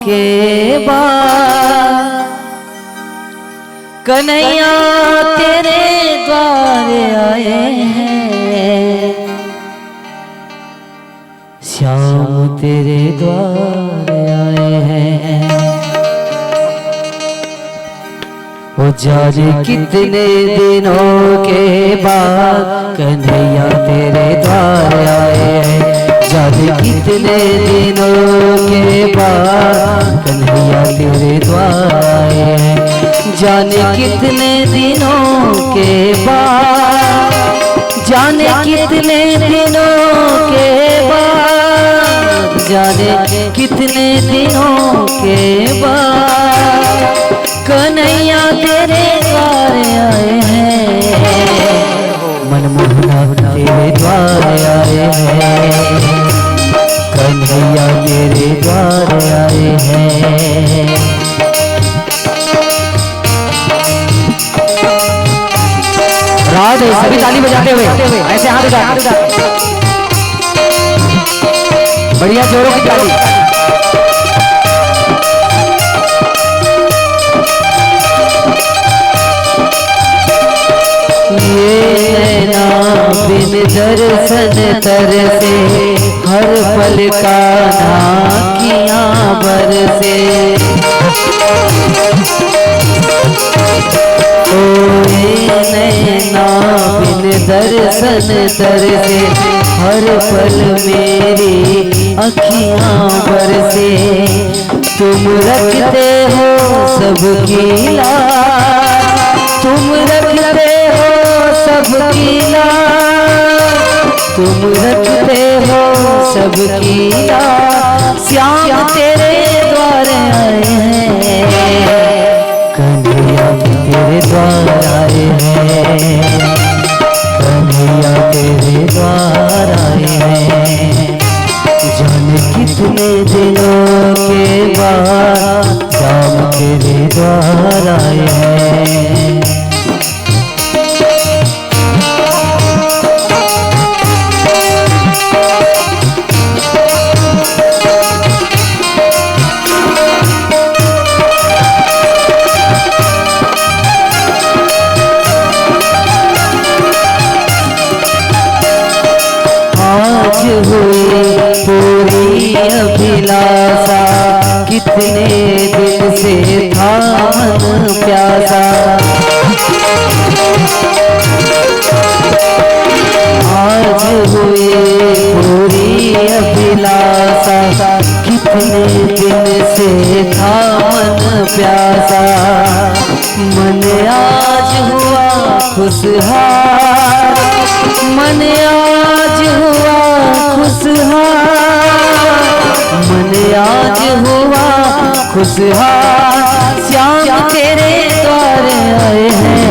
के बाद कन्हैया तेरे द्वारे आए हैं, श्याम तेरे द्वारे आए हैं। वो जाने कितने दिनों के बाद कन्हैया तेरे द्वारे आए हैं, जाने कितने दिनों के बाद कन्हैया तेरे द्वार आए हैं। जाने कितने दिनों के बाद, जाने कितने दिनों के बाद, जाने कितने दिनों के बाद कन्हैया तेरे द्वार आए हैं, मनमोहना तेरे द्वार आए हैं, कन्हैया तेरे द्वार आए हैं। राधे सभी ताली बजाते हुए ऐसे हाथ उठा, बढ़िया जोरों की ताली। ये नैना बिन दर्शन तरसे, हर पल का नाकियां बरसे। ओ ये नैना बिन दर्शन तरसे, हर पल मेरी अखियां बरसे। तुम रखते हो सबकी लाज, तुम रखते हो सबकी लाज, तुम रखते हो सबकी लाज। श्याम तेरे द्वार आए हैं, कन्हैया तेरे द्वार आए हैं, कन्हैया तेरे द्वार आए हैं। जाने कितने दिनों के बाद श्याम तेरे द्वार आए हैं। आज हुई पूरी अभिलाषा, कितने दिन से था मन प्यासा। आज हुई पूरी अभिलाषा, कितने दिन से था मन प्यासा। मन आज हुआ खुशहाल, मन आज हुआ खुशहाल, मन आज हुआ खुशहाल। श्याम तेरे द्वार आए हैं,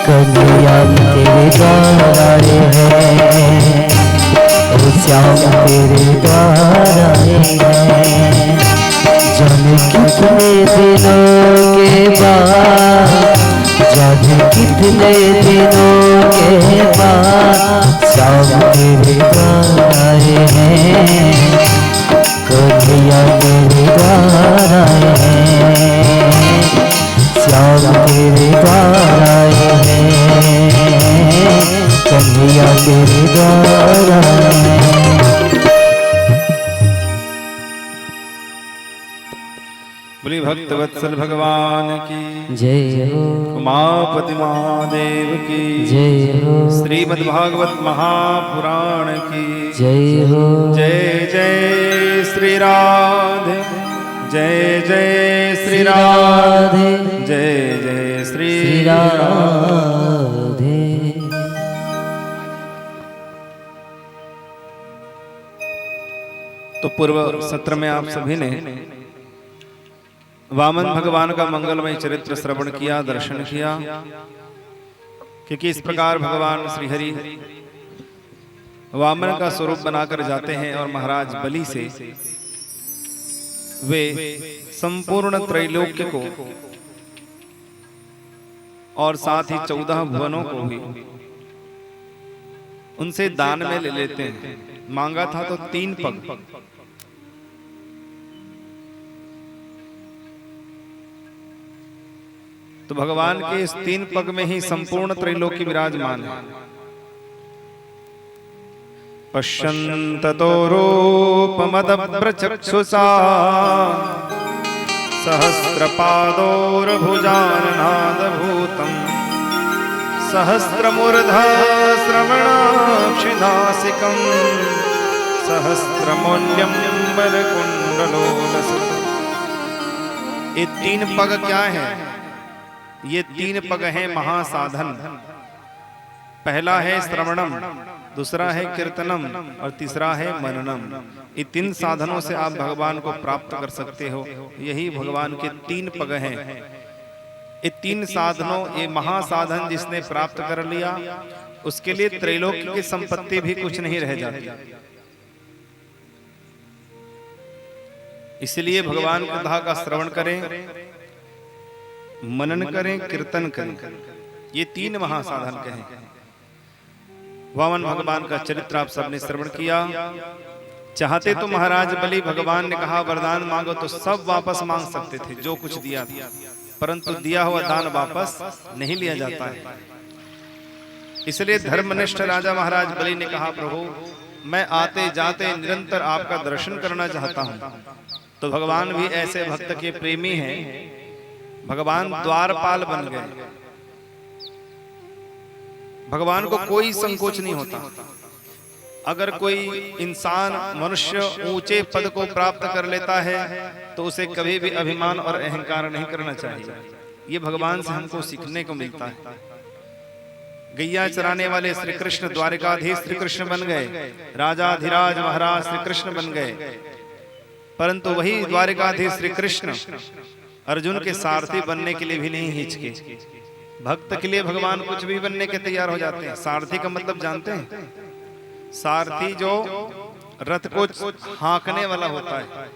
कन्हैया तेरे द्वार आए हैं, श्याम तेरे द्वार आए हैं। जाने कितने दिनों के बाद, जाने कितने दिनों के बाद श्याम तेरे द्वार आए हैं, कन्हैया तेरे द्वार आए हैं, श्याम तेरे द्वार आए हैं, कन्हैया तेरे द्वार आए हैं। बोली भक्त वत्सल भगवान की जय हो, उमापति महादेव की जय हो, श्रीमद् भागवत महापुराण की जय हो। जय जय श्री राधे, जय जय श्री राधे, जय जय श्री राधे। तो पूर्व सत्र में आप सभी ने वामन भगवान का मंगलमय चरित्र श्रवण किया, दर्शन किया कि किस प्रकार भगवान श्रीहरि वामन का स्वरूप बनाकर जाते हैं और महाराज बलि से वे संपूर्ण त्रैलोक्य को और साथ ही 14 भुवनों को भी उनसे दान में ले लेते हैं। मांगा था तो 3 पग, तो भगवान के इस 3 पग में ही संपूर्ण त्रैलोकी विराजमान है। पश्यन्ततो रूपमदभ्रचक्षुषा सहस्रपादोर्भुजाननादभूतम् सहस्रमूर्धा श्रवणाक्षिनासिकम् सहस्रमूल्यं वरकुण्डलोलसत्। ये 3 पग क्या है? ये 3 पग हैं महासाधन। पहला है श्रवणम, दूसरा है कीर्तनम और तीसरा है मननम। ये 3 साधनों से आप भगवान को प्राप्त कर सकते हो। यही भगवान के 3 पग हैं। ये 3 साधनों, ये महासाधन जिसने प्राप्त कर लिया उसके लिए त्रैलोक्य की संपत्ति भी कुछ नहीं रह जाती। इसलिए भगवान की कथा का श्रवण करें, मनन करें, कीर्तन करें। ये 3 महासाधन कहें। वामन भगवान का चरित्र आप सबने श्रवण किया। चाहते तो महाराज बलि, भगवान ने कहा वरदान मांगो तो सब वापस मांग सकते थे जो कुछ दिया था, परंतु दिया हुआ दान वापस नहीं लिया जाता है। इसलिए धर्मनिष्ठ राजा महाराज बलि ने कहा प्रभु मैं आते जाते निरंतर आपका दर्शन करना चाहता हूं। तो भगवान भी ऐसे भक्त के प्रेमी हैं। भगवान द्वारपाल बन गए। भगवान को कोई संकोच नहीं होता। अगर कोई इंसान मनुष्य ऊंचे पद को प्राप्त कर लेता है तो उसे कभी भी अभिमान और अहंकार नहीं करना चाहिए। ये भगवान से हमको सीखने को मिलता है। गैया चराने वाले श्री कृष्ण द्वारिकाधीश श्री कृष्ण बन गए, राजाधिराज महाराज श्री कृष्ण बन गए, परंतु वही द्वारिकाधीश श्री कृष्ण अर्जुन के सारथी बनने के लिए भी नहीं हिचके। भक्त के लिए भगवान कुछ भी बनने के तैयार हो जाते हैं। सारथी का मतलब जानते हैं? सारथी जो रथ को हाँकने वाला होता है।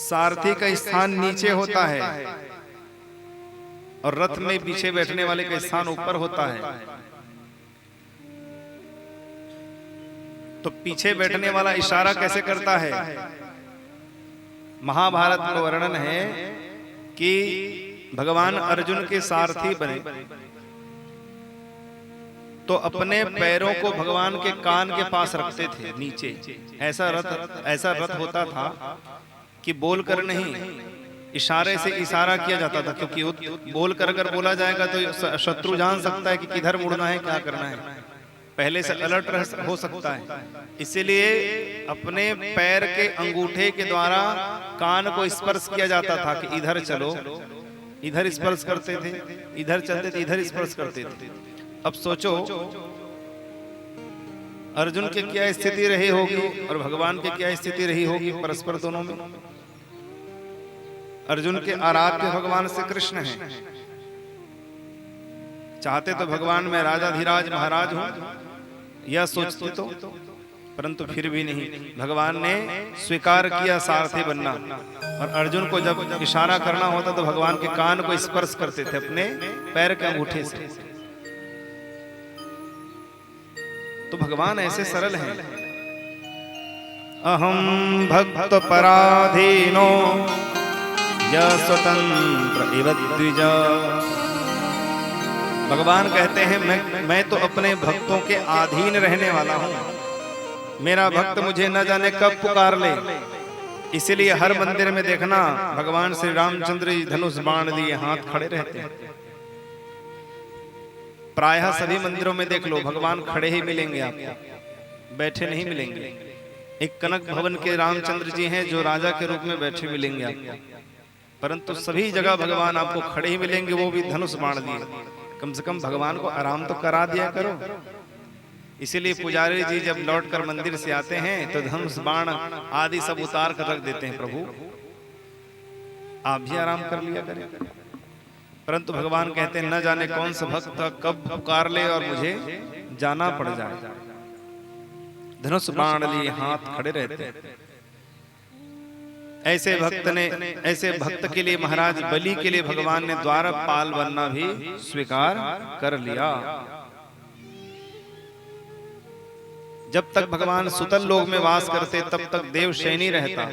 सारथी का स्थान नीचे होता है और रथ में पीछे बैठने वाले का स्थान ऊपर होता है। तो पीछे बैठने वाला इशारा कैसे करता है? महाभारत में वर्णन है कि भगवान अर्जुन के सारथी बने तो अपने पैरों को भगवान के कान के पास रखते थे नीचे। ऐसा रथ होता था कि बोलकर नहीं, इशारे से इशारा किया जाता था, क्योंकि बोल कर अगर बोला जाएगा तो शत्रु जान सकता है कि किधर मुड़ना है, क्या करना है, पहले से अलर्ट हो सकता है। इसीलिए अपने पैर के अंगूठे के द्वारा कान को स्पर्श किया जाता था कि इधर चलो, इधर स्पर्श करते थे, इधर चलते थे, इधर स्पर्श करते थे। अब सोचो अर्जुन की क्या स्थिति रही होगी और भगवान की क्या स्थिति रही होगी परस्पर दोनों में। अर्जुन के आराध्य भगवान श्री कृष्ण हैं। चाहते तो भगवान मैं राजाधिराज महाराज हूं यह सोचते तो, परंतु फिर भी नहीं। भगवान ने स्वीकार किया सारथी बनना। और अर्जुन को जब इशारा करना होता तो भगवान के कान को स्पर्श करते थे अपने पैर के अंगूठे से। तो भगवान ऐसे सरल हैं। अहम भक्त पराधीनो य स्वतंत्र इव द्विज। भगवान कहते हैं मैं तो अपने भक्तों के अधीन रहने वाला हूं। मेरा भक्त मुझे न जाने कब पुकार ले। इसीलिए हर मंदिर में देखना भगवान श्री रामचंद्र जी धनुष बाण लिए हाथ खड़े रहते हैं। प्रायः सभी मंदिरों में देख लो भगवान खड़े ही मिलेंगे आपको, बैठे नहीं मिलेंगे। एक कनक भवन के रामचंद्र जी हैं जो राजा के रूप में बैठे मिलेंगे आपको, परंतु सभी जगह भगवान आपको खड़े ही मिलेंगे, वो भी धनुष बाण लिए। कम से कम भगवान को आराम तो करा दिया करो। इसीलिए पुजारी जी जब लौटकर मंदिर से आते हैं तो धनुष बाण आदि सब उतार कर रख देते हैं, प्रभु आप भी आराम कर लिया करें। परंतु भगवान कहते हैं न जाने कौन सा भक्त कब पुकार ले और मुझे जाना पड़ जाए। धनुष बाण लिए हाथ खड़े रहते हैं। ऐसे भक्त के लिए महाराज बलि के लिए भगवान ने द्वारपाल बनना भी स्वीकार कर लिया। जब तक भगवान सुतल लोक में वास करते तब तक देवशयनी रहता,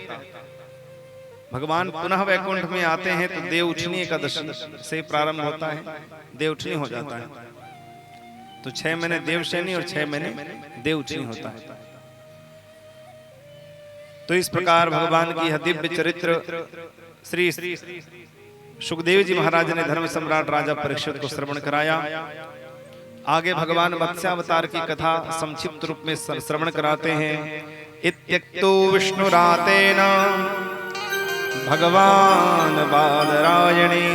भगवान पुनः वैकुंठ में आते हैं तो देवउठनी एकादशी से प्रारंभ होता है, देवउठनी हो जाता है। तो 6 महीने देवशयनी और 6 महीने देवउठनी होता है। तो इस प्रकार भगवान की यह दिव्य चरित्र श्री सुखदेव जी महाराज ने धर्म सम्राट राजा परीक्षित को श्रवण कराया। आगे भगवान मत्स्यावतार की कथा संक्षिप्त रूप में श्रवण कराते हैं। इत्यक्तो विष्णुरातेन भगवान बादरायणे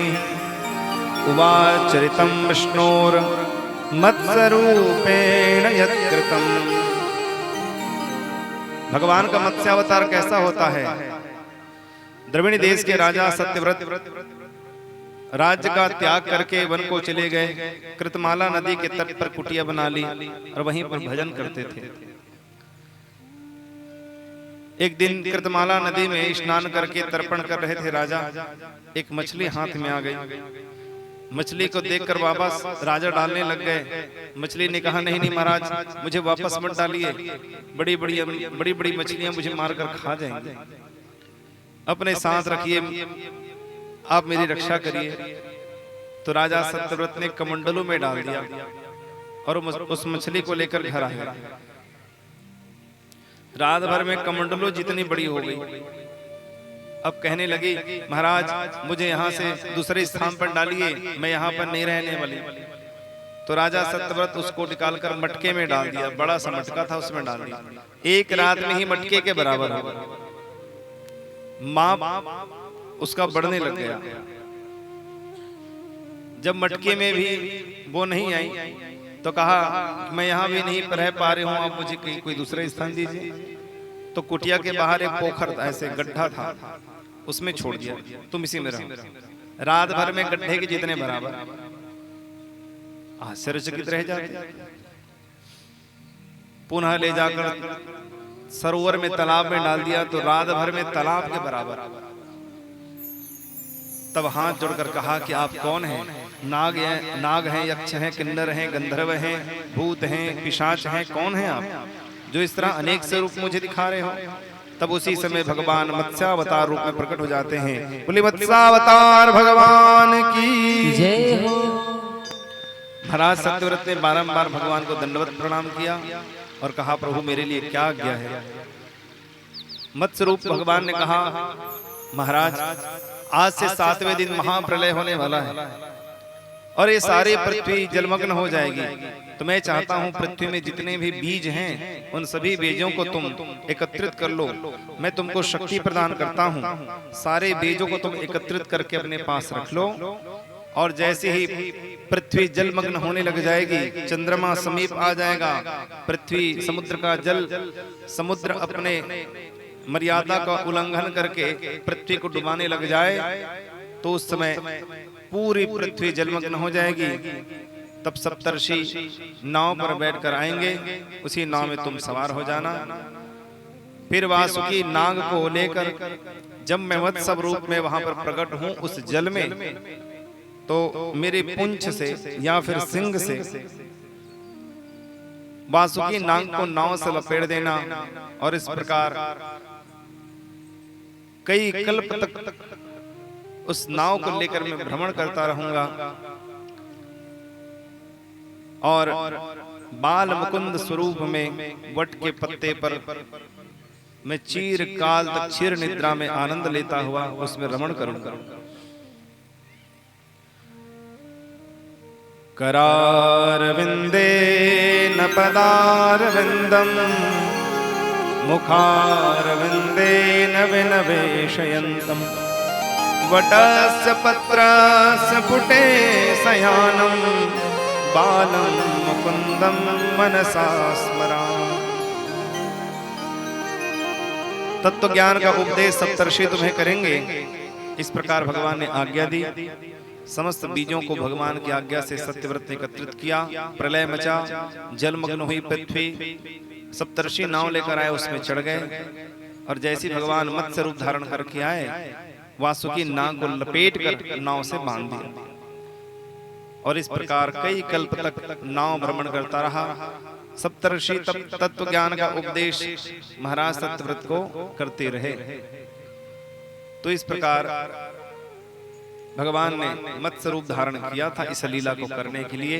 उवाचरितं विष्णोर मत्स्यरूपेण यत्कृतम्। भगवान का मत्स्यावतार कैसा होता है? द्रविड़ देश के राजा सत्यव्रत राज्य का त्याग करके वन को चले गए। कृतमाला नदी के तट पर कुटिया बना ली और वहीं पर भजन करते थे। एक दिन कृतमाला नदी में स्नान करके तर्पण कर रहे थे राजा। एक मछली हाथ में आ गई। मछली को देखकर वापस राजा डालने लग गए। मछली ने कहा, नहीं नहीं महाराज, मुझे वापस मत डालिए, बड़ी बड़ी मछलियां मुझे मारकर खा जाएंगी, अपने साथ रखिए, आप मेरी रक्षा करिए। तो राजा सत्यव्रत ने कमंडलों में डाल दिया और उस मछली को लेकर घर आया। रात भर में कमंडलों जितनी बड़ी हो गई। अब कहने लगी, महाराज मुझे यहाँ से दूसरे स्थान पर डालिए, मैं यहाँ पर नहीं रहने वाली। तो राजा सत्यव्रत उसको निकालकर मटके में डाल दिया। बड़ा सा मटका था, उसमें डाल दिया। एक रात में ही मटके के बराबर हो गया। माप उसका बढ़ने लग गया। जब मटके में भी वो नहीं आई तो कहा, मैं यहाँ भी नहीं रह पा रही हूँ, आप मुझे कोई दूसरा स्थान दीजिए। तो कुटिया के बाहर एक पोखर था, ऐसे गड्ढा था, उसमें छोड़ दिया, तुम इसी में रहो। रात भर में गड्ढे के जितने बराबर। आश्चर्यचकित रह जाते। पुनः ले जाकर सरोवर में, तालाब में डाल दिया तो रात भर में तालाब के बराबर। तब हाथ जोड़कर कहा कि आप कौन हैं? नाग हैं, यक्ष हैं, किन्नर हैं, गंधर्व हैं, भूत हैं, पिशाच हैं, कौन हैं आप जो इस तरह अनेक स्वरूप मुझे दिखा रहे हो? तब उसी समय भगवान मत्स्यावतार रूप में प्रकट हो जाते हैं। बोले मत्स्यावतार भगवान की जय हो। महाराज सत्यव्रत ने बारंबार भगवान को दंडवत प्रणाम किया और कहा, प्रभु मेरे लिए क्या आज्ञा है? मत्स्य रूप भगवान ने कहा, महाराज आज से 7वें दिन महाप्रलय होने वाला है और ये सारी पृथ्वी जलमग्न हो जाएगी। तो मैं चाहता हूं पृथ्वी में जितने भी बीज हैं उन सभी बीजों को तुम एकत्रित कर लो। मैं तुमको शक्ति प्रदान करता हूं। सारे बीजों को तुम एकत्रित करके अपने पास रख लो और जैसे ही पृथ्वी जलमग्न होने लग जाएगी, चंद्रमा समीप आ जाएगा, पृथ्वी समुद्र का जल, समुद्र अपने मर्यादा का उल्लंघन करके पृथ्वी को डुबाने लग जाए तो उस समय पूरी पृथ्वी जलमग्न हो जाएगी। तब सप्तर्षि नाव पर बैठकर आएंगे, उसी नाव में तुम सवार हो जाना। फिर वासुकी नाग को लेकर जब मैं मत्स्य रूप में वहां पर प्रकट हूं उस जल में, तो मेरे पुंछ से या फिर सिंह से वासुकी नाग को नाव से लपेट देना और इस प्रकार कई कल्प तक उस नाव को लेकर मैं भ्रमण करता रहूंगा और बाल मुकुंद स्वरूप में वट के पत्ते पर मैं चीर काल तक चिर निद्रा में आनंद लेता हुआ उसमें रमण करूंगा। करारविंदे न पदारविंदम मुखारविंदे न विनवेशयन्तम् वटस्य पत्रस्य पुटे शयानं बालं मुकुंदम मनसा स्मरामि। तत्व ज्ञान का उपदेश सप्तर्षि तुम्हें करेंगे। इस प्रकार भगवान ने आज्ञा दी। समस्त बीजों को भगवान की आज्ञा से सत्यव्रत ने एकत्रित किया। प्रलय मचा, जलमग्न हुई पृथ्वी। सप्तर्षि नाव लेकर आए, उसमें चढ़ गए और जैसे भगवान मत्स्य रूप धारण करके आए, वासुकी नाग को लपेट कर नाव से बांध दिया और इस प्रकार कई कल्प तक नाव भ्रमण करता रहा। सप्तर्षि तत्व ज्ञान का उपदेश महाराज सत्यव्रत को करते रहे। तो इस प्रकार भगवान ने मत्स्य रूप धारण किया था इस लीला को करने के लिए।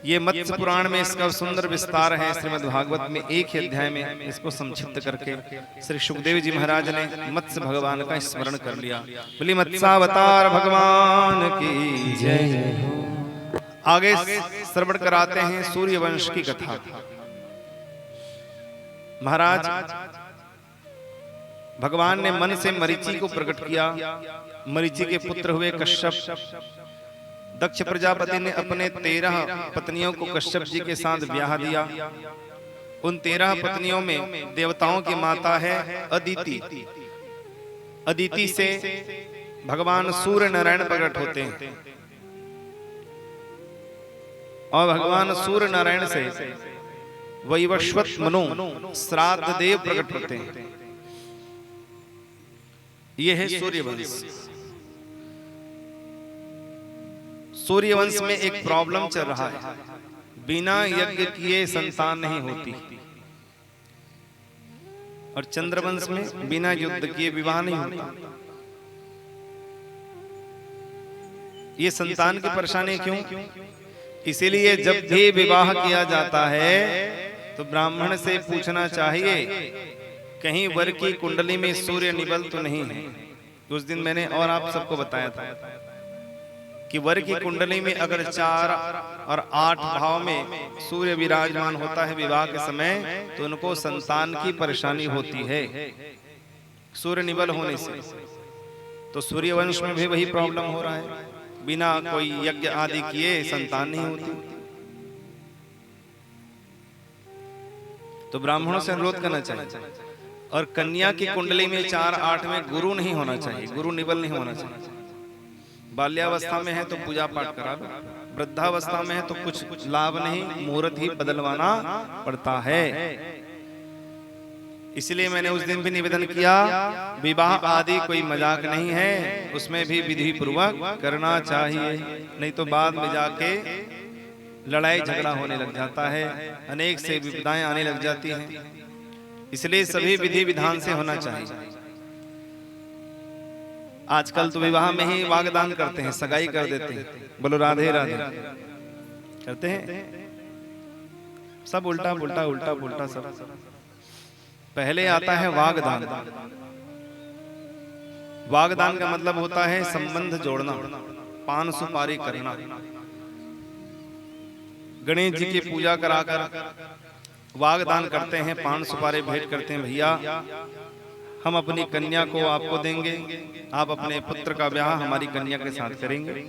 ये मत्स्य पुराण में इसका सुंदर विस्तार है। श्रीमद् भागवत में एक ही अध्याय में इसको संक्षिप्त करके श्री सुखदेव जी महाराज ने मत्स्य भगवान का स्मरण कर लिया। बोली मत्स्यावतार भगवान की जय। आगे श्रवण कराते हैं सूर्यवंश की कथा। महाराज भगवान ने मन से मरीचि को प्रकट किया। मरीचि के पुत्र हुए कश्यप। दक्ष प्रजापति ने अपने 13 पत्नियों को कश्यप जी के साथ ब्याह दिया। उन 13 पत्नियों में देवताओं की माता है अदिति। अदिति से भगवान सूर्य नारायण प्रकट होते हैं और भगवान सूर्य नारायण से वैवस्वत मनु श्राद्ध देव प्रकट होते हैं। यह है सूर्यवंश। सूर्यवंश में एक प्रॉब्लम चल रहा है, बिना यज्ञ किए संतान नहीं होती। और चंद्रवंश में बिना युद्ध किए विवाह नहीं होता। ये संतान की परेशानी क्यों? इसीलिए जब भी विवाह किया जाता है तो ब्राह्मण से पूछना चाहिए कहीं वर की कुंडली में सूर्य निबल तो नहीं है। उस दिन मैंने और आप सबको बताया था कि वर की कुंडली में अगर 4 और 8 भाव में सूर्य विराजमान होता है विवाह के समय तो उनको संतान की परेशानी होती है सूर्य निबल होने से। तो सूर्यवंश में भी वही प्रॉब्लम हो रहा है, बिना कोई यज्ञ आदि किए संतान नहीं होती। तो ब्राह्मणों से अनुरोध करना चाहिए। और कन्या की कुंडली में 4-8 में गुरु नहीं होना चाहिए, गुरु निबल नहीं होना चाहिए। बाल्यावस्था में है तो पूजा पाठ करा लो, वृद्धावस्था में है तो कुछ लाभ नहीं, मुहूर्त ही बदलवाना पड़ता है। इसलिए मैंने उस दिन भी निवेदन किया विवाह आदि कोई मजाक नहीं है, उसमें भी विधि पूर्वक करना चाहिए, नहीं तो बाद में जाके लड़ाई झगड़ा होने लग जाता है, अनेक से विपदाएं आने लग जाती हैं। इसलिए सभी विधि विधान से होना चाहिए। आजकल तो विवाह में ही वागदान करते हैं, सगाई कर देते हैं। बोलो राधे राधे करते हैं, सब उल्टा पुल्टा उल्टा पुल्टा सब। पहले आता है वागदान। वागदान का मतलब होता है संबंध जोड़ना, पान सुपारी करना। गणेश जी की पूजा कराकर वागदान करते हैं, पान सुपारी भेंट करते हैं, भैया हम अपनी कन्या को आपको देंगे, आप अपने पुत्र का ब्याह हमारी कन्या के साथ करेंगे।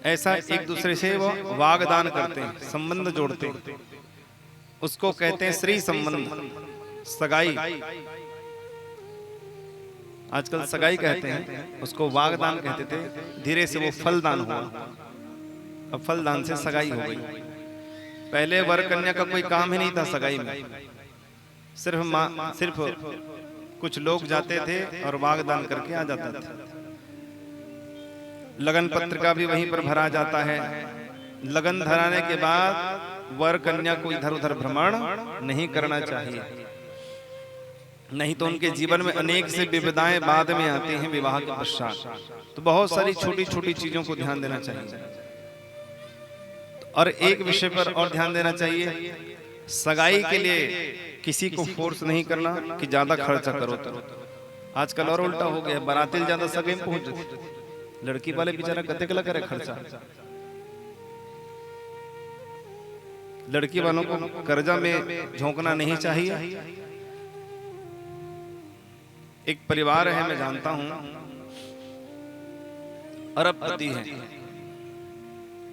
ऐसा एक दूसरे से वो वागदान करते हैं, संबंध जोड़ते हैं। उसको कहते हैं श्री संबंध, सगाई। आजकल सगाई कहते हैं, उसको वागदान कहते थे। धीरे से वो फलदान हुआ, अब फलदान से सगाई हो गई। पहले वर कन्या का कोई काम ही नहीं था सगाई में, सिर्फ कुछ लोग जाते थे और वागदान करके आ जाता था। लगन पत्र का भी वहीं पर भरा जाता है। लगन धराने के बाद वर कन्या को इधर उधर भ्रमण नहीं करना चाहिए, नहीं तो उनके जीवन में अनेक से विपदाएं बाद में आती हैं विवाह के पश्चात। तो बहुत सारी छोटी छोटी चीजों को ध्यान देना चाहिए। और एक विषय पर और ध्यान देना चाहिए, सगाई के लिए किसी को फोर्स नहीं करना कि ज्यादा खर्चा करो। तो आजकल और उल्टा हो गया, बाराती ज्यादा सगाई में पहुंच जाती, लड़की वाले बेचारा कतला करे खर्चा। लड़की वालों को कर्जा में झोंकना नहीं चाहिए। एक परिवार है, मैं जानता हूं, अरबपति है,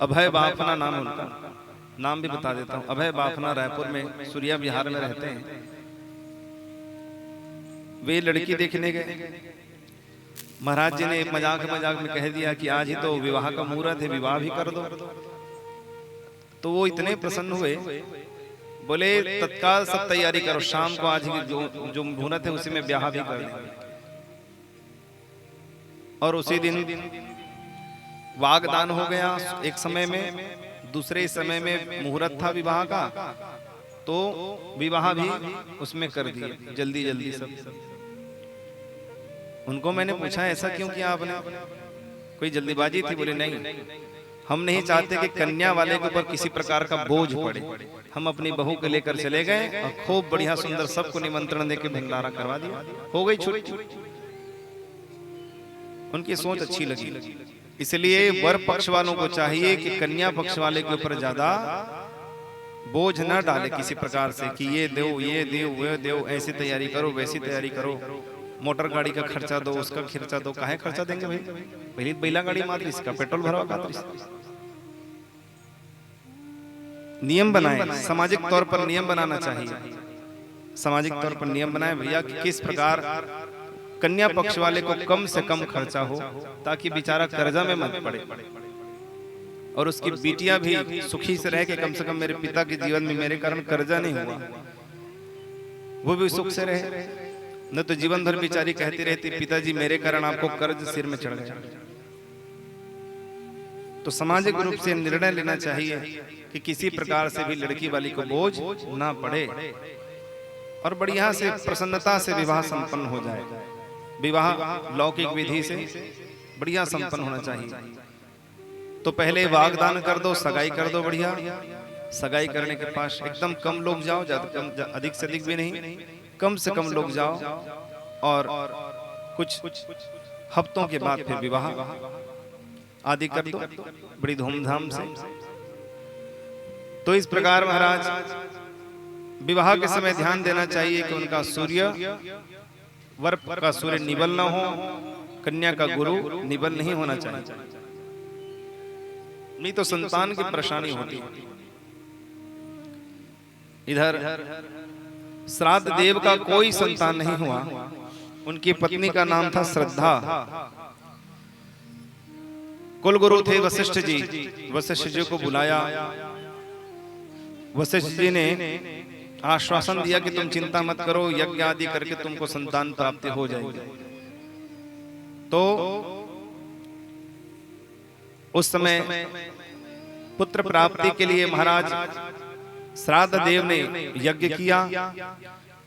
अभय बाफना नाम उनका, नाम भी बता देता हूं। अभय बाफना रायपुर में सूर्या बिहार में रहते हैं। वे लड़की देखने गए। महाराज जी ने एक मजाक में कह दिया कि आज ही तो विवाह का मुहूर्त है, विवाह भी कर दो। तो वो इतने प्रसन्न हुए, बोले तत्काल सब तैयारी करो, शाम को आज ही जो मुहूर्त है उसी में ब्याह भी कर देंगे। और उसी दिन वागदान हो गया एक समय में, दूसरे समय में मुहूर्त था विवाह का, तो विवाह भी उसमें कर दिया जल्दी जल्दी सब। उनको मैंने पूछा ऐसा क्यों किया आपने, कोई जल्दीबाजी थी? बोले नहीं, हम नहीं चाहते कि कन्या वाले के ऊपर किसी प्रकार का बोझ पड़े। हम अपनी बहू को लेकर चले गए और खूब बढ़िया सुंदर सबको निमंत्रण देकर भंडारा करवा दिया, हो गई छुट्टी। उनकी सोच अच्छी लगी। इसलिए वर पक्ष वालों को चाहिए कि कन्या पक्ष वाले के ऊपर ज्यादा बोझ न डाले किसी प्रकार से कि ये दो वो दो, ऐसी तैयारी करो वैसी तैयारी करो, मोटर गाड़ी का खर्चा दो, उसका खर्चा दो। काहे खर्चा देंगे भाई? पहली बैला गाड़ी मात्र इसका पेट्रोल भरवा खातिर। नियम बनाए, सामाजिक तौर पर नियम बनाना चाहिए। सामाजिक तौर पर नियम बनाए भैया कि किस प्रकार कन्या पक्ष वाले को कम से कम खर्चा हो, ताकि बेचारा कर्जा में मत पड़े और उसकी बिटिया भी सुखी से रहे कि कम से कम मेरे पिता के जीवन में मेरे कारण कर्जा नहीं हुआ, वो भी सुख से रहे। न तो जीवन भर बेचारी कहती रहती पिताजी मेरे कारण आपको कर्ज सिर में चढ़ गया। तो सामाजिक रूप से निर्णय लेना चाहिए कि किसी प्रकार से भी लड़की वाली को बोझ ना पड़े और बढ़िया से प्रसन्नता से विवाह संपन्न हो जाए। विवाह लौकिक विधि से बढ़िया संपन्न होना चाहिए। तो पहले वागदान कर दो, सगाई कर दो बढ़िया। सगाई करने के पास एकदम कम लोग जाओ, ज्यादा अधिक से अधिक भी नहीं, कम से कम लोग जाओ और कुछ हफ्तों के बाद फिर विवाह आदि कर दो बड़ी धूमधाम से। तो इस प्रकार महाराज विवाह के समय ध्यान देना चाहिए कि उनका सूर्य, वर का सूर्य निबल न हो, कन्या का गुरु निबल नहीं होना चाहिए, नहीं तो संतान की परेशानी होती है। इधर श्राद्ध देव का कोई संतान नहीं हुआ, उनकी पत्नी का नाम था श्रद्धा। कुल गुरु थे वशिष्ठ जी। वशिष्ठ जी को बुलाया, वशिष्ठ जी ने आश्वासन दिया कि तुम चिंता मत करो, यज्ञ आदि करके तुमको संतान प्राप्ति हो जाएगी। तो उस समय पुत्र प्राप्ति के लिए महाराज श्राद्ध देव ने यज्ञ किया।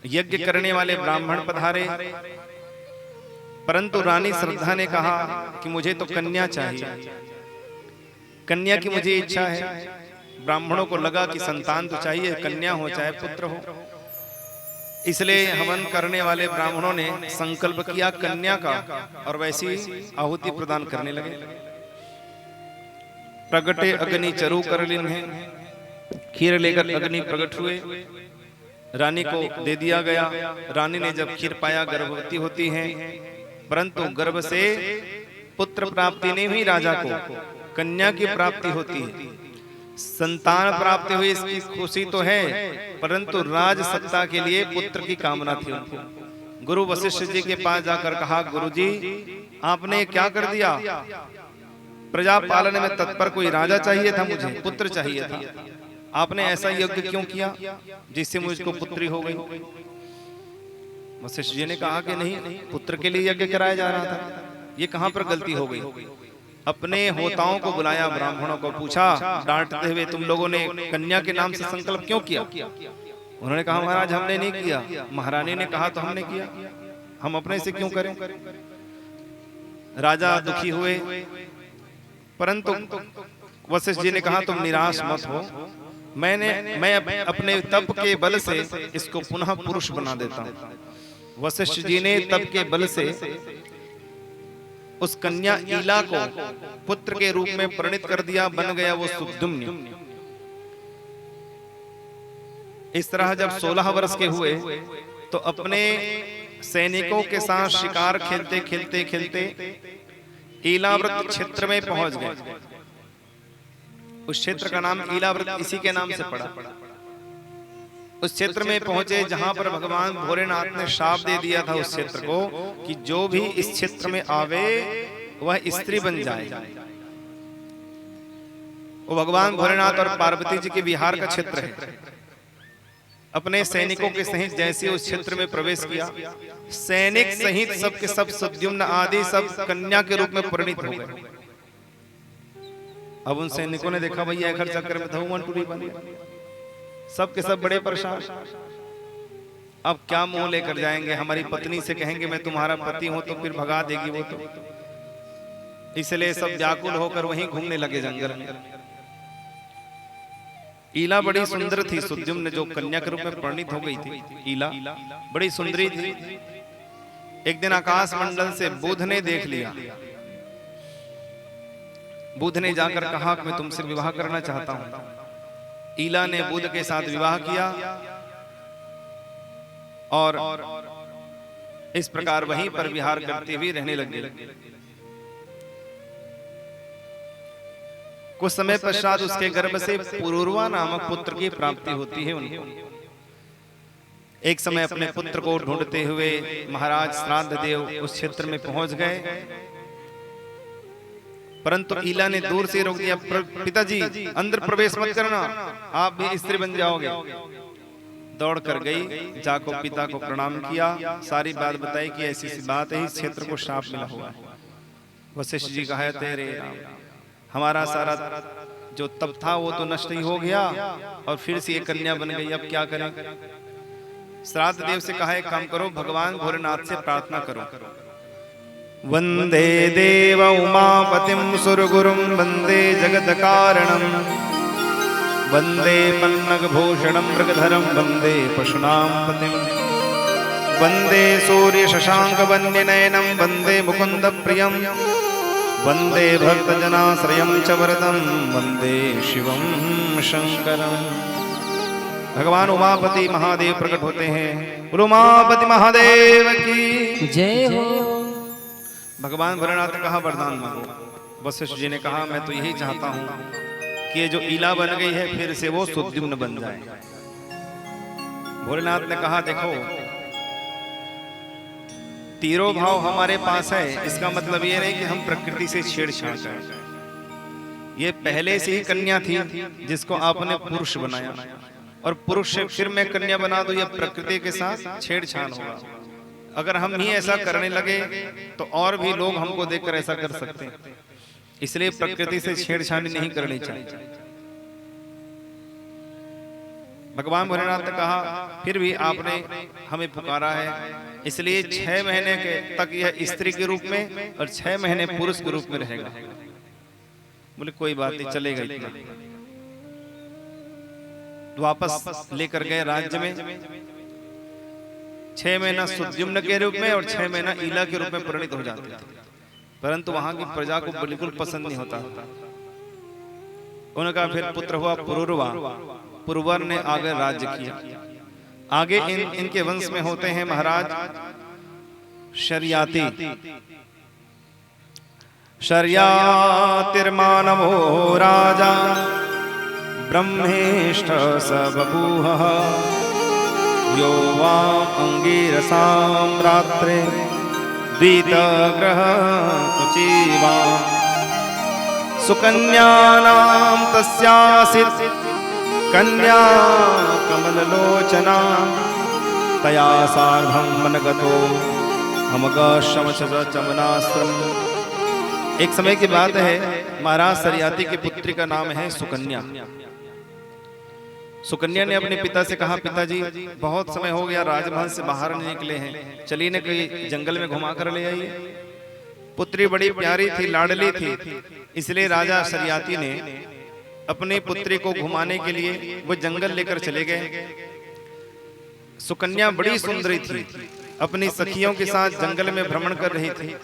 यज्ञ करने वाले ब्राह्मण पधारे, परंतु रानी श्रद्धा ने कहा कि मुझे तो कन्या चाहिए, कन्या की मुझे इच्छा है। ब्राह्मणों को लगा कि संतान तो चाहिए, कन्या हो चाहे पुत्र हो, इसलिए हवन करने वाले ब्राह्मणों ने संकल्प किया कन्या का और वैसी आहुति प्रदान करने लगे। प्रगटे अग्नि चरु कर लिन्हे, खीर लेकर अग्नि प्रकट हुए, रानी को दे दिया गया। रानी ने जब खीर पाया गर्भवती होती है, परंतु गर्भ से पुत्र प्राप्ति नहीं हुई, राजा को कन्या की प्राप्ति होती है। संतान प्राप्ति हुई इसकी खुशी तो है, परंतु राज सत्ता के लिए पुत्र की कामना थी उनको। गुरु वशिष्ठ जी के पास जाकर कहा, गुरुजी आपने क्या कर दिया? प्रजा पालन में तत्पर कोई राजा चाहिए था, मुझे पुत्र चाहिए था, आपने ऐसा यज्ञ क्यों किया जिससे मुझको पुत्री हो गई? वशिष्ठ जी ने कहा कि नहीं, पुत्र के लिए यज्ञ कराया जा रहा था, ये कहां पर गलती हो गई? अपने होताओं को बुलाया, ब्राह्मणों को पूछा डांटते हुए, तुम लोगों ने कन्या के नाम से संकल्प क्यों किया? उन्होंने कहा महाराज हमने नहीं किया, महारानी ने कहा तो हमने किया, हम अपने से क्यों करें? राजा दुखी हुए, परंतु वशिष्ठ जी ने कहा तुम निराश मत हो, मैं अपने तप के बल से इसको पुनः पुरुष बना देता हूं। वशिष्ठ जी ने तप के बल से उस कन्या ईला को पुत्र के रूप में परिणित कर दिया, बन गया वो सुद्युम्न। इस तरह जब 16 वर्ष के हुए तो अपने सैनिकों के साथ शिकार खेलते खेलते खेलते ईलाव्रत क्षेत्र में पहुंच गए। उस क्षेत्र का नाम ईलाव्रत इसी के नाम से पड़ा। उस क्षेत्र में पहुंचे जहां पर भगवान भोलेनाथ ने शाप दे दिया था उस क्षेत्र को कि जो भी इस क्षेत्र में आवे वह स्त्री बन जाए। वो भगवान भोलेनाथ और पार्वती जी के विहार का क्षेत्र है। अपने सैनिकों के सहित जैसे उस क्षेत्र में प्रवेश किया, सैनिक सहित सबके सब सुद्युम्न आदि सब कन्या के रूप में परिणित हो गए। अब उन सैनिकों ने देखा भैया घर चक्कर में धूमन टूरी बन गई, सब के सब बड़े परेशान। अब क्या मुंह लेकर जाएंगे, हमारी पत्नी से कहेंगे मैं तुम्हारा पति हूं तो फिर भगा देगी वो तो। इसलिए सब व्याकुल होकर वहीं घूमने लगे जंगल में। ईला बड़ी सुंदर थी, सुद्युम्न जो कन्या के रूप में परिणित हो गई थी, ईला बड़ी सुंदरी थी। एक दिन आकाश मंडल से बुध ने देख लिया। बुध ने जाकर कहा कि मैं तुमसे विवाह करना चाहता हूं। ईला ने बुध के साथ विवाह किया और इस प्रकार वहीं पर विहार करते हुए रहने लगे। कुछ समय पश्चात उसके गर्भ से पुरूरवा नामक पुत्र की प्राप्ति होती है उनको। एक समय अपने पुत्र को ढूंढते हुए महाराज श्राद्ध देव उस क्षेत्र में पहुंच गए, परंतु ईला ने दूर से रोक दिया। पिताजी अंदर प्रवेश मत करना, आप भी स्त्री बन जाओगे। दौड़ कर गई, जाको पिता को प्रणाम किया, सारी बात बताई कि ऐसी सी बात है, इस क्षेत्र को श्राप मिला हुआ है। वशिष्ठ जी कहा तेरे हमारा सारा जो तप था वो तो नष्ट ही हो गया और फिर से ये कन्या बन गई, अब क्या करें। श्राद्ध देव से कहा एक काम करो, भगवान भोलेनाथ से प्रार्थना करो। वंदे देव उमापतिं सुरगुरुं वंदे जगत कारणं वंदे पन्नगभूषणं मृगधरं वंदे पशूनां पतिं वंदे सूर्य शशांक वन्यनयनं वंदे मुकुंद प्रियं वंदे भक्तजनाश्रयं च वरदं वंदे शिवं शंकरं। भगवान उमापति महादेव प्रकट होते हैं। उमापति महादेव की जय हो। भगवान भोलेनाथ ने कहा वरदान मांगो। वशिष्ठ जी ने कहा मैं तो यही चाहता हूं कि ये जो ईला बन गई है फिर से वो सुद्युम्न बन जाए। भोलेनाथ ने कहा देखो तीरो भाव हमारे पास है, इसका मतलब ये नहीं कि हम प्रकृति से छेड़छाड़ करें। ये पहले से ही कन्या थी जिसको आपने पुरुष बनाया, और पुरुष से फिर मैं कन्या बना दूं, ये प्रकृति के साथ छेड़छाड़ होगा। अगर हम ही ऐसा करने लगे तो और भी लोग हमको देखकर ऐसा कर सकते हैं, इसलिए प्रकृति से छेड़छाड़ी नहीं करनी चाहिए। भगवान भोलेनाथ ने कहा फिर भी आपने हमें पुकारा है, इसलिए 6 महीने के तक यह स्त्री के रूप में और 6 महीने पुरुष के रूप में रहेगा। बोले कोई बात नहीं, चलेगा इतना। वापस लेकर गए राज्य में। 6 महीना सुद्युम्न के रूप में और 6 महीना ईला के रूप में परिणित हो जाते थे, परंतु वहां की प्रजा को बिल्कुल पसंद नहीं होता। उनका फिर पुत्र हुआ पुरूरवा। पुरवर ने आगे राज्य किया। आगे इनके वंश में होते हैं महाराज शर्याति। शर्यातिर्मानवो राजा ब्रह्मेष्ठ स बभूव यो वा अंगिरसां रात्रे द्वितग्रह उचीवा सुकन्यानां तस्यासित् कन्या कमललोचना तया सार्धं मनगतो हमगशमचमनास्त्रम्। एक समय की बात है, महाराज शर्याति की पुत्री का नाम है सुकन्या। सुकन्या ने अपने पिता से कहा पिताजी बहुत समय हो गया, राजमहल से बाहर नहीं निकले हैं, चलिए न कहीं जंगल में घुमा कर ले आइए। पुत्री बड़ी प्यारी थी, लाडली थी, इसलिए राजा शर्याति ने अपनी पुत्री को घुमाने के लिए वो जंगल लेकर चले गए। सुकन्या बड़ी सुंदरी थी, अपनी सखियों के साथ जंगल में भ्रमण कर रही थी।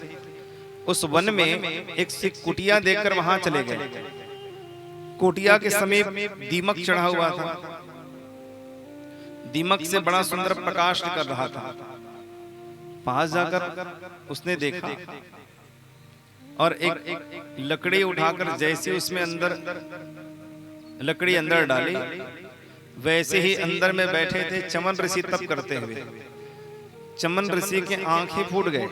उस वन में एक कुटिया देखकर वहां चले गए। कुटिया के समीप दीमक चढ़ा हुआ था। दीमक से बड़ा सुंदर प्रकाश निकल रहा था। पास जाकर उसने देखा और एक लकड़ी उठाकर जैसे उसमें अंदर लकड़ी अंदर डाली, वैसे ही अंदर में बैठे थे चमन ऋषि तप करते हुए। चमन ऋषि की आंखें फूट गए।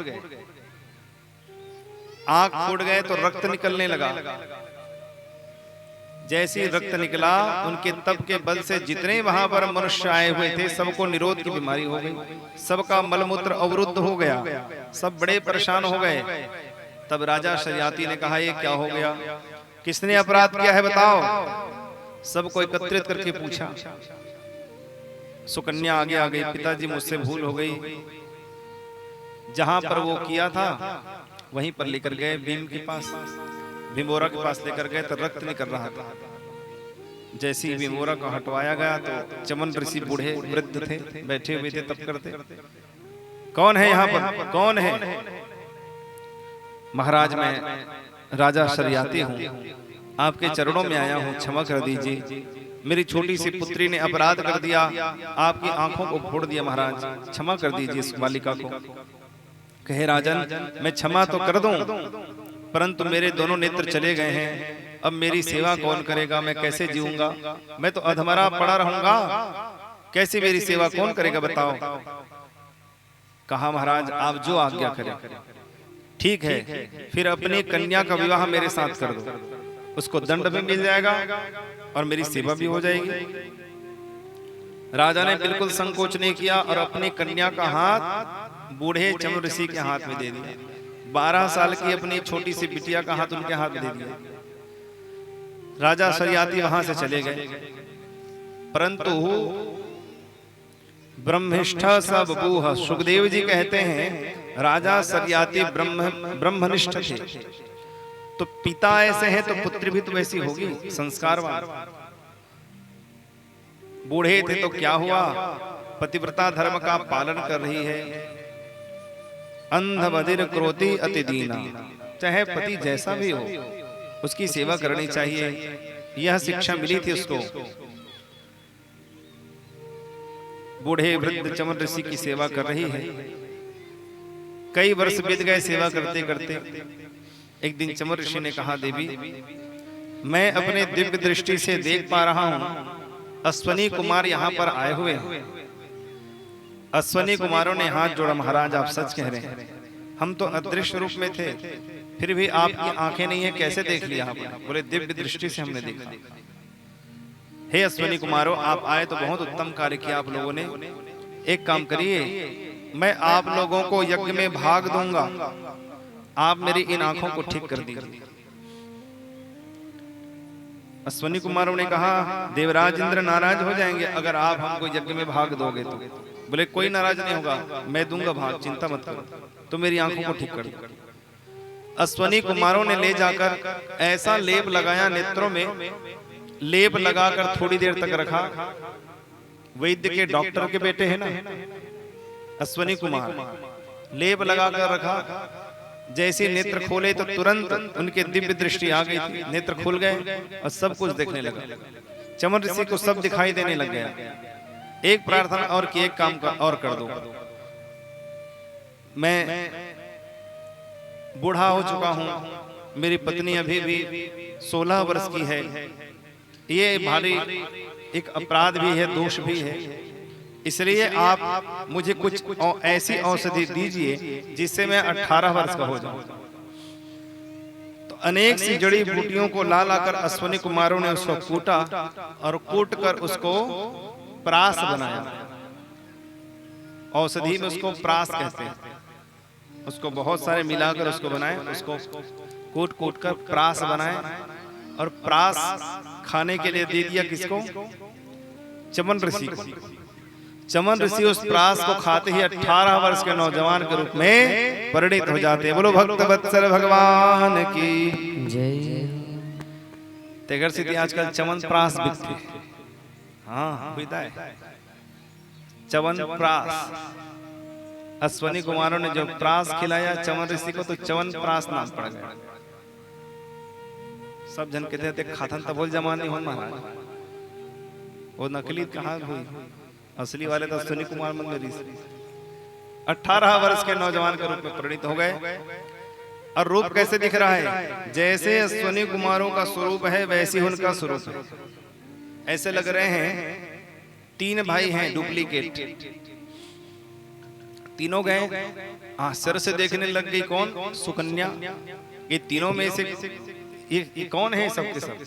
आंख फूट गए तो रक्त निकलने लगा। जैसे ही रक्त निकला, उनके तप के बल से जितने वहां पर मनुष्य आए हुए थे सबको निरोध की बीमारी हो गई, सबका मलमूत्र अवरुद्ध हो गया, सब बड़े परेशान हो गए। तब राजा शर्याति ने कहा ये क्या हो गया, किसने अपराध किया है बताओ। सबको एकत्रित करके पूछा। सुकन्या आगे आ गई, पिताजी मुझसे भूल हो गई, जहां पर वो किया था वहीं पर लेकर गए भीम के पास, भीमोरा के पास लेकर गए तो रक्त निकल रहा था। जैसे ही भीमोरा को हटवाया गया तो चमन ऋषि बूढ़े वृद्ध थे, बैठे हुए थे तप करते। कौन है यहाँ पर, कौन है? महाराज मैं राजा शरियाती हूँ, आपके चरणों में आया हूँ, क्षमा कर दीजिए, मेरी छोटी सी पुत्री ने अपराध कर दिया, आपकी आंखों को फोड़ दिया, महाराज क्षमा कर दीजिए इस बालिका को। कहे राजन मैं क्षमा तो कर दूं, परंतु मेरे दोनों नेत्र चले गए हैं, अब मेरी सेवा कौन करेगा, मैं कैसे जीऊंगा, मैं तो अधमरा पड़ा रहूंगा, कैसे मेरी सेवा कौन करेगा बताओ। कहा महाराज आप जो आज्ञा करें। ठीक है, फिर अपनी कन्या का विवाह मेरे साथ कर दो, उसको दंड भी मिल जाएगा और मेरी सेवा भी हो जाएगी। राजा ने बिल्कुल संकोच नहीं किया और अपनी कन्या का हाथ बूढ़े चमन ऋषि के हाथ में दे दिया। 12 साल की अपनी छोटी सी बिटिया का हाथ उनके हाथ में दे दिया। राजा शरियाती वहां से चले गए, परंतु ब्रह्मिष्ठ स बभूव, सुखदेव जी कहते हैं राजा शरियाती ब्रह्मनिष्ठ थे, तो पिता ऐसे हैं तो पुत्री भी तो वैसी होगी, संस्कारवान। बूढ़े थे तो क्या हुआ, पतिव्रता धर्म का पालन कर रही है। अंध बधिर क्रोधी अति दीना, चाहे पति जैसा भी हो उसकी सेवा करनी चाहिए, यह शिक्षा मिली थी उसको। बूढ़े वृद्ध चमन ऋषि की सेवा कर रही है। कई वर्ष बीत गए सेवा करते करते। एक दिन चमन ऋषि ने कहा देवी मैं अपने दिव्य दृष्टि से देख पा रहा हूं अश्वनी कुमार यहाँ पर आए हुए हैं। अश्वनी कुमारों ने हाथ जोड़ा, महाराज आप सच कह रहे हैं, हम तो अदृश्य रूप में थे, फिर भी आपकी आंखें नहीं है, कैसे देख लिया आपने? बोले दिव्य दृष्टि से हमने देखा। हे अश्वनी कुमारों आप आए तो बहुत उत्तम कार्य किया आप लोगों ने। एक काम करिए, मैं आप लोगों को यज्ञ में भाग दूंगा, आप मेरी इन आंखों को ठीक कर दीजिए। अश्वनी कुमारों ने कहा देवराज इंद्र नाराज हो जाएंगे अगर आप हमको यज्ञ में भाग दोगे तो। बोले कोई नाराज नहीं होगा, मैं दूंगा भाग, चिंता मत करो, तो मेरी आंखों को ठीक कर दो। अश्वनी कुमारों ने ले जाकर ऐसा लेप लगाया नेत्रों में, लेप लगाकर थोड़ी देर तक रखा। वैद्य के डॉक्टर के बेटे हैं ना अश्वनी कुमार, लेप लगाकर रखा। जैसे नेत्र खोले तो तुरंत उनके दिव्य दृष्टि आ गई थी, नेत्र खुल गए और सब कुछ देखने लगा। चमन ऋषि को सब दिखाई देने लग गया। एक प्रार्थना और कि एक काम और कर दो, मैं बूढ़ा हो चुका हूं, मेरी पत्नी अभी भी 16 वर्ष की है, ये भारी एक अपराध भी है, दोष भी है, इसलिए आप मुझे कुछ ऐसी औषधि दीजिए जिससे मैं 18 वर्ष का हो जाऊं। तो अनेक सी जड़ी बूटियों को ला लाकर अश्वनी कुमारों ने उसको कूटा और कूट कर उसको प्रास बनाया। औषधि में उसको प्रास कहते हैं। उसको बहुत सारे मिलाकर उसको बनाए, उसको कूट कूट कर प्रास बनाए और प्रास खाने के लिए दे दिया किसको? चमन ऋषि को। चमन ऋषि उस प्रास को खाते ही 18 वर्ष के नौजवान के रूप में परिणित हो जाते हैं। बोलो भक्त वत्सल भगवान की जय। तेगर सिद्धि आजकल चमन प्रास बिकती है। हाँ विदाई चवन प्रास। अश्वनी कुमारों ने जो प्रास खिलाया चमन ऋषि को तो चवन प्रास नाम पड़ गया। सब जन कहते थे खाथन तब बोल जमाने हो महाराज, वो नकली कहाँ हुई, असली वाले तो अश्वनी कुमार मंदिर। 18 वर्ष के नौजवान के रूप में परिणित हो गए। और रूप कैसे दिख रहा है? जैसे अश्वनी कुमारों का स्वरूप है वैसे ही उनका स्वरूप है। ऐसे लग रहे हैं 3 भाई हैं डुप्लीकेट। तीनों गए आश्चर्य से देखने लग गई, कौन? सुकन्या। ये तीनों में से ये कौन है? सबके सब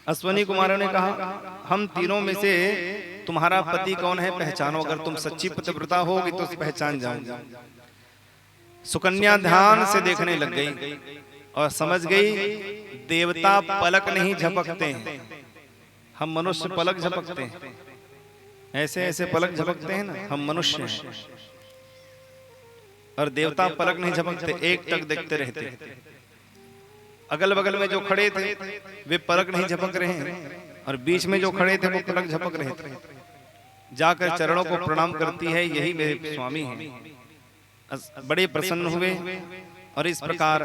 अश्वनी कुमारों ने कहा हम तीनों में से तुम्हारा पति कौन है पहचानो, अगर तुम सच्ची पतिव्रता होगी तो पहचान जाऊंगी। सुकन्या ध्यान से देखने लग गई और समझ गई देवता पलक नहीं झपकते हैं, हम मनुष्य पलक झपकते हैं। ऐसे ऐसे पलक झपकते हैं ना, हम मनुष्य हैं और देवता पलक नहीं झपकते, एक टक देखते रहते। अगल बगल में जो खड़े थे वे पलक नहीं झपक रहे हैं और बीच में जो खड़े थे वो पलक झपक रहे थे। जाकर चरणों को प्रणाम करती है, यही मेरे स्वामी हैं। बड़े प्रसन्न हुए और इस प्रकार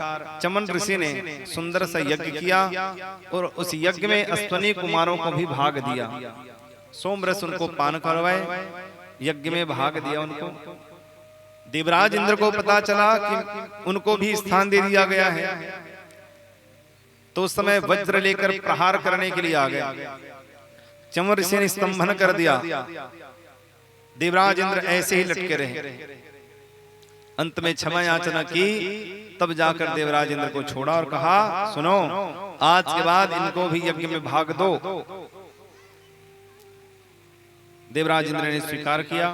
चमन ऋषि ने सुंदर सा यज्ञ किया और उस यज्ञ में अश्वनी कुमारों को भी भाग दिया। सोमरस उनको पान करवाए, यज्ञ में भाग दिया उनको। देवराज इंद्र को पता चला कि उनको भी स्थान दे दिया गया है, तो उस समय वज्र लेकर प्रहार करने के लिए आ गया। चमन ऋषि ने स्तंभन कर दिया। देवराज इंद्र ऐसे ही लटके रहे। अंत में क्षमा याचना की, तब जाकर देवराज इंद्र को छोड़ा और कहा, सुनो, आज के बाद इनको भी यज्ञ में भाग दो। देवराज इंद्र ने स्वीकार किया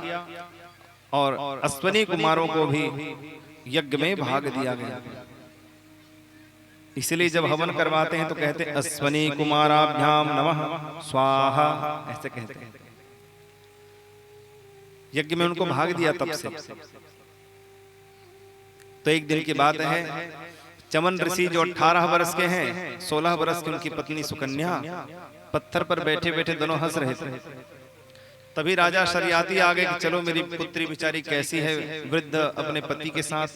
और अश्वनी कुमारों को भी यज्ञ में भाग दिया गया। इसलिए जब हवन करवाते हैं तो कहते हैं अश्वनी कुमाराभ्याम नमः स्वाहा, ऐसे कहते हैं। यज्ञ में उनको भाग दिया तब से। तो एक दिन की बात है, चमन ऋषि जो 18 वर्ष के हैं, 16 वर्ष की उनकी पत्नी सुकन्या पत्थर पर बैठे बैठे दोनों हंस रहे थे। तभी राजा शरियाती आ गए कि चलो मेरी पुत्री बेचारी कैसी है, वृद्ध अपने पति के साथ,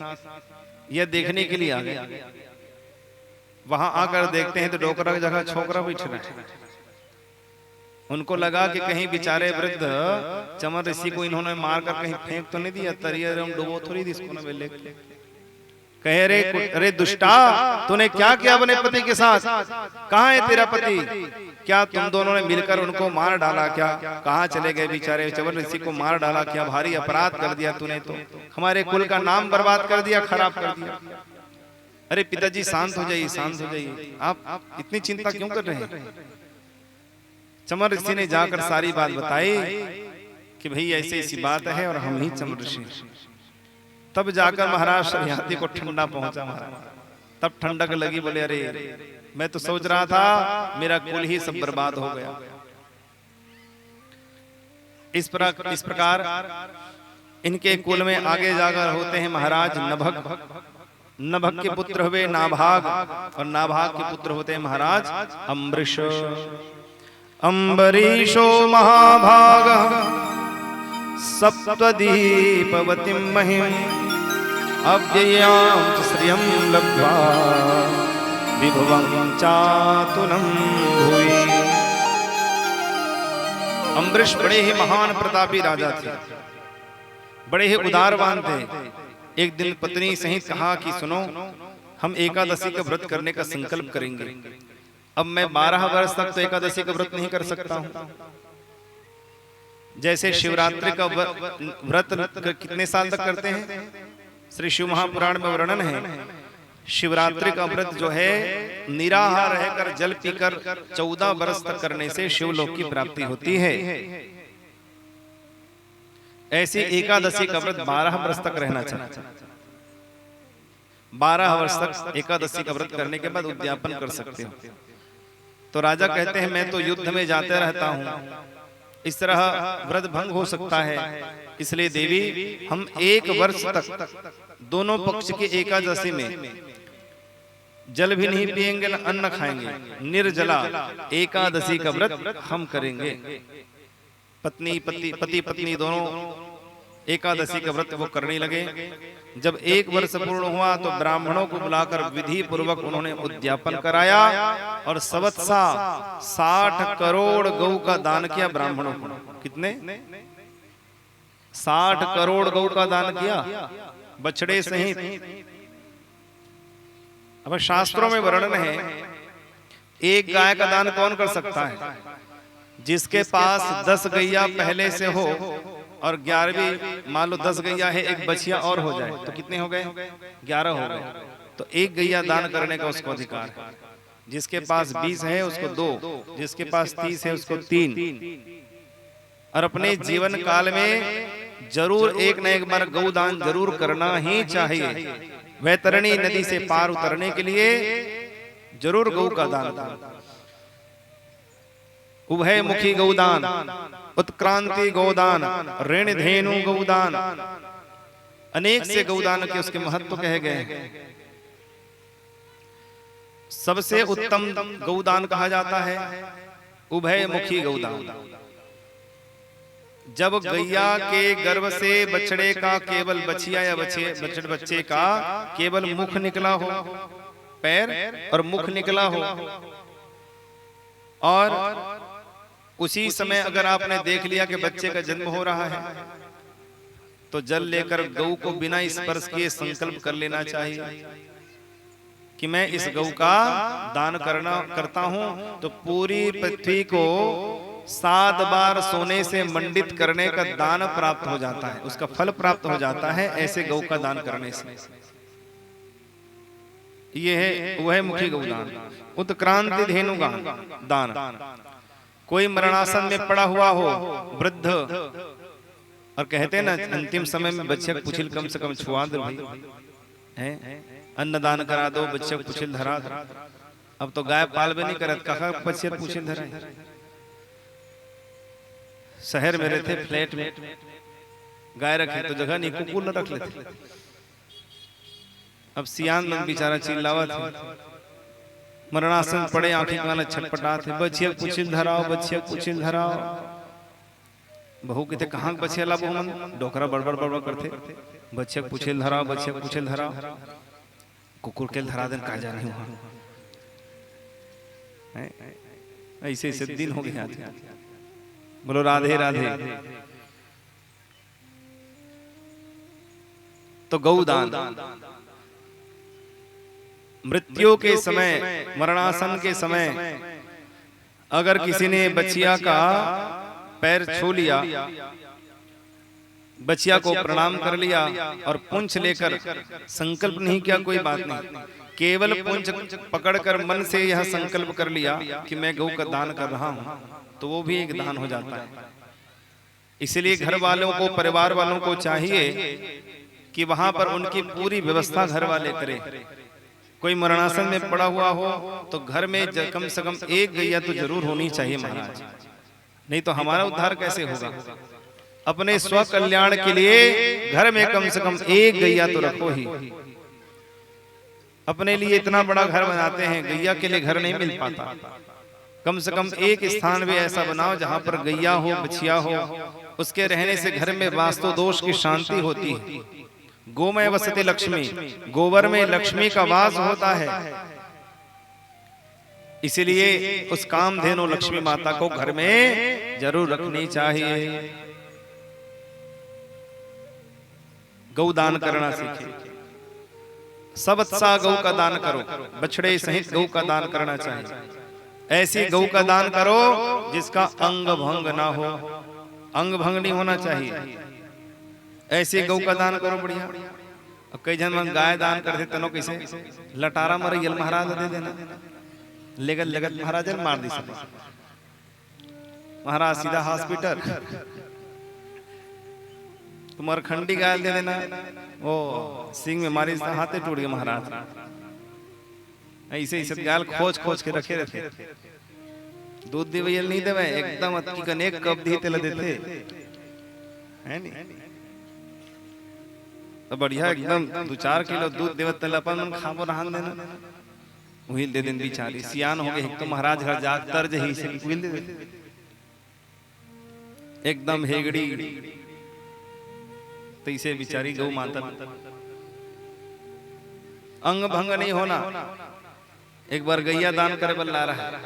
यह देखने के लिए आ गए। वहां आकर देखते हैं तो डोकरा की जगह छोकरा बैठ रहा है। उनको लगा कि कहीं बेचारे वृद्ध चमन ऋषि को इन्होंने मारकर कहीं फेंक तो नहीं दिया, तरिया डुबो थोड़ी दी इसको ना। कहे अरे दुष्टा, तूने क्या किया अपने पति के साथ? कहाँ है तेरा पति? क्या तुम दोनों ने मिलकर उनको मार डाला क्या? कहाँ चले गए बेचारे? चमन ऋषि को मार डाला क्या? भारी अपराध कर दिया तूने, तो हमारे कुल का नाम बर्बाद कर दिया, खराब कर दिया। अरे पिताजी शांत हो जाइए, शांत हो जाइए, आप इतनी चिंता क्यों कर रहे हैं? चमन ऋषि ने जाकर सारी बात बताई कि भाई ऐसी ऐसी बात है और हम ही चमन ऋषि। तब जाकर महाराज शरियाती को ठंडा पहुंचा महाराज। तब ठंडक लगी, बोले अरे मैं तो सोच रहा था मेरा कुल ही सब बर्बाद हो गया। इस प्रकार इनके कुल में आगे जाकर होते हैं महाराज नभग। नभग के पुत्र हुए नाभाग और नाभाग के पुत्र होते हैं महाराज अम्बरीश। अम्बरीशो महाभाग सप्तदीपवतीं महिं अव्ययां च श्रियं लब्ध्वा विभवं चातुलं भुवि। अम्बरीश बड़े ही महान प्रतापी राजा थे, बड़े ही उदारवान थे। एक दिन पत्नी सहित कहा कि सुनो, हम एकादशी का व्रत करने का संकल्प करेंगे। अब मैं 12 वर्ष तक तो एकादशी का व्रत नहीं कर सकता हूं। जैसे शिवरात्रि का व्रत कितने साल तक करते हैं, श्री शिव महापुराण में वर्णन है। शिवरात्रि का व्रत जो है निराहार रहकर जल पीकर 14 वर्ष तक करने से शिवलोक की प्राप्ति होती है। ऐसी एकादशी का व्रत 12 वर्ष तक रहना चाहिए। 12 वर्ष तक एकादशी का व्रत करने के बाद उद्यापन कर सकते हो। तो राजा कहते हैं मैं तो युद्ध में जाते रहता हूं, इस तरह व्रत भंग हो सकता है। इसलिए देवी, हम 1 वर्ष तक दोनों पक्ष की एकादशी में जल भी नहीं पिएंगे, न अन्न खाएंगे, निर्जला एकादशी का व्रत हम करेंगे। पति पत्नी दोनों एकादशी का व्रत वो करने लगे। जब 1 वर्ष पूर्ण हुआ तो ब्राह्मणों को बुलाकर विधि पूर्वक उन्होंने उद्यापन कराया और सवत्सा 60 करोड़ गौ का दान किया ब्राह्मणों को। कितने? 60 करोड़ गौ का दान किया, बछड़े सहित। अब शास्त्रों में वर्णन है, एक गाय का दान कौन कर सकता है? जिसके पास 10 गैया पहले से हो और 11वीं, मान लो 10 गैया है, एक बछिया और हो जाए तो कितने हो गए? 11 हो गए। तो 1 गैया दान करने का उसको अधिकार है। जिसके पास 20 है उसको 2, जिसके पास 30 है उसको 3। और अपने जीवन काल में जरूर एक न एक बार गौदान जरूर करना ही चाहिए। वैतरणी नदी से पार उतरने के लिए जरूर गौ का दान करो। उभयमुखी गौदान, उत्क्रांति गौदान, ऋण धेनु गौदान, अनेक से गौदान के उसके महत्व कहे गए हैं। सबसे उत्तम गौदान कहा जाता है उभयमुखी गौदान। जब गैया के गर्भ से बछड़े का केवल बछिया या बच्चे का केवल मुख निकला हो, पैर और मुख निकला हो, और उसी समय अगर आपने देख लिया कि बच्चे का जन्म हो रहा है, तो जल लेकर गौ को बिना स्पर्श किए संकल्प कर लेना चाहिए कि मैं इस गौ का दान करता हूं, तो पूरी पृथ्वी को 7 बार सोने से मंडित करने का दान प्राप्त हो जाता है, उसका फल प्राप्त हो जाता है ऐसे गौ का दान करने से। ये है वह मुखी गौदान। उत्क्रांति धेनु दान, कोई मरणासन में पड़ा हुआ हो वृद्ध, और कहते हैं ना अंतिम समय में बच्चे को पुछिल कम से कम छुआ दो भाई, है अन्न दान करा दो, बच्चे को पुछिल धरा दो। अब तो गाय पालबे नहीं करत, कहा बच्चे पुछिल धरा। शहर में रहते फ्लैट में गाय रखे तो जगह नहीं, कुकुर न रख लेते। अब सियान में बेचारा चिल्लावा थे, मरणासन पड़े, आंखें कान छटपटाते, बच्चे पुछिल धराओ, बच्चे पुछिल धराओ। बहू कहते कहाँ बच्चे ला बहु मन, डोकरा बड़बड़ बड़बड़ करते, बच्चे पुछिल धराओ, बच्चे पुछिल धराओ। कुकुर के धरा देन कहा जा रही हूँ। ऐसे ऐसे दिन हो गए। बोलो राधे राधे। तो गौदान मृत्यु के समय, मरणासन के समय अगर किसी ने बछिया का पैर छू लिया, बछिया को प्रणाम कर लिया और पूंछ लेकर संकल्प नहीं किया, कोई बात नहीं, केवल पूंछ पकड़कर मन से यह संकल्प कर लिया कि मैं गौ का दान कर रहा हूं, तो वो भी एक दान हो जाता है। इसलिए घर वालों को, परिवार वालों को चाहिए कि वहां पर उनकी पूरी व्यवस्था घर वाले करें। कोई मरणासन में पड़ा हुआ हो तो घर में कम से कम एक गैया तो जरूर होनी चाहिए महाराज, नहीं तो हमारा उद्धार कैसे होगा। अपने स्व कल्याण के लिए घर में कम से कम एक गैया तो रखो ही। अपने लिए इतना बड़ा घर बनाते हैं, गैया के लिए घर नहीं मिल पाता। कम से कम एक स्थान भी ऐसा बनाओ जहां पर गैया हो, बछिया हो, उसके रहने से घर में वास्तु दोष की शांति होती है। गोमय वसति लक्ष्मी, गोबर में लक्ष्मी का वास होता है। इसलिए उस कामधेनु लक्ष्मी माता को घर में जरूर रखनी चाहिए। गौदान करना सीखे। सबत्सा गौ का दान करो, बछड़े सहित गौ का दान करना चाहिए। ऐसी गौ का दान करो जिसका अंग भंग ना हो, अंग भंग नहीं होना चाहिए। ऐसे गौ का दान करो बढ़िया। अब कई जन गाय दान करते तनो कैसे लटारा मरैयल महाराज दे देना, लेगत लगत महाराज मार दी सब महाराज सीधा हॉस्पिटल। तुम्हारा खंडी गाय दे देना, वो सिंह में मारी हाथे टूट गए महाराज। ऐसे ऐसे गाल खोज खोज के रखे रहते। दूध दिवैयल नहीं देवे, एकदम अति कनेक कब दी तेल देते है नहीं। तो बढ़िया एकदम 2-4 किलो दूध देवत तेल अपन खाबो रहन देना, वही दे दिन बिचारी सियान हो गए। तो महाराज घर जा तर्ज ही से विल दे एकदम हेगड़ी, तो इसे बिचारी गौ माता। अंग भंग नहीं होना। एक बार गैया दान करे बल्ला रहा है,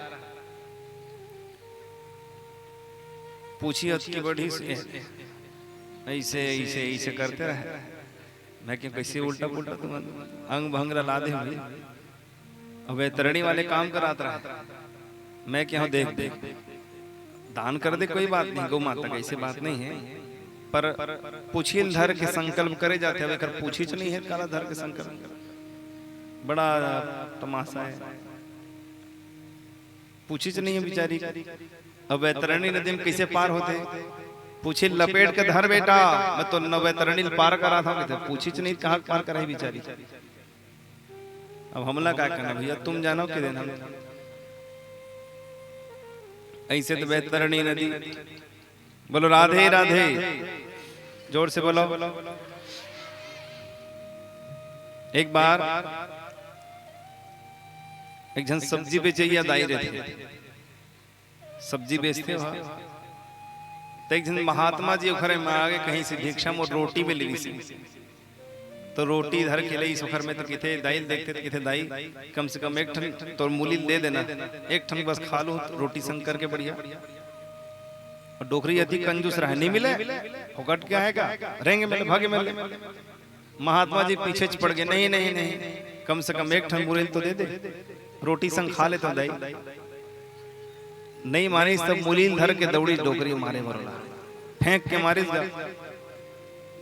पूछी अति बड़ी से ऐसे ऐसे ऐसे करते रहे। मैं क्यों कैसे उल्टा पुल्टा तुम अंग भंग ला दे भाई। अब तरणी वाले काम कराता रहा, मैं क्या देख देख दान कर दे कोई बात नहीं, गौ माता का ऐसी बात नहीं है। पर पूछिल धर के संकल्प करे जाते हैं, अगर पूछी नहीं है काला धर के संकल्प, बड़ा तमाशा है। पूछी नहीं है बिचारी। अब वैतरणी नदी में कैसे पार होते, पूछी लपेट के धर बेटा, मैं तो न वैतरणी पार करा था, पूछी नहीं कहाँ पार कराई बिचारी। अब हमला क्या करना भैया, तुम जानो कि देना। ऐसे तो वैतरणी नदी। बोलो राधे राधे, जोर से बोलो। एक बार एक जन सब्जी बेचे दाई रहते, सब्जी बेचते वहां, तो एक जन महात्मा जी उखरे में आगे कहीं से भिक्षा में रोटी में ली सी, तो रोटी धर के ली सुखर में, तो किथे दाई देखते तो किथे दाई कम से कम एक ठन तो मूली दे देना, एक ठन बस खा लो रोटी संग करके बढ़िया। और डोकरी अति कंजूस रहा, नहीं मिले फुकट क्या है का रहेंगे मिले भागे मिले। महात्मा जी पीछे पड़ गए, नहीं नहीं नहीं, कम से कम एक ठन मूली तो दे दे, रोटी संग खा ले तो दाई। नहीं मानी सब मूलील धर के दौड़ी डोकरी मारे मरला, फेंक के मारे जा,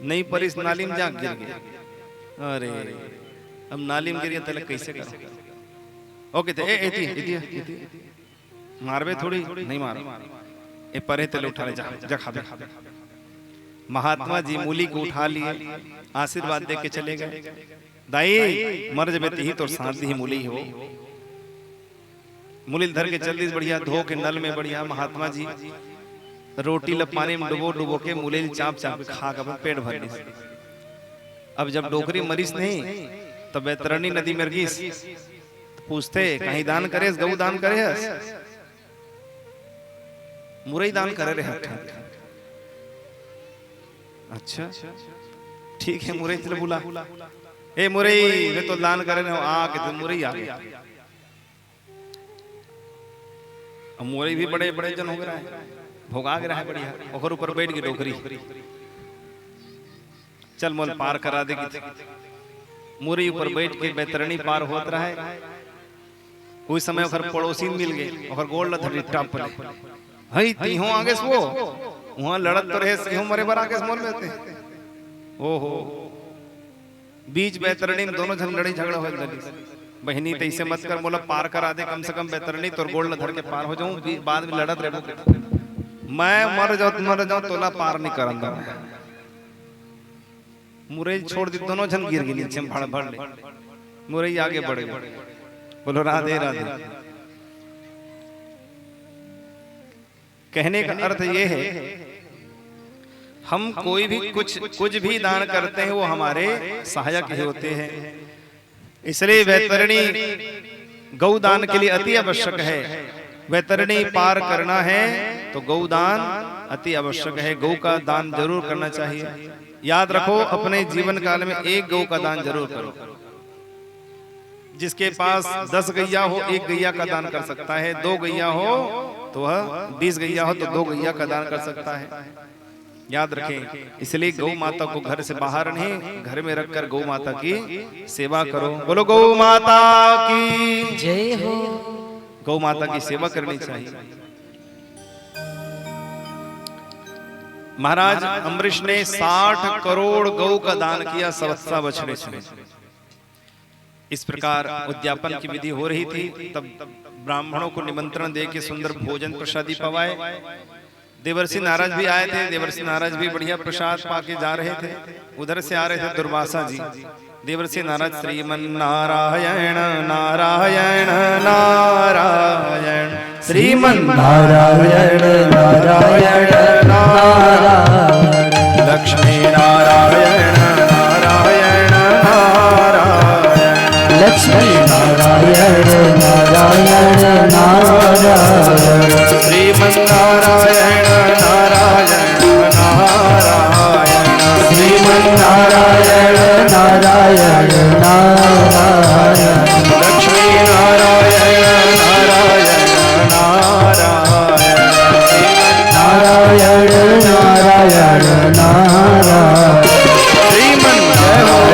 नहीं पर इस नाली में जा गिर गया। अरे अब नाली में गिर गया तले कैसे करो? ओके तो एती मारबे थोड़ी, नहीं मारो, ए परे तले उठा ले, जा खा दे। महात्मा जी मूली को उठा लिए, आशीर्वाद दे के चले गए। दाई मर जबे ही तो सांस ही मूली हो। मूली धर के जल्दी बढ़िया धो के नल में बढ़िया महात्मा जी रोटी ल पानी में डुबो डुबो के मूली चाप चाप खा कर पेट भर ली। अब जब डोकरी मरीज नहीं तब वैतरणी नदी में गिस, पूछते कहीं दान करे, गऊ दान करे, मुरई दान करे रहे। अच्छा ठीक है, मुरई चले बुला, ए मुरई वे तो दान करे रहे, आ के तो मुरई आ गया। मोरी भी बड़े बड़े जन हो गए है, भोगा के रहा बढ़िया, और ऊपर बैठ गई डोकरी, चल मोल पार करा देगी। मोरी ऊपर बैठ के वैतरणी पार होत रहा है। उस समय ओकर पड़ोसी मिल गए, ओकर गोल धरी टप ले, हई तीहो आगे सो वहां लड़त तो रहे, सिंहो मरे बर आगे मोल में थे। ओहो बीच वैतरणी में दोनों जन लड़ी झगड़ा हो गई। बहनी तो इसे मत कर, बोला पार करा दे कम से कम वैतरणी, तो गोल्ड धर के पार हो जाऊं, बाद में लड़त रहे। मैं मर जाऊं तोला पार नहीं करंगा। मुरई छोड़ दी, दोनों जन गिर गए नीचे भड़ भड़ ले, मुरई आगे बढ़ गए। बोलो राधे राधे। कहने का अर्थ ये है, हम कोई भी कुछ भी दान करते हैं वो हमारे सहायक ही होते हैं। इसलिए वैतरणी गौदान के लिए अति आवश्यक है। वैतरणी पार करना है तो गौदान अति आवश्यक है। गौ का दान जरूर करना चाहिए। याद रखो, अपने जीवन काल में एक गौ का दान जरूर करो। जिसके पास 10 गैया हो 1 गैया का दान कर सकता है, 2 गैया हो तो वह 20 गैया हो तो 2 गैया का दान कर सकता है। याद रखें, इसलिए गौ माता को घर से बाहर नहीं, घर में रखकर गौ माता की सेवा करो। बोलो गौ माता की जय हो। गौ माता की सेवा करनी चाहिए। महाराज अम्बरीश ने 60 करोड़ गौ का दान किया सवत्सा बछड़े से। इस प्रकार उद्यापन की विधि हो रही थी, तब ब्राह्मणों को निमंत्रण दे के सुंदर भोजन प्रसादी पवाए। देवर्षि नारद भी आए थे। देवर्षि नारद भी बढ़िया प्रसाद पाके जा रहे थे। उधर से आ रहे थे दुर्वासा जी। देवर्षि नारद श्रीमन नारायण नारायण नारायण, श्रीमन नारायण नारायण नारायण, लक्ष्मी नारायण नारायण नारायण, लक्ष्मी नारायण नारायण नारायण, श्रीमन नारायण नारायण नारायण, श्रीमन नारायण नारायण नारायण, लक्ष्मी नारायण नारायण नारायण, नारायण नारायण नारायण, श्रीमन नारायण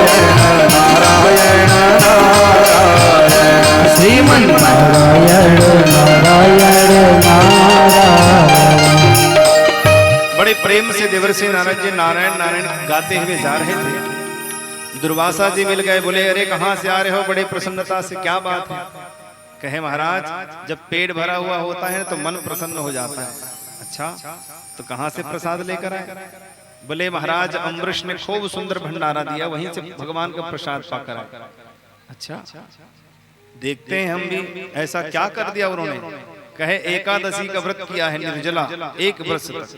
नारायण नारायण, श्रीमन नारायण नारायण नारायण। बड़े प्रेम से देवर्षि नारद जी नारायण नारायण गाते हुए जा रहे थे। दुर्वासा जी मिल गए, बोले अरे कहाँ से आ रहे हो? बड़े प्रसन्नता से, क्या बात है? कहे महाराज, जब पेट भरा हुआ होता है तो मन प्रसन्न हो जाता है। अच्छा, तो कहाँ से प्रसाद लेकर आए? बोले महाराज अम्बरीश ने खूब सुंदर भंडारा दिया, वहीं से भगवान का प्रसाद पाकर आए। अच्छा, देखते हैं हम भी ऐसा क्या कर दिया उन्होंने। कहे एकादशी का व्रत किया है निर्जला 1 वर्ष तक,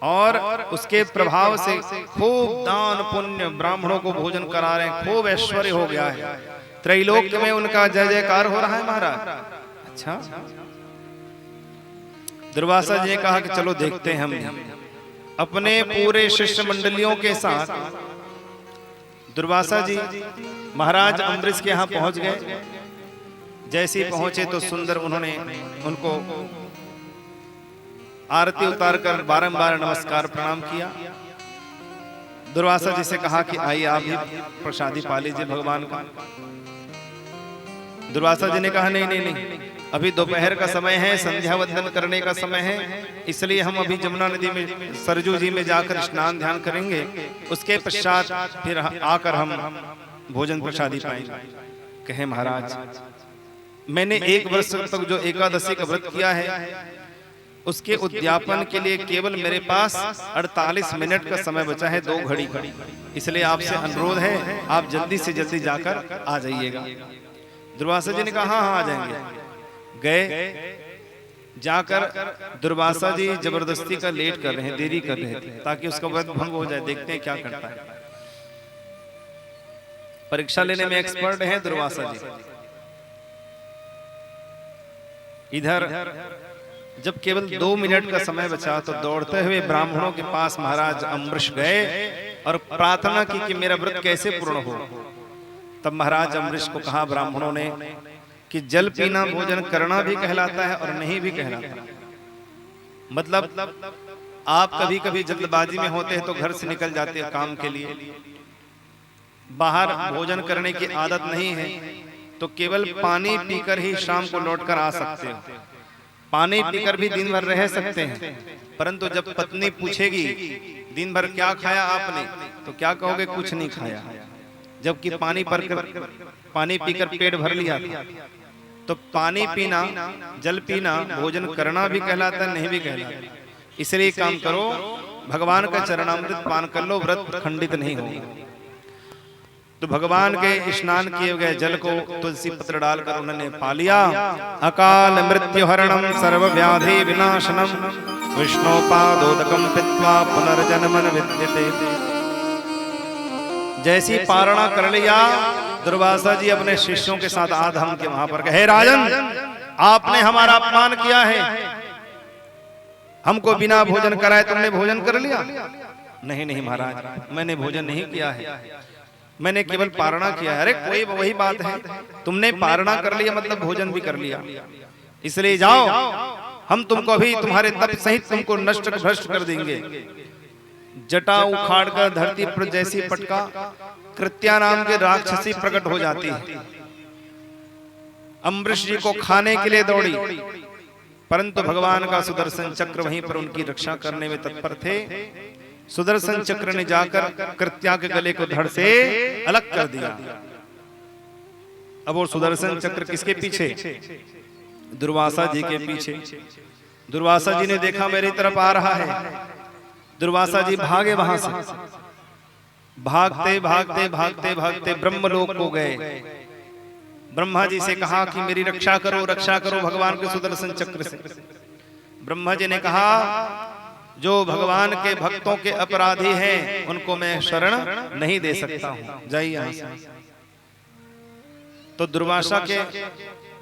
और उसके प्रभाव से खूब दान पुण्य, ब्राह्मणों को भोजन करा रहे हैं, खूब ऐश्वर्य हो गया है, त्रैलोक्य में उनका जय जयकार हो रहा है महाराज। अच्छा, दुर्वासा जी ने कहा कि चलो देखते हैं। हम अपने पूरे शिष्य मंडलियों के साथ दुर्वासा जी महाराज अम्बरीश के यहाँ पहुंच गए। जैसे ही पहुंचे तो सुंदर उन्होंने उनको आरती उतारकर बारंबार नमस्कार प्रणाम किया। दुर्वासा जी से कहा कि आइए आप भी प्रसादी पा लीजिए भगवान का। दुर्वासा जी ने कहा नहीं नहीं नहीं, अभी दोपहर का समय है, संध्या वंदन करने का समय है, इसलिए हम अभी जमुना नदी में सरजू जी में जाकर स्नान ध्यान करेंगे, उसके पश्चात फिर आकर हम भोजन प्रसादी पाएंगे। कहे महाराज मैंने 1 वर्ष तक जो एकादशी का व्रत किया है उसके उद्यापन के लिए केवल मेरे पास 48 मिनट का समय बचा है, 2 घड़ी, इसलिए आपसे अनुरोध है आप जल्दी से जल्दी जाकर आ जाइएगा। दुर्वासा जी ने कहा हाँ हाँ आ जाएंगे। गए, जाकर दुर्वासा जी जबरदस्ती का लेट कर रहे हैं, देरी कर रहे थे ताकि उसका व्रत भंग हो जाए। देखते हैं क्या करता है। परीक्षा लेने में एक्सपर्ट हैं दुर्वासा जी। इधर जब केवल 2 मिनट का समय बचा तो दौड़ते हुए ब्राह्मणों के पास महाराज अम्बरीश गए और प्रार्थना की कि मेरा व्रत कैसे पूर्ण हो। तब महाराज अम्बरीश को कहा ब्राह्मणों ने कि जल पीना भोजन करना भी कहलाता है और नहीं भी कहलाता। मतलब आप कभी कभी जल्दबाजी में होते हैं तो घर से निकल जाते हैं काम के लिए, बाहर भोजन करने की आदत नहीं है तो केवल पानी पीकर ही शाम को लौटकर आ सकते हो। पानी पीकर भी दिन भर रह सकते हैं, परंतु जब पत्नी पूछेगी दिन भर क्या खाया आपने, तो क्या कहोगे कुछ नहीं खाया, जबकि पानी पीकर पेट भर लिया था। तो पानी पीना, जल पीना भोजन करना भी कहलाता नहीं भी कहलाता। इसलिए काम करो, भगवान का चरणामृत पान कर लो, व्रत खंडित नहीं होगा। तो भगवान के स्नान किए गए जल को तुलसी पत्र डालकर उन्होंने पा लिया। अकाल मृत्यु हरणम सर्व व्याधि विनाशनम विष्णुपादोदकम पित्वा पुनर्जन्मन विद्यते। जैसी पारणा कर लिया दुर्वासा जी अपने शिष्यों के साथ आधम के वहां पर कहे राजन आपने हमारा अपमान किया है, हमको बिना भोजन कराए तुमने भोजन कर लिया। नहीं नहीं महाराज मैंने भोजन नहीं किया है, मैंने केवल पारणा किया है। अरे कोई वही बात है, तुमने पारणा कर लिया मतलब भोजन भी कर लिया, इसलिए जाओ हम तुमको अभी तुम्हारे तप सहित तुमको नष्ट भ्रष्ट कर देंगे। जटा उखाड़ कर धरती पर जैसी पटका, कृत्या नाम के राक्षसी प्रकट हो जाती है। अम्बरीश जी को खाने के लिए दौड़ी, परंतु भगवान का सुदर्शन चक्र वहीं पर उनकी रक्षा करने में तत्पर थे। सुदर्शन चक्र ने जाकर कृत्या के गले को धड़ से अलग कर दिया। अब वो सुदर्शन चक्र किसके पीछे? दुर्वासा जी के पीछे। दुर्वासा जी ने देखा मेरी तरफ आ रहा है, दुर्वासा जी भागे वहां से, भागते भागते भागते भागते ब्रह्मलोक को गए। ब्रह्मा जी से कहा कि मेरी रक्षा करो भगवान के सुदर्शन चक्र से। ब्रह्मा जी ने कहा जो भगवान के भक्तों के अपराधी हैं उनको मैं शरण नहीं दे सकता हूं, जाइए यहां से। तो दुर्वासा के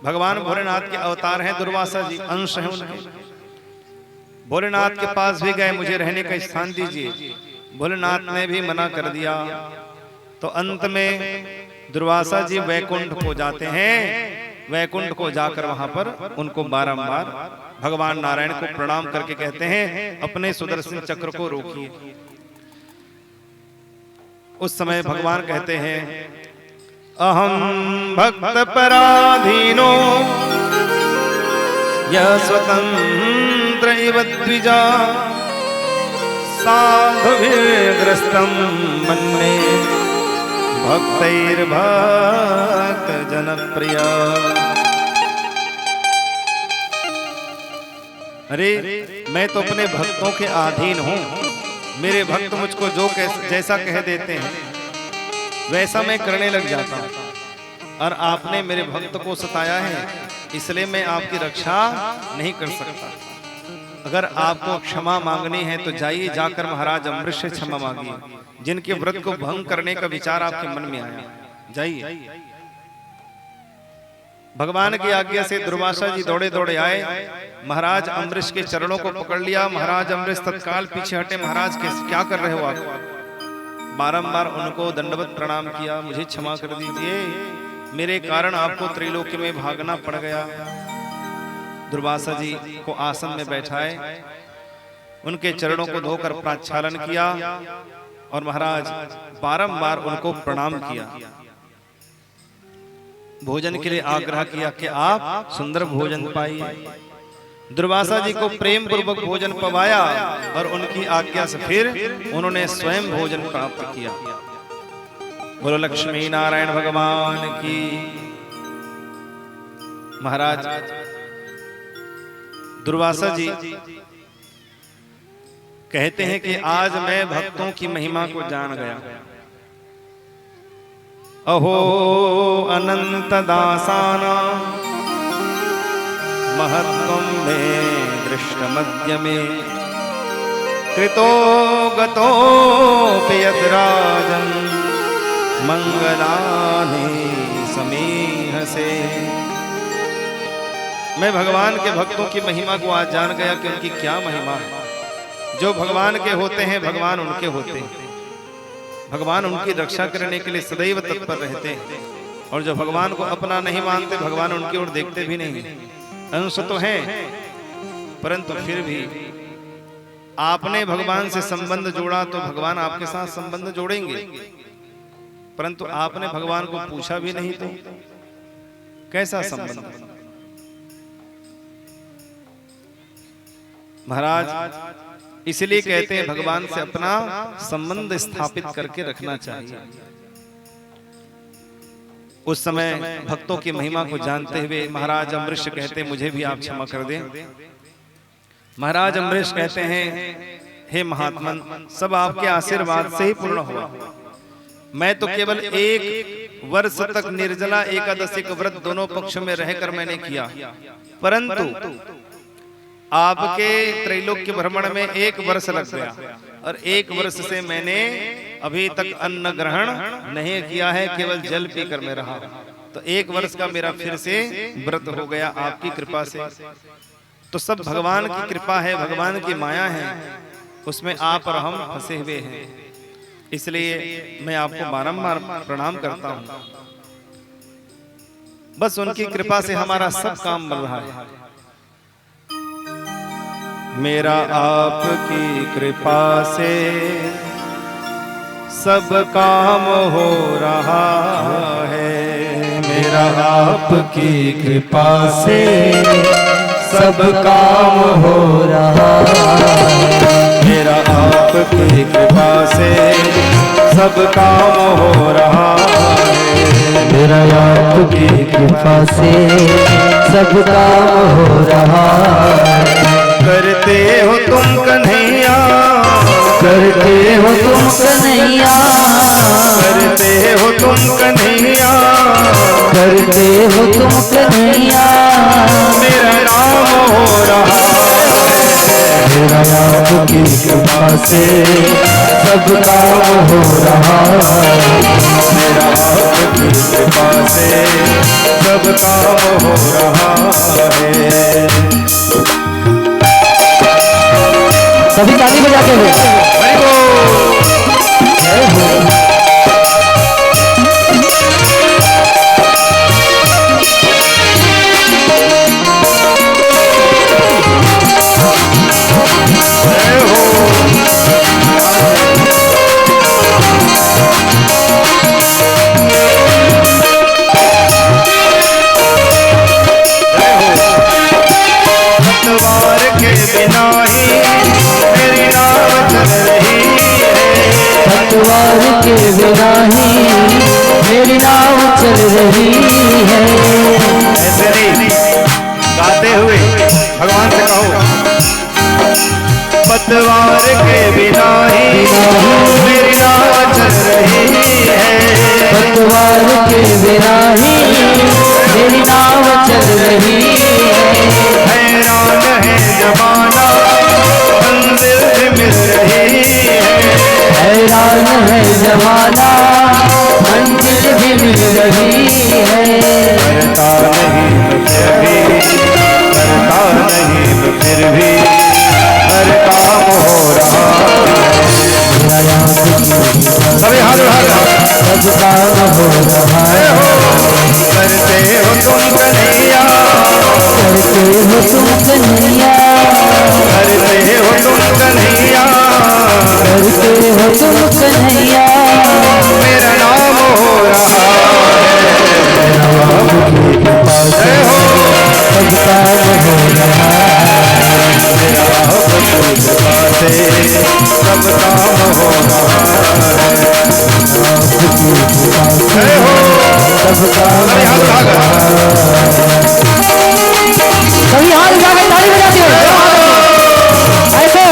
भगवान भोलेनाथ के अवतार हैं दुर्वासा जी, अंश हैं उनके। भोलेनाथ के पास भी गए, मुझे रहने का स्थान दीजिए, भोलेनाथ ने भी मना कर दिया। तो अंत में दुर्वासा जी वैकुंठ को जाते हैं। वैकुंठ को जाकर वहां पर उनको बारंबार भगवान नारायण को प्रणाम करके कहते हैं अपने सुदर्शन चक्र को रोकिए। उस समय भगवान कहते हैं अहम भक्त पराधीनो यह स्वतंत्र इव द्विजा साधुभिर्ग्रस्तं मन्ये भक्तैर्भक्त जनप्रिया। अरे मैं तो अपने भक्तों के अधीन हूँ, मेरे भक्त मुझको जो जैसा कह देते हैं वैसा मैं करने लग जाता हूँ। और आपने मेरे भक्त को सताया है, इसलिए मैं आपकी रक्षा नहीं कर सकता। अगर आपको क्षमा मांगनी है तो जाइए, जाकर महाराज अम्बरीश से क्षमा मांगिए, जिनके व्रत को भंग करने का विचार आपके मन में आया। जाइए। भगवान की आज्ञा से दुर्वासा जी दौड़े दौड़े आए, महाराज अम्बरीश के चरणों को पकड़ लिया। महाराज अम्बरीश तत्काल पीछे हटे। महाराज क्या कर रहे हो आप? बारंबार उनको दंडवत प्रणाम किया। मुझे क्षमा कर दीजिए, मेरे कारण आपको त्रिलोकी में भागना पड़ गया। दुर्वासा जी को आसन में बैठाए, उनके चरणों को धोकर प्रक्षालन किया और महाराज बारंबार उनको प्रणाम किया। भोजन के लिए आग्रह किया कि आप सुंदर भोजन पाइए। दुर्वासा जी को प्रेम पूर्वक भोजन पवाया और उनकी आज्ञा से फिर उन्होंने स्वयं भोजन प्राप्त किया। बोलो लक्ष्मी नारायण भगवान की। महाराज दुर्वासा जी कहते हैं कि आज मैं भक्तों की महिमा को जान गया। अहो अनंत दासाना महत्वं मे दृष्टमद्य मे कृतो गतोऽपि यद्राजन् मंगलानि समीहसे। मैं भगवान के भक्तों की महिमा को आज जान गया कि उनकी क्या महिमा है। जो भगवान के होते हैं भगवान उनके होते हैं। भगवान उनकी रक्षा करने के लिए सदैव तत्पर रहते हैं, और जो भगवान को अपना नहीं मानते भगवान उनकी ओर देखते भी नहीं। अंश तो हैं, परंतु फिर भी आपने भगवान से संबंध जोड़ा तो भगवान आपके साथ संबंध जोड़ेंगे, परंतु आपने भगवान को पूछा भी नहीं तो कैसा संबंध। महाराज इसलिए कहते हैं भगवान से अपना संबंध स्थापित करके रखना चाहिए। उस समय भक्तों की महिमा को जानते हुए महाराज अम्बरीश कहते हैं मुझे भी आप क्षमा कर दें। महाराज अम्बरीश कहते हैं हे महात्मन, सब आपके आशीर्वाद से ही पूर्ण हुआ। मैं तो केवल 1 वर्ष तक निर्जला एकादशी का व्रत दोनों पक्ष में रहकर मैंने किया, परंतु आपके त्रैलोक्य भ्रमण में 1 वर्ष लग गया और 1 वर्ष से मैंने अभी तक अन्न ग्रहण नहीं किया है, केवल जल पीकर मैं रहा। तो 1 वर्ष का मेरा फिर से व्रत हो गया आपकी कृपा से। तो सब भगवान की कृपा है, भगवान की माया है, उसमें आप और हम फंसे हुए हैं। इसलिए मैं आपको बारंबार प्रणाम करता हूं। बस उनकी कृपा से हमारा सब काम बन रहा है। मेरा आपकी कृपा से सब काम हो रहा है। मेरा आपकी कृपा से सब काम हो रहा है। मेरा आपकी कृपा से सब काम हो रहा है। मेरा आपकी कृपा से सब काम हो रहा है। करते हो तुम कन्हैया, करते हो तुम कन्हैया, करते हो तुम कन्हैया, करते हो तुम कन्हैया। मेरा नाम हो रहा है। मेरा आपकी कृपा से सब काम हो रहा है। मेरा आपकी कृपा से सब काम हो रहा है। सभी ताली बजाते हुए हरि बोल। जय हो। पतवार के बिना ही मेरी नाव चल रही है। पतवार के बिना ही मेरी नाव चल रही है। ऐसे नहीं, गाते हुए भगवान से कहो, पतवार के बिना ही मेरी नाव चल रही है। पतवार के बिना ही मेरी नाव चल रही है। हैरान है जमाना मंजिल भी मिल रही है। हैरान है जमाना मंजिल भी मिल रही है। करता नहीं मैं फिर भी हर काम हो रहा है। सभी हाथ उठा सब काम हो रहा है। करते हो तुम कन्हैया, करते हो तुम कन्हैया, करते हो तुम कन्हैया, करते हो तुम कन्हैया। मेरा नाम हो रहा है। हो सब काम हो रहा है। सब काम हो रहा है। सब काम सभी हाथ उठा कर सभी हाथ उठा के ताली बजाते हो ऐसे।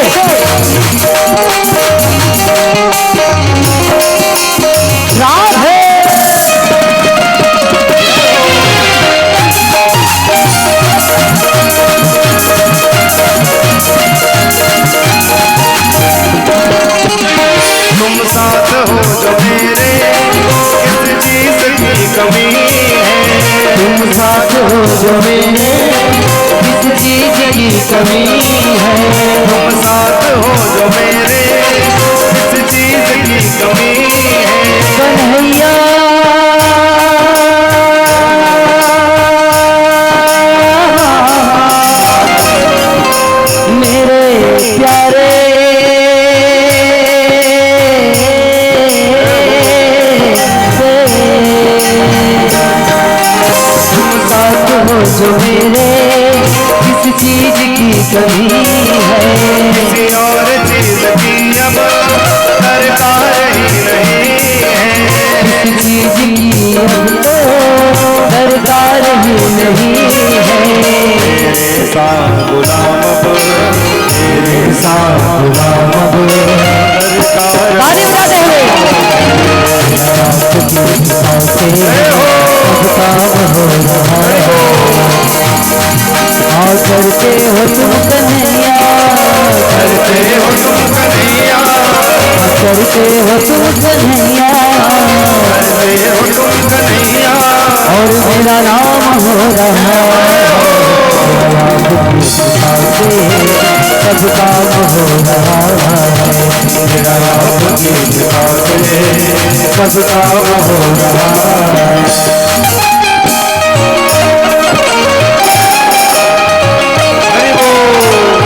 राधे तुम साथ हो जो मेरे किस चीज की कमी है। तुम साथ हो जो मेरे किस चीज की कमी है। तुम साथ हो जो मेरे किस चीज की कमी है। कन्हैया मेरे प्यारे जो मेरे किस चीज की कमी है। किसी और चीज की अब दरकार ही नहीं है। किस चीज की अब तो दरकार ही नहीं है। मेरे साथ गुलाम अब, मेरे साथ गुलाम अब दरकार ताली बजाते हुए सब काम हो रहा है। और करते हो तुम कन्हैया, करते हो तुम कन्हैया, करते हो तुम कन्हैया, करते हो तुम कन्हैया। और मेरा नाम हो रहा है। सब काम हो रहा है। मेरा आपकी कृपा से सब काम हो रहा है। हरि बोल।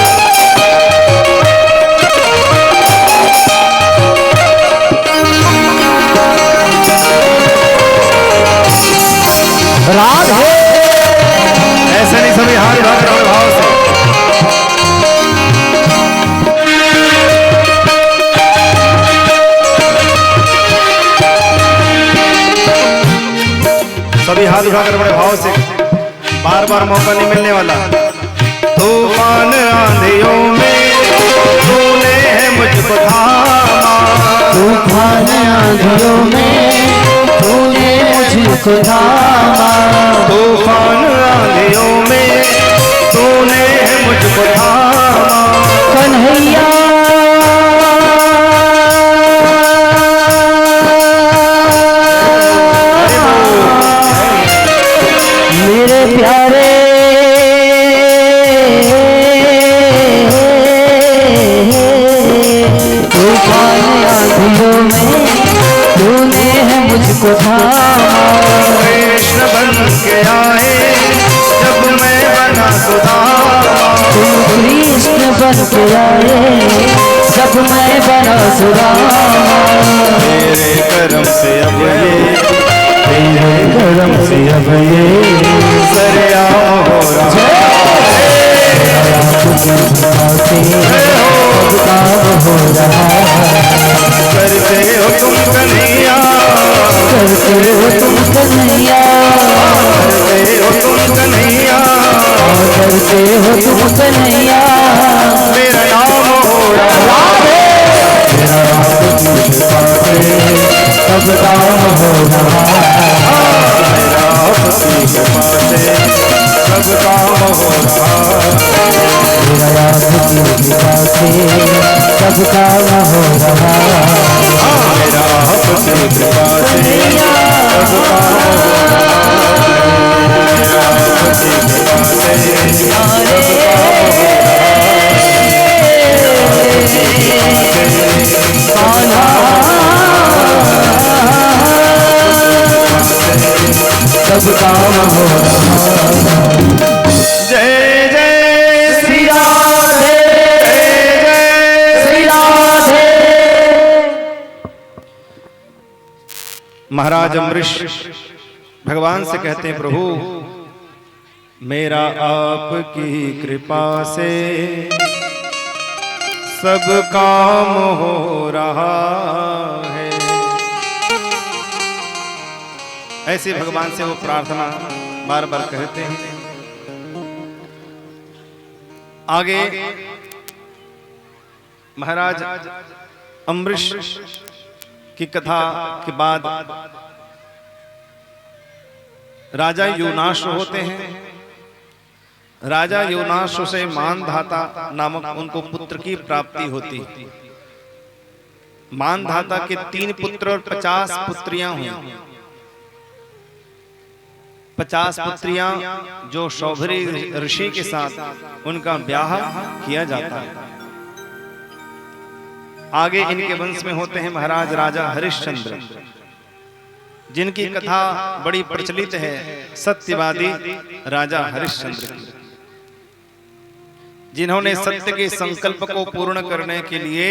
राधे ऐसे नहीं, सभी हाथ उठा कर भाव से। सभी हाथ उठाकर बड़े भाव से, बार बार मौका नहीं मिलने वाला। तूफान आंधियों में तूने है मुझको थामा। तूफान आंधियों में तूने मुझको थामा। तूफान आंधियों में तूने है मुझको थामा। कन्हैया मेरे प्यारे तूफान आंधियों में तूने है मुझको थामा। कृष्ण बन के आए जब मैं बना सुदामा। तुम कृष्ण बन के आए जब मैं बना सुदामा। तेरे करम से अब ये, तेरे करम से अब ये सरेआम हो रहा सब काम हो रहा है। करते हो तुम कन्हैया, करते हो तुम कन्हैया, करते हो तुम कन्हैया। करते हो तुम कन्हैया। मेरा नाम हो रहा मेरा राम की कृपा से सब काम हो रहा है। कृपा से सब काम हो रहा मेरा आपकी कृपा से सब काम हो रहा। मेरा आपकी कृपा से सब काम हो रहा। मेरा आपकी कृपा से सब काम हो सब काम हो रहा। जय जय श्री राधे, श्री राधे। महाराज अम्बरीश भगवान से कहते हैं, प्रभु मेरा आपकी कृपा से सब काम हो रहा है। ऐसे भगवान से वो प्रार्थना बार बार कहते हैं। आगे महाराज अम्बरीश की कथा के बाद राजा योनाश होते हैं। राजा योनाश से मानधाता नामक उनको पुत्र की प्राप्ति होती। मानधाता के 3 पुत्र और 50 पुत्रियां हुई। 50 पुत्रियां जो शौभरी ऋषि के साथ उनका ब्याह किया जाता है। आगे इनके वंश में होते हैं महाराज राजा हरिश्चंद्र, जिनकी कथा बड़ी प्रचलित है, सत्यवादी राजा हरिश्चंद्र की, जिन्होंने सत्य के संकल्प को पूर्ण करने के लिए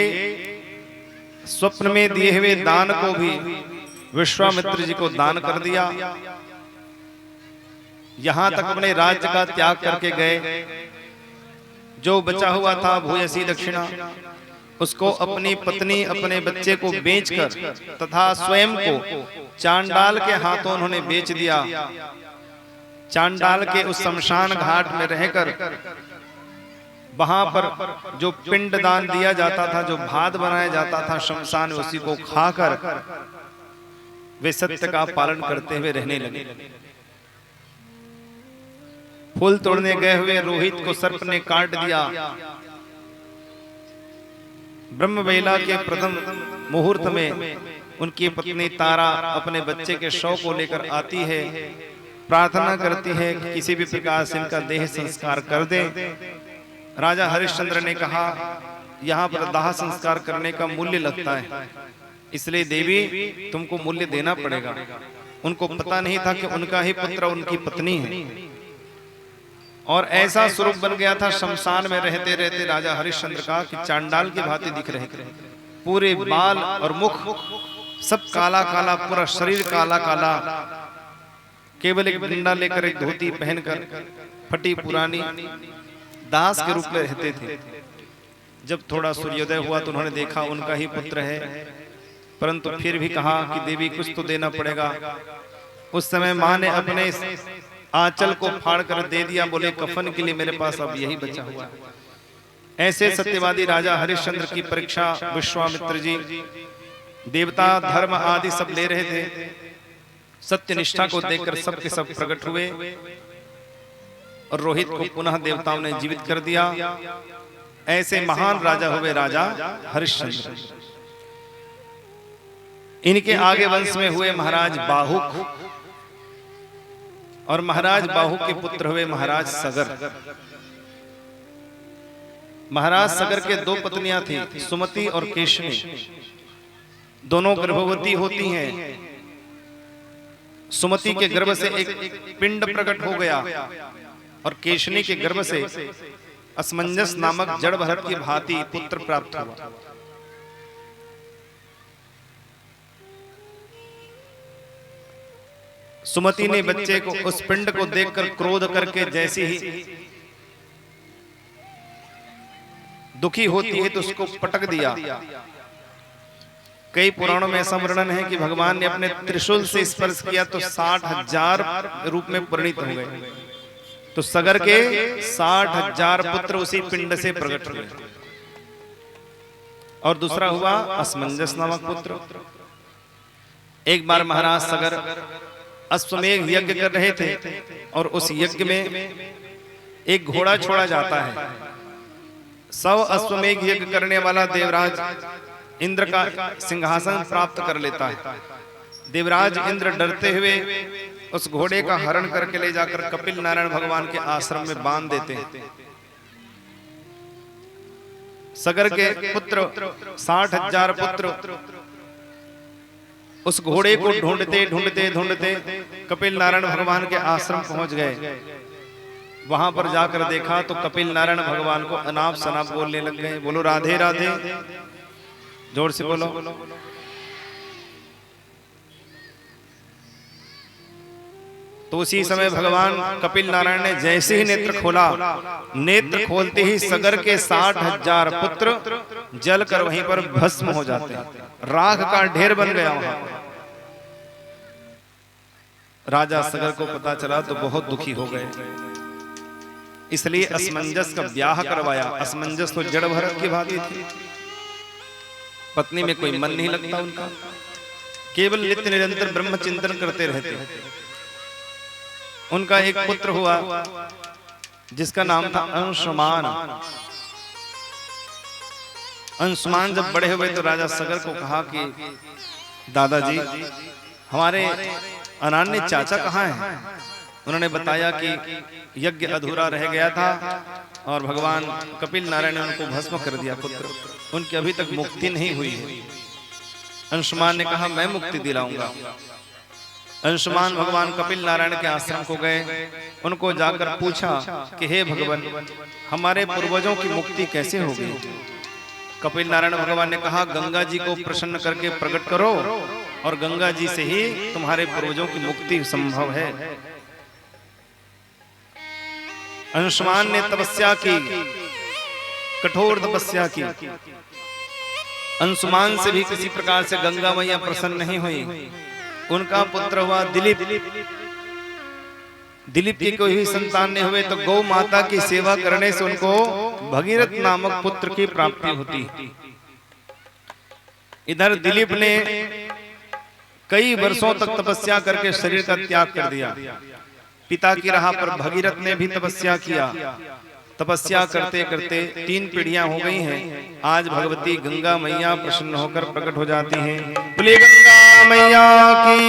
स्वप्न में दिए हुए दान को भी विश्वामित्र जी को दान कर दिया। यहां तक अपने राज्य का त्याग करके गए। जो बचा हुआ था भूयसी दक्षिणा, उसको अपनी पत्नी अपने बच्चे को बेचकर तथा स्वयं को चांडाल के हाथों उन्होंने बेच दिया। चांडाल के उस शमशान घाट में रहकर वहां पर जो पिंड दान दिया जाता था, जो भात बनाया जाता था शमशान, उसी को खाकर वे सत्य का पालन करते हुए रहने लगे। फूल तोड़ने गए हुए रोहित को सर्प ने काट दिया। ब्रह्मवेला के प्रथम मुहूर्त में उनकी पत्नी तारा अपने बच्चे के शव को लेकर आती है, प्रार्थना करती है कि किसी भी प्रकार से इनका देह संस्कार कर दे। राजा हरिश्चंद्र ने कहा, यहाँ पर दाह संस्कार करने का मूल्य लगता है, इसलिए देवी तुमको मूल्य देना पड़ेगा। उनको पता नहीं था कि उनका ही पुत्र उनकी पत्नी है। और ऐसा स्वरूप बन गया था शमशान में रहते रहते राजा हरिश्चंद्र का कि चांडाल की भांति दिख रहे थे। पूरे बाल और मुख सब काला काला, पूरा शरीर काला काला, केवल एक डंडा लेकर एक धोती पहनकर फटी पुरानी दास के रूप में रहते थे। जब थोड़ा सूर्योदय हुआ तो उन्होंने देखा उनका ही पुत्र है, परंतु फिर भी कहा कि देवी कुछ तो देना पड़ेगा। उस समय मां ने अपने आंचल को फाड़ कर दे दिया, बोले कफन के लिए मेरे पास अब यही बचा हुआ है। ऐसे सत्यवादी राजा हरिश्चंद्र की परीक्षा विश्वामित्र जी देवता धर्म आदि सब ले रहे थे। सत्य निष्ठा को देखकर सबके सब प्रकट हुए और रोहित को पुनः देवताओं ने जीवित कर दिया। ऐसे महान राजा हुए राजा हरिश्चंद्र। इनके आगे वंश में हुए महाराज बाहुक, और महाराज बाहुक के पुत्र हुए महाराज सगर। महाराज सगर के 2 पत्नियां थी, सुमति और केशनी। दोनों गर्भवती होती हैं। सुमति के गर्भ से एक पिंड प्रकट हो गया और केशनी के गर्भ से असमंजस नामक जड़ भरत की भांति पुत्र प्राप्त हुआ। सुमति ने बच्चे को, उस पिंड को देखकर क्रोध करके जैसे ही दुखी होती है तो उसको पटक दिया। कई पुराणों में ऐसा वर्णन है कि भगवान ने अपने त्रिशूल से स्पर्श किया तो 60,000 रूप में परिणित हो गए। तो सगर के 60,000 पुत्र उसी पिंड से प्रकट हुए। और दूसरा हुआ असमंजस नामक पुत्र। एक बार महाराज सगर अश्वमेध यज्ञ कर रहे थे और उस यज्ञ में एक घोड़ा छोड़ा जाता है। 100 अश्वमेध यज्ञ करने वाला देवराज इंद्र का सिंहासन प्राप्त कर लेता है। देवराज इंद्र डरते हुए उस घोड़े का हरण करके ले जाकर कपिल नारायण भगवान के आश्रम में बांध देते हैं। सगर के पुत्र 60,000 पुत्र उस घोड़े को ढूंढते ढूंढते ढूंढते कपिल नारायण भगवान के आश्रम पहुंच गए। वहां पर जाकर देखा तो कपिल नारायण भगवान को अनाप शनाप बोलने लग गए। बोलो राधे राधे, जोर से बोलो। तो उसी समय भगवान कपिल नारायण ने जैसे ही नेत्र खोला, नेत्र खोलते ही सगर के 60,000 पुत्र जलकर वहीं पर भस्म हो जाते हैं। राख का ढेर बन गया वहां। राजा सगर को पता चला तो बहुत दुखी हो गए, इसलिए असमंजस का ब्याह करवाया। असमंजस तो जड़ भरत की भांति थी, पत्नी में कोई मन नहीं लगता उनका, केवल नित्य निरंतर ब्रह्म चिंतन करते रहते। उनका एक पुत्र हुआ जिसका नाम था अंशुमान। अंशुमान जब बड़े हुए तो राजा सगर को कहा कि दादाजी हमारे अनान्य चाचा कहाँ हैं? उन्होंने बताया कि यज्ञ अधूरा रह गया था और भगवान कपिल नारायण ने उनको भस्म कर दिया पुत्र, उनकी अभी तक मुक्ति नहीं हुई है। अंशुमान ने कहा मैं मुक्ति दिलाऊंगा। अंशुमान भगवान कपिल नारायण के आश्रम को गए, उनको जाकर पूछा कि हे भगवान हमारे पूर्वजों की मुक्ति कैसे होगी? कपिल नारायण भगवान ने कहा गंगा जी को प्रसन्न करके प्रकट करो और गंगा जी से ही तुम्हारे पूर्वजों की मुक्ति संभव है। अंशुमान ने तपस्या की, कठोर तपस्या की। अंशुमान से भी किसी प्रकार से गंगा मैया प्रसन्न नहीं हुई। उनका पुत्र हुआ दिलीप। दिलीप की कोई भी संतान नहीं हुए तो गौ माता की सेवा करने से उनको भगीरथ नामक पुत्र की प्राप्ति होती। इधर दिलीप ने कई वर्षों तक तपस्या करके शरीर का त्याग कर दिया। पिता की राह पर भगीरथ ने भी तपस्या किया। तपस्या करते करते 3 पीढ़ियां हो गई हैं। आज भगवती गंगा मैया प्रसन्न होकर प्रकट हो जाती हैं। बोले गंगा मैया की।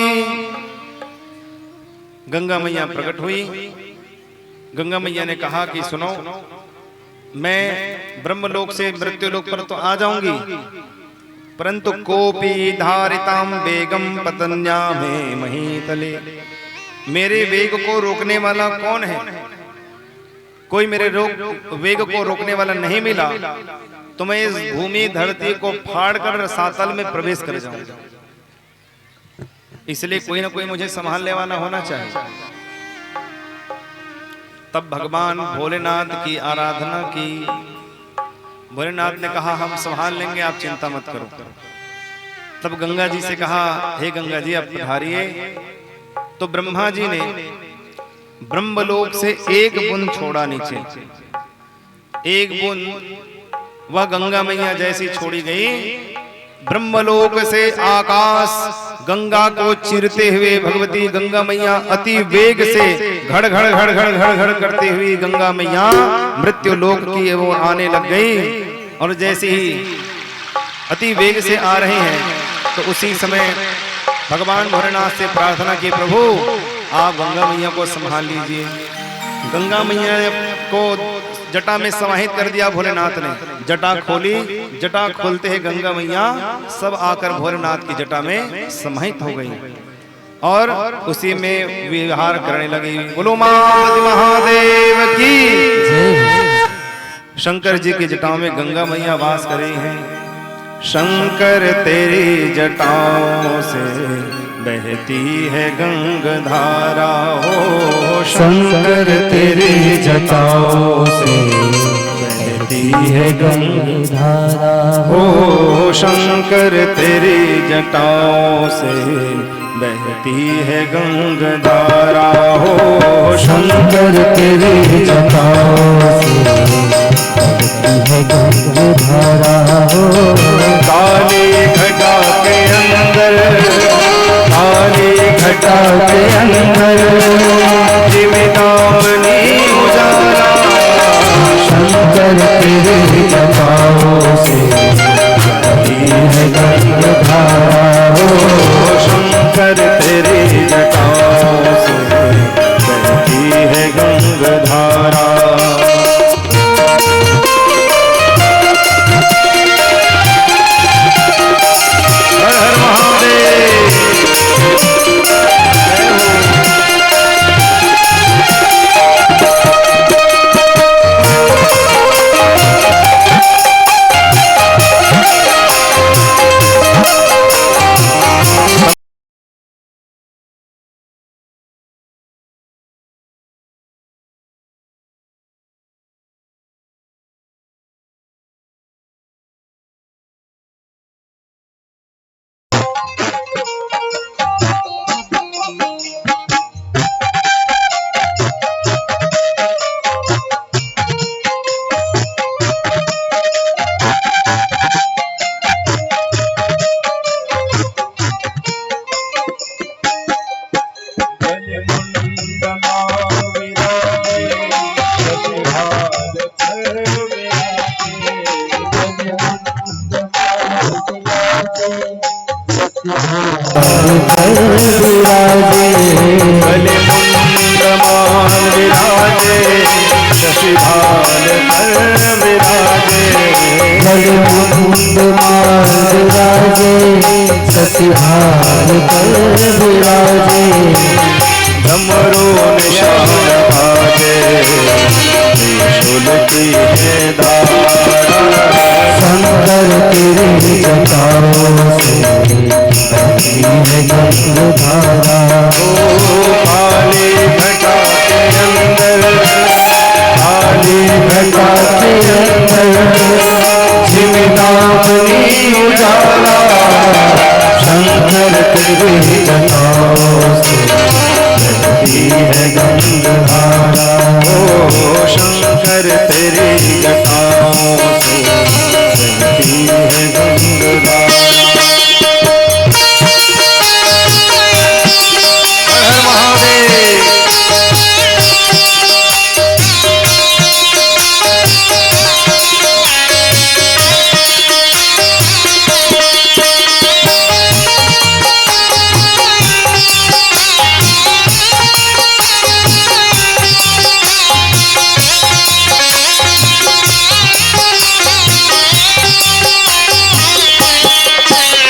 गंगा मैया प्रकट हुई। गंगा मैया ने कहा कि सुनो, मैं ब्रह्मलोक से मृत्युलोक पर तो आ जाऊंगी, परंतु कोपी धारिताम वेगम पतन्या में महीतले। मेरे वेग को रोकने वाला कौन है? कोई मेरे वेग को रोकने वाला नहीं मिला तो मैं इस भूमि धरती को फाड़कर रसातल में प्रवेश कर जाऊंगा। इसलिए कोई ना कोई मुझे संभालने वाला होना चाहिए। तब भगवान भोलेनाथ की आराधना की। भोलेनाथ ने कहा हम संभाल लेंगे, आप चिंता मत करो। तब गंगा जी से कहा हे गंगा जी आप पधारिए। तो ब्रह्मा जी ने ब्रह्मलोक से एक बूंद छोड़ा नीचे। एक बूंद वह गंगा मैया जैसी छोड़ी गई, ब्रह्मलोक से आकाश गंगा को चीरते हुए भगवती गंगा मैया अति वेग से घड़ घड़ घड़ घड़ घड़ घड़ करती हुई गंगा मैया मृत्यु लोक की वो आने लग गई। और जैसे ही अति वेग से आ रहे हैं तो उसी समय भगवान भोलेनाथ से प्रार्थना की प्रभु आप गंगा मैया को संभाल लीजिए। गंगा मैया को जटा में समाहित कर दिया भोलेनाथ ने। जटा खोली, जटा खोलते ही गंगा मैया सब आकर भोलेनाथ की जटा में समाहित हो गई और उसी में विहार करने लगी। बोलो महादेव की। शंकर जी की जटाओं में गंगा मैया वास कर रही हैं। शंकर तेरी जटाओं से बहती है गंगाधारा हो। शंकर तेरी जटाओं से बहती है गंगाधारा हो। शंकर तेरी जटाओं से बहती है गंगाधारा हो। शंकर तेरी जटाओं से बहती है गंगाधारा हो। काली घटा के अंदर, काली घटा के अंदर शशिभाल कर विराजे डमरू निशान बाजे त्रिशूल की है धारा शंकर तेरे जटाओं से बहती है गंगाधारा काली घटा के अंदर काली घटा के अंदर झिमदामनी उजाला शंकर तेरे जटाओं से बहती है गंगाधारा ओ शंकर तेरी जटाओं से बहती है गंगाधारा।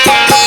हर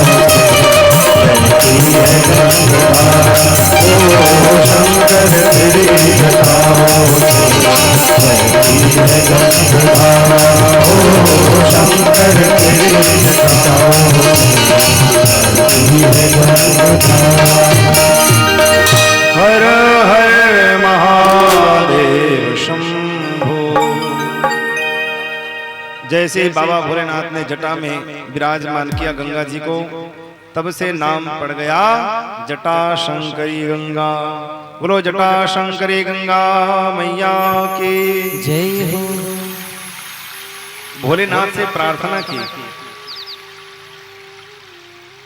हर महादेव। हर हर महादेव शंभो। जैसे बाबा भोलेनाथ ने जटा में विराजमान किया गंगा जी को, तब से नाम पड़ गया जटा शंकरी गंगा। बोलो जटा शंकरी गंगा मैया की जय हो। भोलेनाथ से प्रार्थना की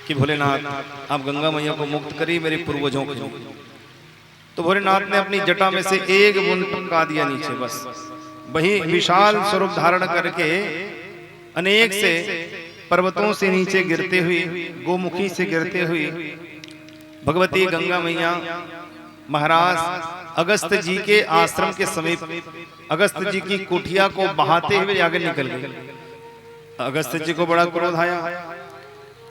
कि भोलेनाथ आप गंगा मैया को मुक्त करिए मेरे पूर्वजों को। तो भोलेनाथ ने अपनी जटा में से एक बूंद टपका दिया नीचे, बस वही विशाल स्वरूप धारण करके अनेक से पर्वतों से नीचे गिरते हुए, गोमुखी से गिरते हुए भगवती गंगा मैया महाराज अगस्त जी के आश्रम के समीप अगस्त जी की कुटिया को बहाते हुए आगे निकल गए। अगस्त जी को बड़ा क्रोध आया,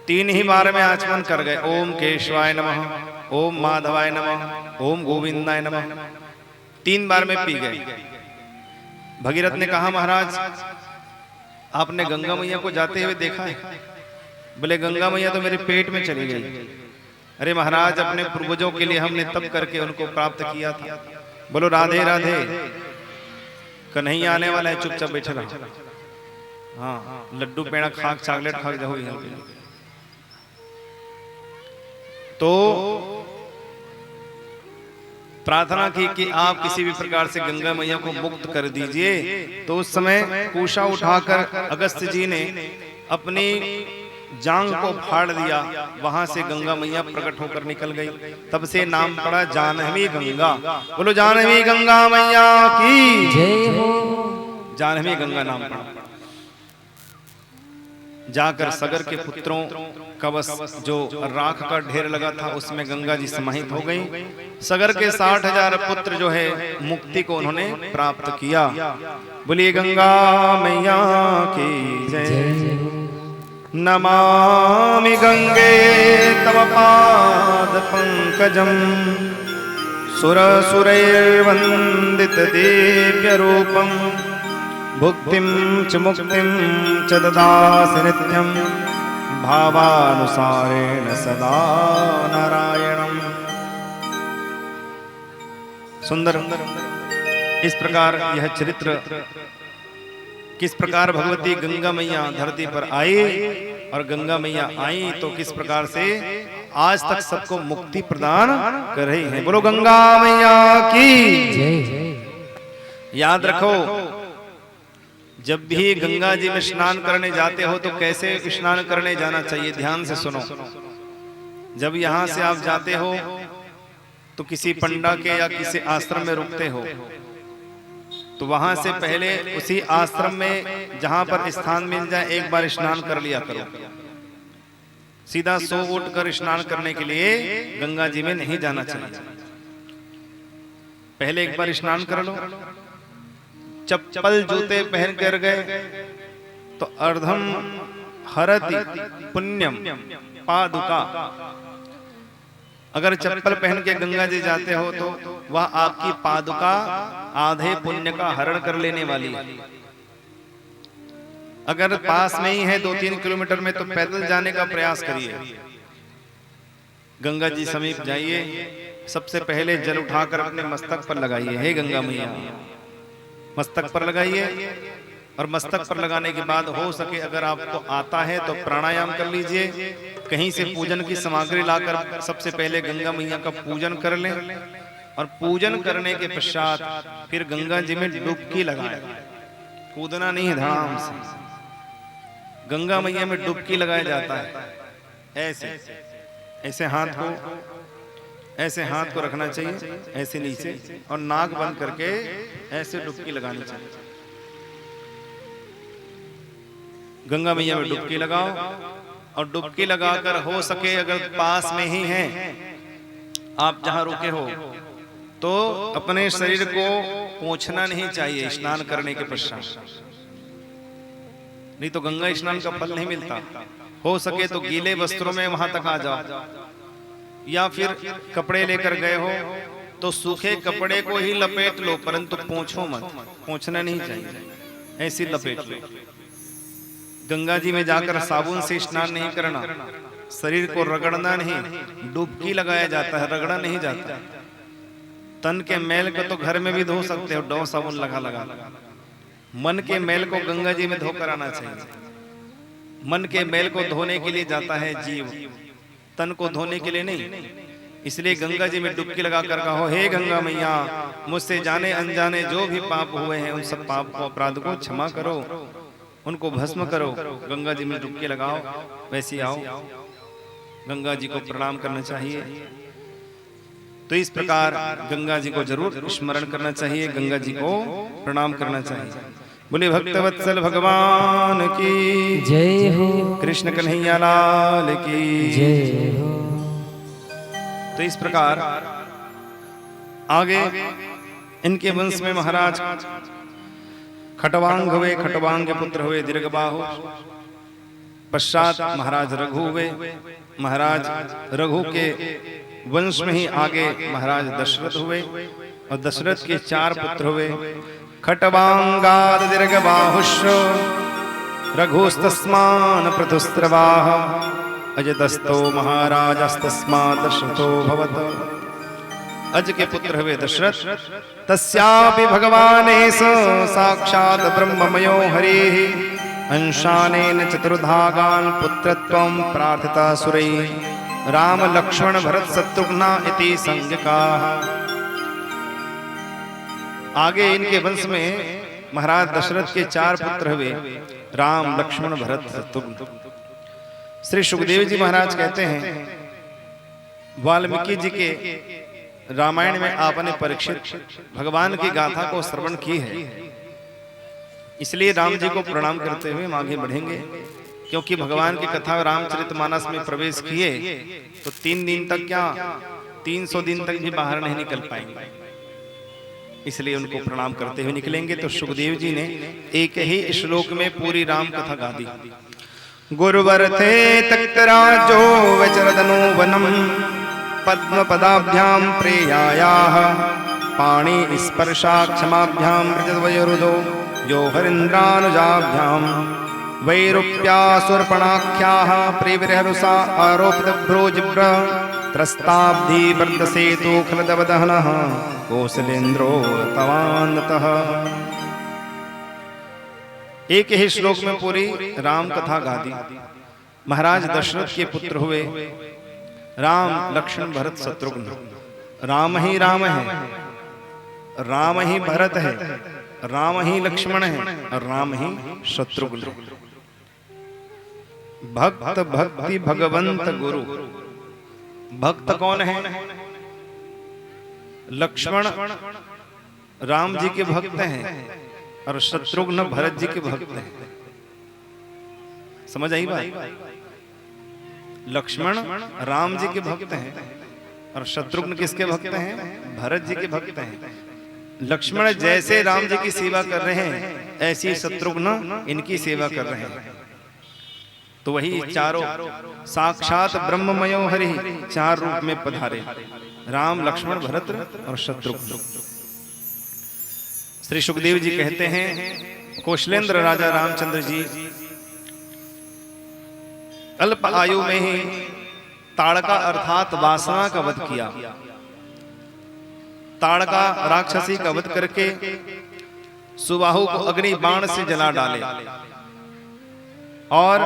3 ही बार में आचमन कर गए, ओम केशवाय नमः, ओम माधवाय नमः, ओम गोविंदाय नमः। 3 बार में पी गए। भगीरथ ने कहा महाराज आपने गंगा मैया को जाते हुए देखा है? बोले गंगा मैया तो मेरे पेट में चली गई। अरे महाराज अपने पूर्वजों के लिए हमने तप करके उनको प्राप्त किया था। बोलो राधे राधे। कन्हैया आने वाला है, चुपचाप बैठे रहो। हाँ, लड्डू पेड़ा खाक चॉकलेट खाक जाओ यहाँ पे। तो प्रार्थना की कि आप किसी भी प्रकार से गंगा मैया को मुक्त कर दीजिए। तो उस समय कुशा उठाकर अगस्त्य जी ने अपनी जांग को फाड़ दिया, वहां से गंगा मैया प्रकट होकर निकल गई। तब से नाम पड़ा जानवी गंगा। बोलो जानवी गंगा मैया की जय हो। जानवी गंगा नाम पड़ा। जाकर सगर के पुत्रों का बस जो राख का ढेर लगा था उसमें गंगा जी समाहित हो गई। सगर के 60,000 पुत्र जो है मुक्ति को उन्होंने प्राप्त किया। बोलिए गंगा मैया की जय। नमामि गंगे तव पाद पंकजम सुरसुरैर्वन्दित दिव्य रूपम भुक्तिं च मुक्तिं च ददासि नित्यं भावानुसारेण सदा नारायणम्। सुंदर इस प्रकार यह चरित्र, किस प्रकार भगवती गंगा मैया धरती पर आई और गंगा मैया आई तो किस प्रकार से आज तक सबको मुक्ति प्रदान कर रही है। बोलो गंगा मैया की जय। याद रखो, जब भी गंगा जी में स्नान करने जाते हो तो कैसे स्नान करने जाना चाहिए, ध्यान से सुनो। जब यहाँ से आप जाते हो तो किसी पंडा के या किसी आश्रम में रुकते हो तो वहां से पहले उसी आश्रम में जहां पर स्थान मिल जाए एक बार स्नान कर लिया करो। सीधा सो उठ कर स्नान करने के लिए गंगा जी में नहीं जाना चाहिए। पहले एक बार स्नान कर लो। चप्पल जूते पहन कर गए तो अर्धम हरति पुण्यम पादुका। अगर चप्पल पहन के गंगा जी जाते हो तो वह आपकी पादुका आधे पुण्य का हरण कर लेने वाली है। अगर पास में ही है 2-3 किलोमीटर में तो पैदल जाने का प्रयास करिए। गंगा जी समीप जाइए, सबसे पहले जल उठाकर अपने मस्तक पर लगाइए। हे गंगा मैया, मस्तक पर लगाइए। और मस्तक पर लगाने के बाद हो सके अगर आपको आता है तो प्राणायाम कर लीजिए। कहीं से पूजन की सामग्री लाकर सबसे पहले गंगा मैया का पूजन कर लें और पूजन करने के पश्चात फिर गंगा जी में डुबकी लगाएं। कूदना नहीं है, धड़ाम से गंगा मैया में डुबकी लगाया जाता है। ऐसे ऐसे हाथ को रखना चाहिए, ऐसे नीचे, और नाक बंद करके ऐसे डुबकी लगानी चाहिए। गंगा मैया में डुबकी लगाओ और डुबकी लगाकर हो सके अगर पास में ही हैं आप जहां रुके हो तो अपने शरीर को पोंछना नहीं चाहिए स्नान करने के पश्चात, नहीं तो गंगा स्नान का फल नहीं मिलता। हो सके तो गीले वस्त्रों में वहां तक आ जाओ, या फिर कपड़े लेकर गए हो तो सूखे कपड़े को ही लपेट लो, परंतु पोंछो मत, पोंछना नहीं चाहिए, ऐसी लपेट लो। गंगा जी में जाकर साबुन से स्नान नहीं करना, शरीर को रगड़ना नहीं, डुबकी लगाया जाता है, रगड़ा नहीं जाता। तन के मैल को तो घर में भी धो सकते हो, डो साबुन लगा लगा। मन के मैल को गंगा जी में धोकर आना चाहिए। मन के मैल को धोने के लिए जाता है जीव, तन को धोने के लिए नहीं। इसलिए गंगा जी में डुबकी लगाकर कहो, हे गंगा मैया, मुझसे जाने अनजाने जो भी पाप हुए हैं उन सब पाप को, अपराध को क्षमा करो, उनको भस्म करो। गंगा जी में डुबकी लगाओ, वैसे आओ, गंगा जी को प्रणाम करना चाहिए। तो इस प्रकार गंगा जी को जरूर स्मरण करना चाहिए, गंगा जी को प्रणाम करना चाहिए। बोले भक्तवत्सल भगवान की जय हो। कृष्ण कन्हैया लाल की जय हो। तो इस प्रकार आगे इनके वंश में महाराज खटवांग हुए, खटवांग के पुत्र हुए दीर्घबाहु। पश्चात महाराज रघु हुए। महाराज रघु के वंश में ही आगे महाराज दशरथ हुए और दशरथ के 4 पुत्र हुए। खटवांगाद दीर्घबाहुश्च रघुस्तस्मान् पृथुस्रवाः अजतस्तो महाराजस्तस्मात् दशरथो भवत्। अज के पुत्र हुए दशरथ। तस्यापि भगवानेश साक्षात् ब्रह्ममयो हरिः अंशानेन चतुर्धागान् पुत्रत्वं प्रार्थिता सुरैः राम लक्ष्मण भरत शत्रुघ्ना इति संज्ञकाः। आगे इनके वंश में महाराज दशरथ के 4 पुत्र हुए, राम लक्ष्मण भरत शत्रुघ्न। श्री सुखदेव जी महाराज कहते हैं वाल्मीकि जी के रामायण में आपने परीक्षित भगवान की गाथा को श्रवण की है, इसलिए राम जी को प्रणाम करते हुए हम आगे बढ़ेंगे। क्योंकि भगवान की कथा रामचरितमानस में प्रवेश किए तो 3 दिन तक क्या 300 दिन तक भी बाहर नहीं निकल पाएंगे, इसलिए उनको प्रणाम करते हुए निकलेंगे। तो सुखदेव जी ने एक ही श्लोक में पूरी राम कथा गा दी। गुरुवर थे तक्तराजो वचरदनो वनम पद्म पदाभ्याम प्रेयायाः पाणि स्पर्शा क्षमाभ्याम प्रजद्वयोरुदो यो हरिन्द्रानुजाभ्याम वैरूप्यासुरपणाख्याः प्रियविरहरुषा आरोपितभ्रोजिव्र त्रस्ताब्धि वर्धसेतु खलदवदहनः कौसलेन्द्रो तवान्नतः। एक ही श्लोक में पूरी राम कथा गा दी। महाराज दशरथ के पुत्र हुए राम लक्ष्मण भरत शत्रुघ्न। राम ही राम है, राम ही भरत है, राम ही लक्ष्मण है और राम ही शत्रुघ्न। भक्त भक्ति भगवंत गुरु। भक्त कौन है? लक्ष्मण राम जी के भक्त हैं और शत्रुघ्न भरत जी के भक्त हैं। समझ आई बात? लक्ष्मण राम जी के भक्त हैं और शत्रुघ्न किसके भक्त हैं? भरत जी के भक्त हैं। लक्ष्मण जैसे राम जी की सेवा कर रहे हैं ऐसी शत्रुघ्न इनकी सेवा कर रहे हैं। तो वही चारों साक्षात ब्रह्ममयो हरि 4 रूप में पधारे, राम लक्ष्मण भरत और शत्रुघ्न। श्री सुखदेव जी कहते हैं कौशलेंद्र राजा रामचंद्र जी अल्प आयु में ही ताड़का अर्थात वासना का वध किया। ताड़का राक्षसी का वध करके सुबाहु को अग्नि बाण से जला डाले और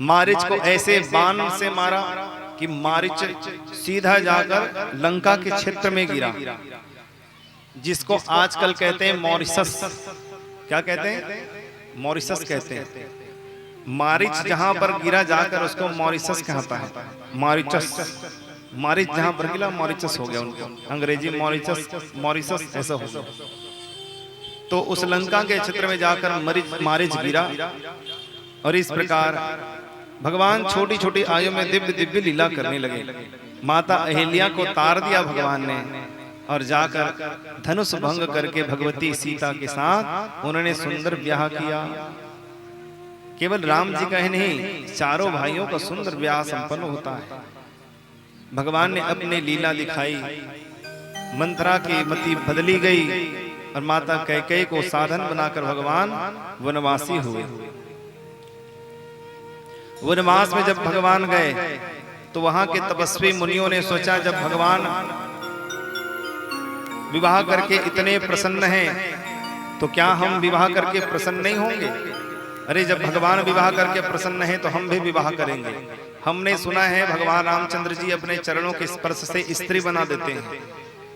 मारीच को ऐसे बाण से मारा कि मारीच सीधा जाकर लंका के क्षेत्र में गिरा, जिसको आजकल कहते हैं मॉरिशस। क्या कहते हैं? मॉरिशस कहते हैं। मारीच जहां पर गिरा जाकर उसको मॉरिशस कहता है। मॉरिचस, मारीच जहां पर गिरा मॉरिचस हो गया उनको, अंग्रेजी मॉरिचस मॉरिशस ऐसा हो गया। तो उस लंका के क्षेत्र में जाकर मारीच गिरा और इस प्रकार भगवान छोटी छोटी आयु में दिव्य दिव्य लीला करने लगे। माता अहिल्या को तार दिया भगवान ने और जाकर धनुष भंग करके भगवती सीता के साथ उन्होंने सुंदर ब्याह किया। केवल राम जी का ही नहीं, चारों भाइयों का सुंदर ब्याह संपन्न होता है। भगवान ने अपनी लीला दिखाई, मंथरा की मति बदली गई और माता कैकेयी को साधन बनाकर भगवान वनवासी हुए। वनवास में जब भगवान गए तो वहां के तपस्वी मुनियों ने सोचा जब भगवान विवाह करके इतने प्रसन्न हैं तो क्या हम विवाह करके प्रसन्न नहीं होंगे? अरे जब भगवान विवाह करके प्रसन्न हैं तो हम भी विवाह करेंगे। हमने सुना है भगवान रामचंद्र जी अपने चरणों के स्पर्श से स्त्री बना देते हैं।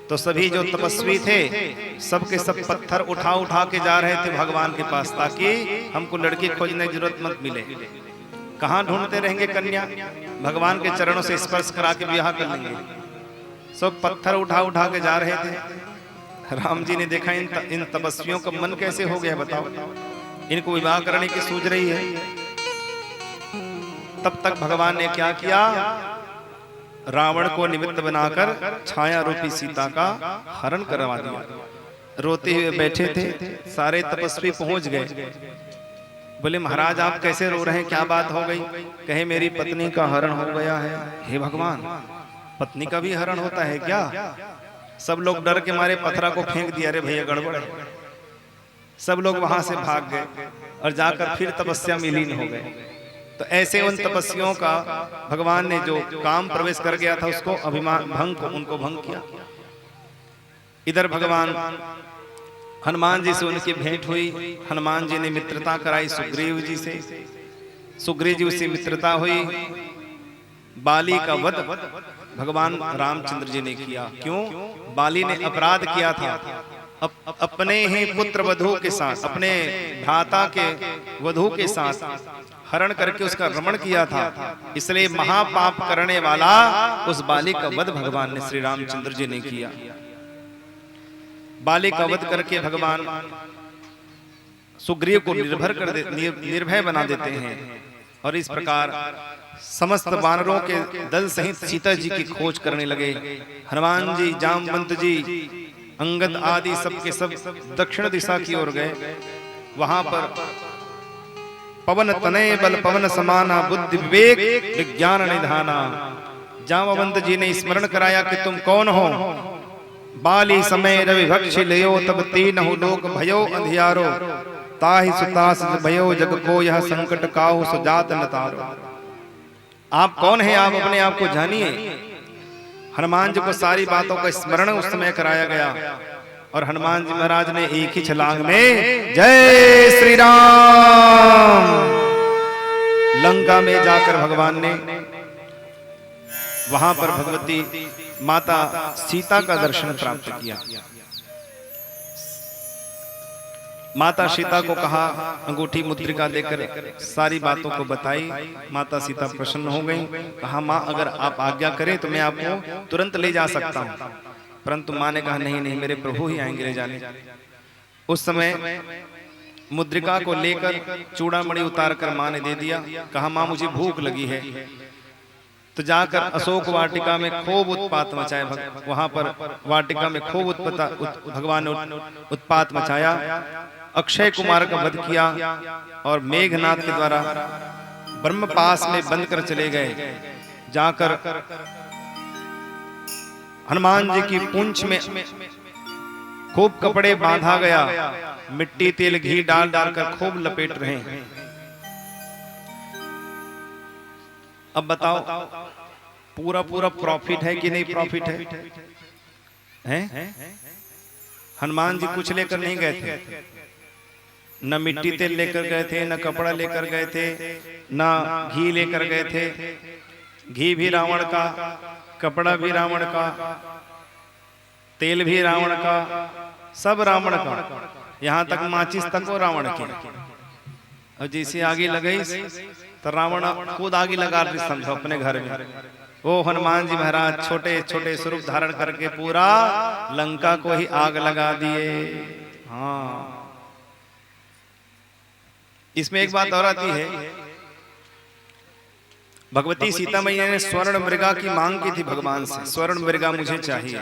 तो सभी जो तपस्वी थे सब के सब पत्थर उठा उठा के जा रहे थे भगवान के पास, ताकि हमको लड़की खोजने की जरूरत मत मिले। कहाँ ढूंढते रहेंगे कन्या? भगवान के चरणों से स्पर्श करा के विवाह कर लेंगे। सब पत्थर उठा उठा के जा रहे थे। राम जी ने देखा इन तपस्वियों का मन कैसे हो गया, बताओ, इनको विवाह करने की सूझ रही है। तब तक भगवान ने क्या किया? रावण को निमित्त बनाकर छाया रूपी सीता का हरण करवा दिया। रोते हुए बैठे थे, सारे तपस्वी पहुंच गए। बोले महाराज आप कैसे रो रहे हैं, क्या बात हो गई? कहे मेरी पत्नी का हरण हो गया है। हे भगवान, पत्नी का भी हरण होता है क्या? सब लोग डर के मारे पत्थरा को फेंक दिया। अरे भैया गड़बड़ है। सब लोग वहां से भाग गए और जाकर फिर तपस्या में लीन हो गए। तो ऐसे उन तपस्वियों का भगवान ने जो काम प्रवेश कर गया था उसको अभिमान भंग को उनको भंग किया। इधर भगवान हनुमान जी से उनकी भेंट हुई। हनुमान जी ने मित्रता कराई सुग्रीव जी से, सुग्रीव जी से मित्रता हुई। बाली का वध भगवान रामचंद्र जी ने किया। क्यों? बाली ने अपराध किया था, अपने ही पुत्र वधू के साथ, अपने भ्राता के वधू के साथ हरण करके उसका रमण किया था। इसलिए महापाप करने वाला उस बाली का वध भगवान ने श्री रामचंद्र जी ने किया। बाली का वध करके भगवान सुग्रीव को निर्भय बना देते हैं और इस प्रकार समस्त वानरों के दल सहित सीता जी की खोज करने लगे। हनुमान जी, जामवंत जी, अंगद आदि सबके सब दक्षिण दिशा की ओर गए। वहां पर पवन तनय बल पवन समाना बुद्धि विवेक विज्ञान निधाना। जामवंत जी ने स्मरण कराया कि तुम कौन हो। बाली समय रवि भक्ष लियो तब तीनहु लोक भयो अंधियारो। ताहि सुतास भयो जग को यह संकट काहु सुजात न तारो। आप कौन हैं? आप अपने आप को जानिए। हनुमान जी को सारी बातों का स्मरण उस समय कराया गया और हनुमान जी महाराज ने एक ही छलांग में जय श्री राम लंका में जाकर भगवान ने वहां पर भगवती माता सीता का दर्शन प्राप्त किया। माता सीता को कहा, अंगूठी मुद्रिका देकर सारी बातों को बताई। माता सीता प्रसन्न हो गई। कहा, माँ अगर आप आज्ञा करें तो मैं आपको तुरंत ले जा सकता हूँ। परंतु माँ ने कहा, नहीं नहीं, मेरे प्रभु ही आएंगे ले जाने। उस समय मुद्रिका को लेकर चूड़ामणि उतार कर माँ ने दे दिया। कहा, माँ मुझे भूख लगी है। तो जाकर अशोक वाटिका में खूब उत्पात मचाए। वहां पर वाटिका में खूब भगवान ने उत्पात मचाया। अक्षय कुमार का वध किया और मेघनाथ के द्वारा ब्रह्मपास में बंद कर चले गए। जाकर हनुमान जी की पूंछ में खूब कपड़े बांधा गया। मिट्टी तेल घी डाल डालकर खूब लपेट रहे हैं। अब बताओ पूरा पूरा प्रॉफिट है कि नहीं प्रॉफिट है? हनुमान जी कुछ लेकर नहीं गए थे। न मिट्टी तेल लेकर गए थे, न कपड़ा लेकर गए थे, न घी लेकर गए थे। घी भी रावण का, कपड़ा भी रावण का, तेल भी रावण का, सब रावण का। यहाँ तक माचिस तक वो रावण की। और जैसे आगे लगे तो रावण खुद आगे लगा रही, समझो अपने घर में। वो हनुमान जी महाराज छोटे छोटे स्वरूप धारण करके पूरा लंका को ही आग लगा दिए। हाँ, इसमें एक बात और आती है। भगवती सीता मैया ने स्वर्ण मृगा की मांग की थी भगवान से, स्वर्ण मृगा मुझे चाहिए।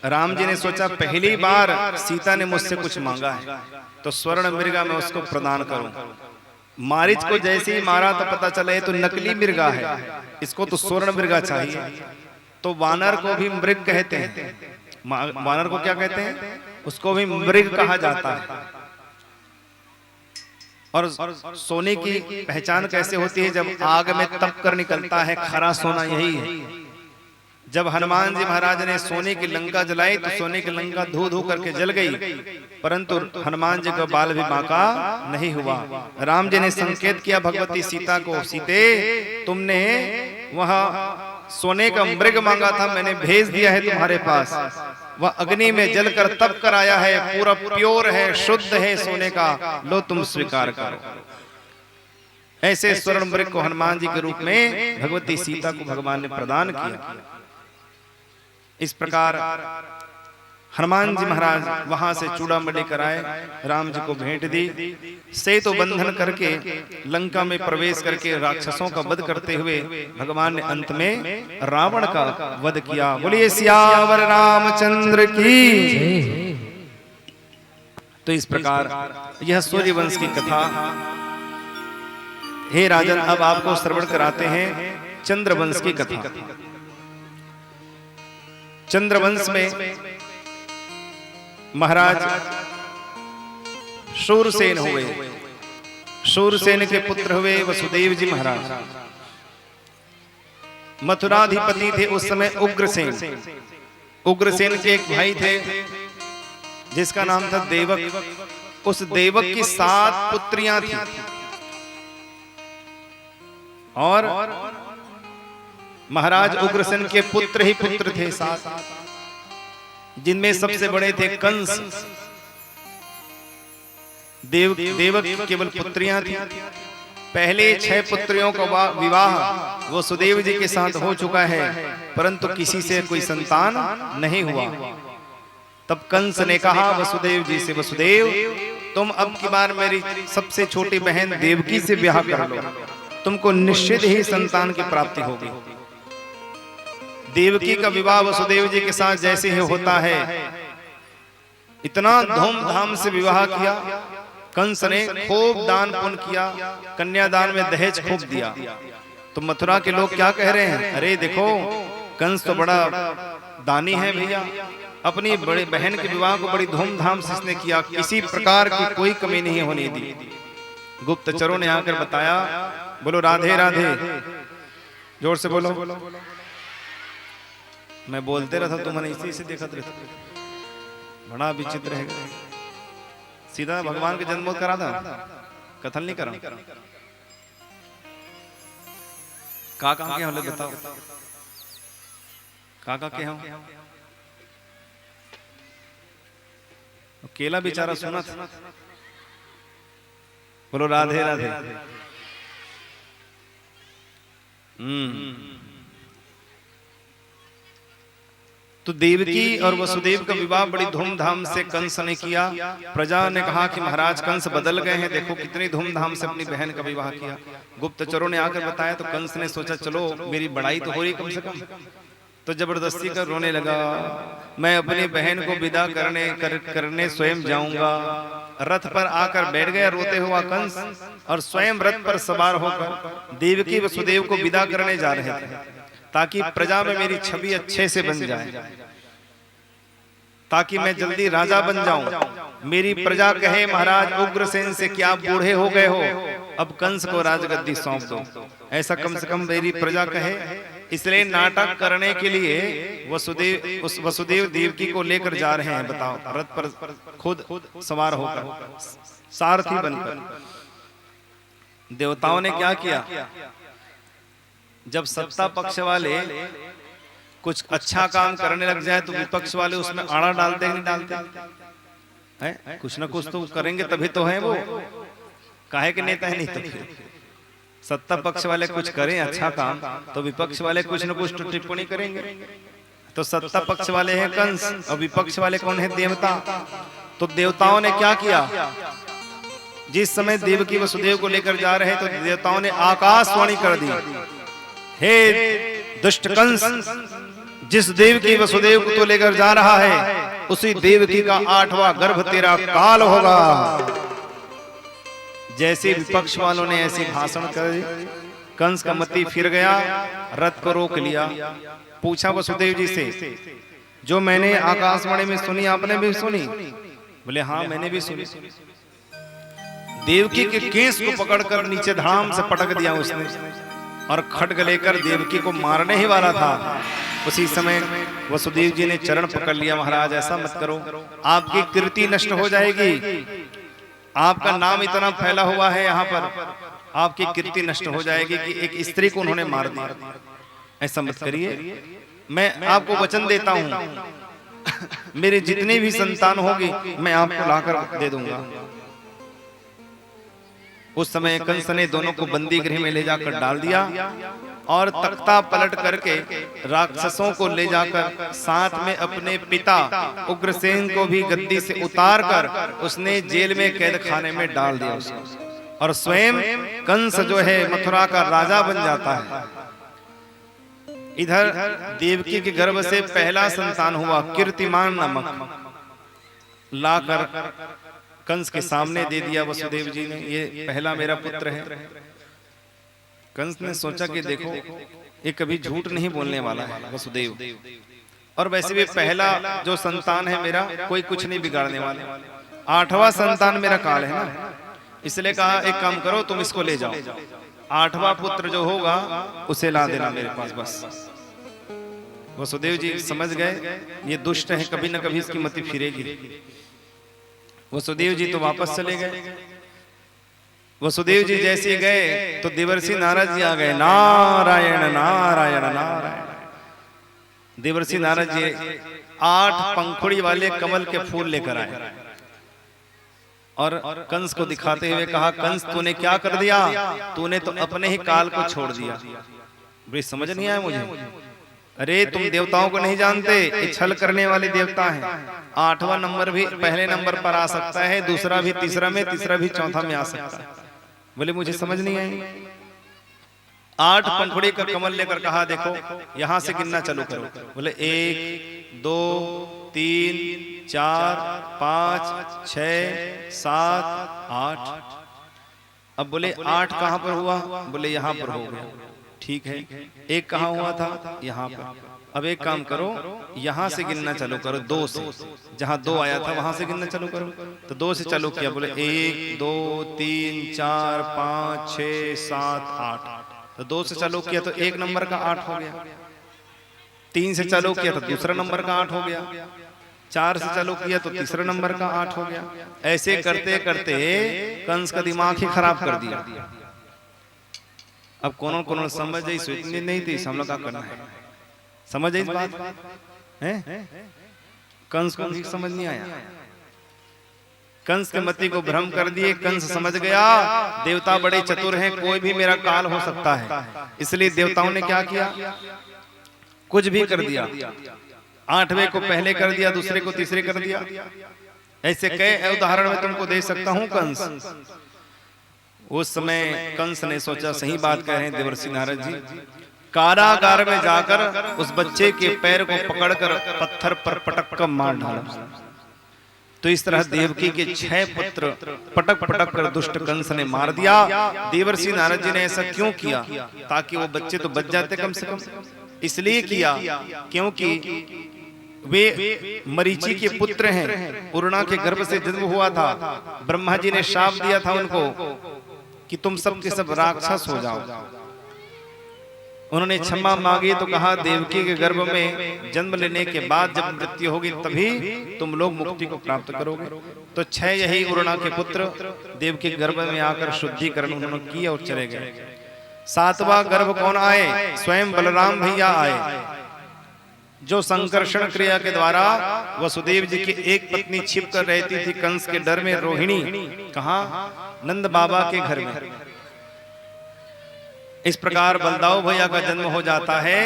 राम जी ने सोचा पहली बार सीता ने मुझसे कुछ मांगा है तो स्वर्ण मृगा मैं उसको प्रदान करूं। मारीच को जैसे ही मारा तो पता चला ये तो नकली मृगा है, इसको तो स्वर्ण मृगा चाहिए। तो वानर को भी मृग कहते हैं। वानर को क्या कहते हैं? उसको भी मृग कहा जाता है। और सोने की पहचान कैसे होती है? जब आग में तप कर निकलता है, खरा सोना यही है। जब हनुमान जी महाराज ने सोने की लंका जलाई तो सोने की लंका धू धू करके जल गई, परंतु हनुमान जी का बाल भी बांका नहीं हुआ। राम जी ने संकेत किया भगवती सीता को, सीते तुमने वहां सोने का मृग मांगा था, मैंने भेज दिया है तुम्हारे पास। वह अग्नि में जलकर तप कर आया है, पूरा प्योर है, शुद्ध है सोने का, लो तुम स्वीकार करो। ऐसे स्वर्ण मृग को हनुमान जी के रूप में भगवती सीता को भगवान ने प्रदान किया। इस प्रकार हनुमान जी महाराज वहां से चूड़ामणि लेकर आए, राम जी को भेंट दी। सेतु बंधन करके लंका में प्रवेश करके राक्षसों का वध करते हुए भगवान ने अंत में रावण का वध किया। बोलिए सियावर रामचंद्र की। तो इस प्रकार यह सूर्यवंश की कथा। हे राजन, अब आपको श्रवण कराते हैं चंद्रवंश की कथा। चंद्रवंश में महाराज शूरसेन हुए। शूरसेन के पुत्र हुए वसुदेव जी महाराज। मथुराधिपति थे उस समय उग्रसेन। उग्रसेन के एक भाई थे जिसका नाम था देवक। उस देवक की 7 पुत्रियां थी और महाराज उग्रसेन के पुत्र ही पुत्र थे 7, जिनमें सबसे बड़े थे कंस। देवक की केवल पुत्रियां थी। पहले 6 पुत्रियों का विवाह वसुदेव जी के साथ हो चुका है, परंतु किसी से कोई संतान नहीं हुआ। तब कंस ने कहा वसुदेव जी से, वसुदेव तुम अब की बार मेरी सबसे छोटी बहन देवकी से ब्याह कर लो, तुमको निश्चित ही संतान की प्राप्ति होगी। देवकी का विवाह वसुदेव जी के साथ जैसे ही होता है, इतना धूमधाम से विवाह किया। कंस ने खूब दान पुण्य किया, कन्यादान में दहेज खूब दिया। तो मथुरा के लोग क्या कह रहे हैं, अरे देखो कंस तो बड़ा दानी है भैया, अपनी बड़ी बहन के विवाह को बड़ी धूमधाम से इसने किया, किसी प्रकार की कोई कमी नहीं होने दी। गुप्तचरों ने आकर बताया, बोलो राधे राधे, जोर से बोलो। मैं बोलते रहा था, तुमने इसी से देखा था, बड़ा विचित्र है। सीधा भगवान के जन्म करा था, कथन नहीं करा। कहाँ के हम लोग बताओ, कहाँ के हम? केला बेचारा सुना था। बोलो राधे राधे। तो देवकी और वसुदेव का विवाह बड़ी धूमधाम से कंस ने किया। प्रजा ने कहा कि महाराज कंस बदल गए हैं, देखो कितनी धूमधाम से अपनी बहन का विवाह किया। गुप्तचरों ने आकर बताया तो कंस ने सोचा चलो मेरी बड़ाई तो हो रही कम से कम, तो जबरदस्ती कर रोने लगा, मैं अपनी बहन को विदा करने स्वयं जाऊंगा। रथ पर आकर बैठ गया रोते हुआ कंस, और स्वयं रथ पर सवार होकर देवकी वसुदेव को विदा करने जा रहे थे, ताकि प्रजा में मेरी छवि अच्छे से बन जाए, ताकि मैं जल्दी राजा बन जाऊं। मेरी प्रजा कहे महाराज उग्रसेन से क्या बूढ़े हो गए हो, अब कंस को राजगद्दी सौंप दो, ऐसा कम से कम मेरी प्रजा कहे। इसलिए नाटक करने के लिए वसुदेव देवकी को लेकर जा रहे हैं, बताओ, रथ पर खुद सवार होकर, सारथी बनकर। देवताओं ने क्या किया, जब सत्ता पक्ष वाले कुछ अच्छा काम करने लग जाए तो विपक्ष वाले उसमें आड़ा डालते नहीं डालते हैं? कुछ ना कुछ तो करेंगे तभी तो है वो, काहे के नेता है। नहीं तो फिर सत्ता पक्ष वाले कुछ करें अच्छा काम तो विपक्ष वाले कुछ न कुछ तो टिप्पणी करेंगे। तो सत्ता पक्ष वाले हैं कंस और विपक्ष वाले कौन है, देवता। तो देवताओं ने क्या किया, जिस समय देवकी वसुदेव को लेकर जा रहे तो देवताओं ने आकाशवाणी कर दी, हे दुष्ट कंस, जिस देवकी वसुदेव को तो लेकर जा रहा है उसी देवकी का 8वां गर्भ तेरा काल होगा। जैसे विपक्ष वालों ने ऐसी भाषण कर, कंस का मति फिर गया, रथ को रोक लिया। पूछा वसुदेव जी से, जो मैंने आकाशवाणी में सुनी आपने भी सुनी? बोले हाँ मैंने भी सुनी। देवकी के केस को पकड़कर नीचे धाम से पटक दिया उसने, और खड्ग लेकर देवकी को मारने ही वाला था। उसी समय वसुदेव जी ने चरण पकड़ लिया, महाराज ऐसा मत करो, आपकी कीर्ति नष्ट हो जाएगी, आपका नाम इतना फैला हुआ है यहाँ पर, आपकी कीर्ति नष्ट हो जाएगी कि एक स्त्री को उन्होंने मार दिया। ऐसा मत करिए, मैं आपको वचन देता हूँ मेरे जितनी भी संतान होगी मैं आपको लाकर दे दूंगा। उस समय कंस ने दोनों को बंदी गृह में ले जाकर डाल दिया, और तख्ता पलट करके राक्षसों को ले जाकर साथ में अपने पिता उग्रसेन को भी गद्दी से उतार कर उसने जेल में कैद खाने में डाल दिया उसको, और स्वयं कंस जो है मथुरा का राजा बन जाता है। इधर देवकी के गर्भ से पहला संतान हुआ कीर्तिमान नामक, लाकर कंस के सामने दे दिया वसुदेव जी ने, ये पहला मेरा पुत्र है। कंस ने सोचा कि देखो ये कभी झूठ नहीं बोलने वाला है वसुदेव, और वैसे भी पहला जो संतान है मेरा, कोई कुछ नहीं बिगाड़ने वाला। 8वां संतान मेरा काल है ना, इसलिए कहा एक काम करो, तुम इसको ले जाओ, 8वां पुत्र जो होगा उसे ला देना मेरे पास बस। वसुदेव जी समझ गए ये दुष्ट है, कभी न कभी इसकी मति फिरेगी। वसुदेव जी तो वापस चले गए। वसुदेव जी जैसे गए तो देवर्षि नारद जी आ गए। नारायण नारायण नारायण। देवर्षि नारद जी 8 पंखुड़ी वाले कमल के फूल लेकर आए और कंस को दिखाते हुए कहा, कंस तूने क्या कर दिया? तूने तो अपने ही काल को छोड़ दिया। भाई समझ नहीं आया मुझे। अरे तुम देवताओं को नहीं जानते, ये छल करने वाले देवता हैं। 8वां नंबर भी पहले नंबर पर आ सकता है, दूसरा भी तीसरा में, तीसरा भी चौथा में आ सकता है। बोले मुझे समझ नहीं आई। 8 पंखुड़ी का कमल लेकर कहा देखो यहां से गिनना चालू करो। बोले 1 2 3 4 5 6 7 8। अब बोले 8 कहां पर हुआ? बोले यहां पर हो गया। ठीक है, 1 कहां हुआ था? यहां पर। अब एक काम करो, यहां से गिनना चालू करो 2 से। जहां 2 आया था वहां से गिनना चालू करो। तो 2 से चालू किया। बोले 1 2 3 4 5 6 7 8। तो 2 से चालू किया तो 1 नंबर का 8 हो गया। 3 से चालू किया तो दूसरा नंबर का 8 हो गया। 4 से चालू किया तो तीसरा नंबर का 8 हो गया। ऐसे करते करते कंस का दिमाग ही खराब कर दिया। अब कौन समझ जाए, सोचनी नहीं थी हम लोग का करना है। समझ इस बात है? कंस को भी समझ नहीं आया। कंस के मति को भ्रम कर दिए। कंस समझ गया देवता बड़े चतुर हैं, कोई भी मेरा काल हो सकता है। इसलिए देवताओं ने क्या किया? कुछ भी कर दिया। 8वें को पहले कर दिया, दूसरे को तीसरे कर दिया। ऐसे कई उदाहरण में तुमको दे सकता हूं। कंस उस समय कंस ने सोचा, सही बात कह रहे हैं देवर्षि नारद जी, कारागार में जाकर उस बच्चे के पैर को पकड़कर पत्थर पर पटक कर मार डाला। तो इस तरह देवकी के 6 पुत्र पटक पटक कर दुष्ट कंस ने मार दिया। देवर्षि नारद जी ने ऐसा क्यों किया? ताकि वो बच्चे तो बच जाते कम से कम। इसलिए किया क्योंकि वे मरीचि के पुत्र हैं, उर्णा के गर्भ से जन्म हुआ था। ब्रह्मा जी ने शाप दिया था उनको कि तुम सब के सब राक्षस हो जाओ। उन्होंने क्षमा मांगी तो कहा देवकी के गर्भ में जन्म लेने के बाद जब मृत्यु होगी तभी तुम लोग मुक्ति को प्राप्त करोगे। तो 6 यही उर्णा के पुत्र देवकी के गर्भ में आकर शुद्धिकरण उन्होंने किया और चले गए। 7वां गर्भ कौन आए? स्वयं बलराम भैया आए, जो संकर्षण क्रिया के द्वारा वसुदेव जी की एक पत्नी छिप कर रहती थी कंस के डर में, रोहिणी। कहा? नंद बाबा के घर में। इस प्रकार बलदाऊ भैया का जन्म हो जाता है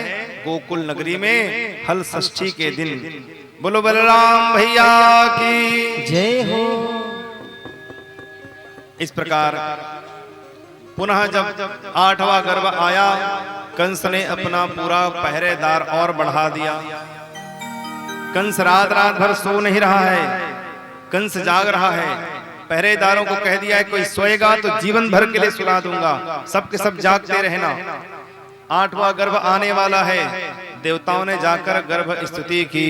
गोकुल नगरी में हल षष्ठी के दिन। बोलो बलराम भैया की जय हो। इस प्रकार पुनः जब 8वां गर्भ आया, कंस ने अपना पूरा पहरेदार और बढ़ा दिया। कंस रात भर सो नहीं रहा है, कंस जाग रहा है। पहरेदारों को कह दिया है कोई सोएगा तो जीवन भर के लिए सुला दूंगा, सबके सब जागते रहना। 8वां गर्भ आने वाला है। देवताओं ने जाकर गर्भ स्तुति की।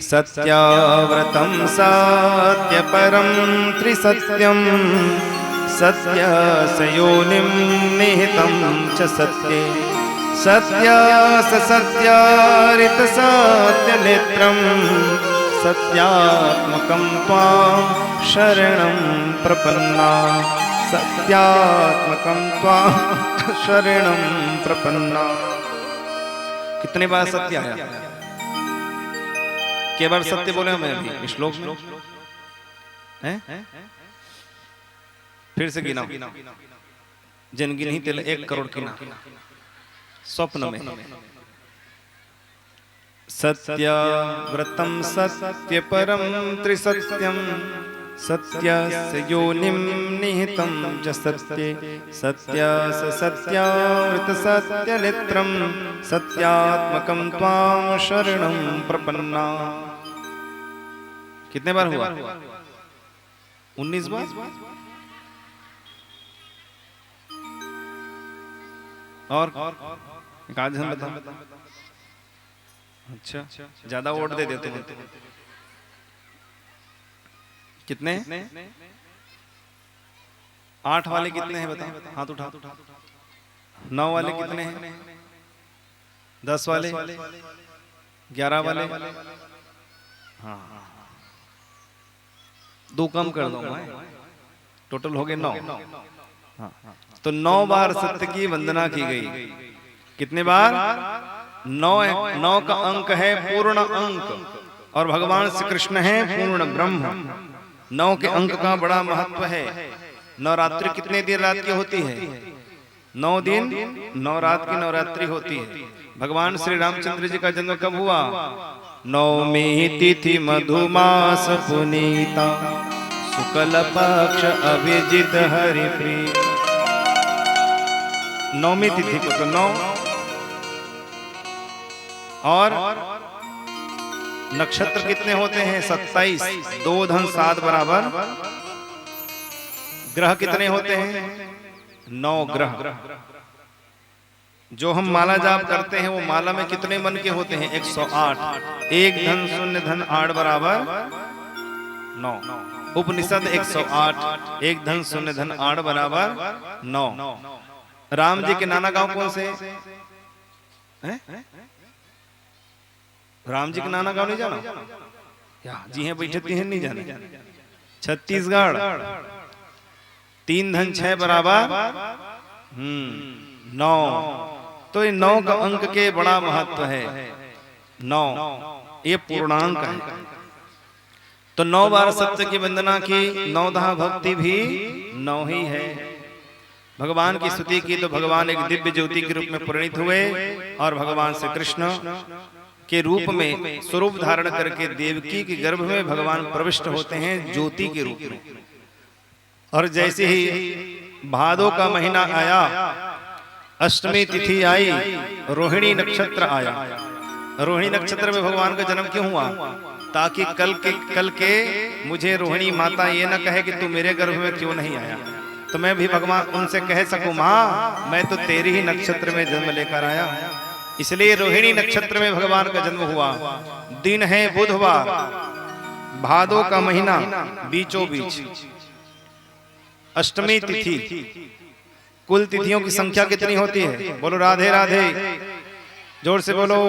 सत्याव्रतम सत्य परम त्रिसत्यम सत्य सयोनिम निहितम च सत्ये सत्य सत्यारित सत्य नेत्रम सत्यात्मकं त्वां शरणं प्रपन्ना सत्यात्मकं त्वां शरणं प्रपन्ना। कितने बार सत्य आया? केवल सत्य बोले मैं अभी श्लोक में हैं? फिर से गिना, जिनकी नहीं तेल 1 करोड़ गिना। स्वप्न में सत्याव्रतम सत्य परम त्रिसत्यम सत्यस्य योनिम निहितम च सत्ये सत्य सत्यावृत सत्य नेत्रम सत्यात्मकं त्वां शरणं प्रपन्ना। कितने बार हुआ? 19 बार। और एक आज हम बता। अच्छा, ज्यादा वोट दे देते हैं। कितने? 8 वाले कितने हैं बताओ, हाथ उठा। 9 वाले कितने हैं? 10 वाले, 11 वाले, हाँ 2 कम कर दो मैं, टोटल हो गए 9। हाँ तो 9 बार सत्य की वंदना की गई। कितने बार? 9 का अंक है पूर्ण अंक, और भगवान श्री कृष्ण है पूर्ण ब्रह्म। 9 के अंक का बड़ा महत्व है। नवरात्रि कितने दिन रात की होती है? 9 दिन 9 रात की नवरात्रि होती है। भगवान श्री रामचंद्र जी का जन्म कब हुआ? 9वीं तिथि मधुमास पुनीता, शुक्ल पक्ष अभिजित हरिप्रीत। 9वीं तिथि को तो 9, और नक्षत्र कितने होते हैं? 27। 2 धन 7 बराबर। ग्रह कितने होते हैं? 9 ग्रह। जो हम माला जाप करते हैं वो माला में कितने मन के होते हैं? 108। 1 धन 0 धन 8 बराबर 9। उपनिषद 108। 1 धन 0 धन 8 बराबर 9। राम जी के नाना गांव कौन से हैं? राम जी के नाना गांव नहीं जाना? जी हैं बैठे हैं, नहीं जाने। छत्तीसगढ़। 3 धन 6 बराबर 9। तो ये 9 का अंक के बड़ा महत्व है। 9 ये पूर्णांक है। तो 9 बार सत्य की वंदना की। 9धा भक्ति भी 9 ही है। भगवान की स्तुति की तो भगवान एक दिव्य ज्योति के रूप में परिणित हुए, और भगवान श्री कृष्ण के रूप में स्वरूप धारण करके देवकी के गर्भ में भगवान प्रविष्ट होते हैं ज्योति के रूप में। और जैसे ही भादो का महीना आया, अष्टमी तिथि आई, रोहिणी नक्षत्र आया। रोहिणी नक्षत्र में भगवान का जन्म क्यों हुआ? ताकि कल के मुझे रोहिणी माता ये न कहे कि तू मेरे गर्भ में क्यों नहीं आया, तो मैं भी भगवान उनसे कह सकूं, माँ मैं तो तेरी ही नक्षत्र में जन्म लेकर आया। इसलिए रोहिणी नक्षत्र में भगवान का जन्म हुआ। दिन है बुधवार, भादो का महीना, बीचों बीच अष्टमी तिथि। कुल तिथियों की संख्या कितनी होती है? बोलो राधे राधे, जोर से बोलो।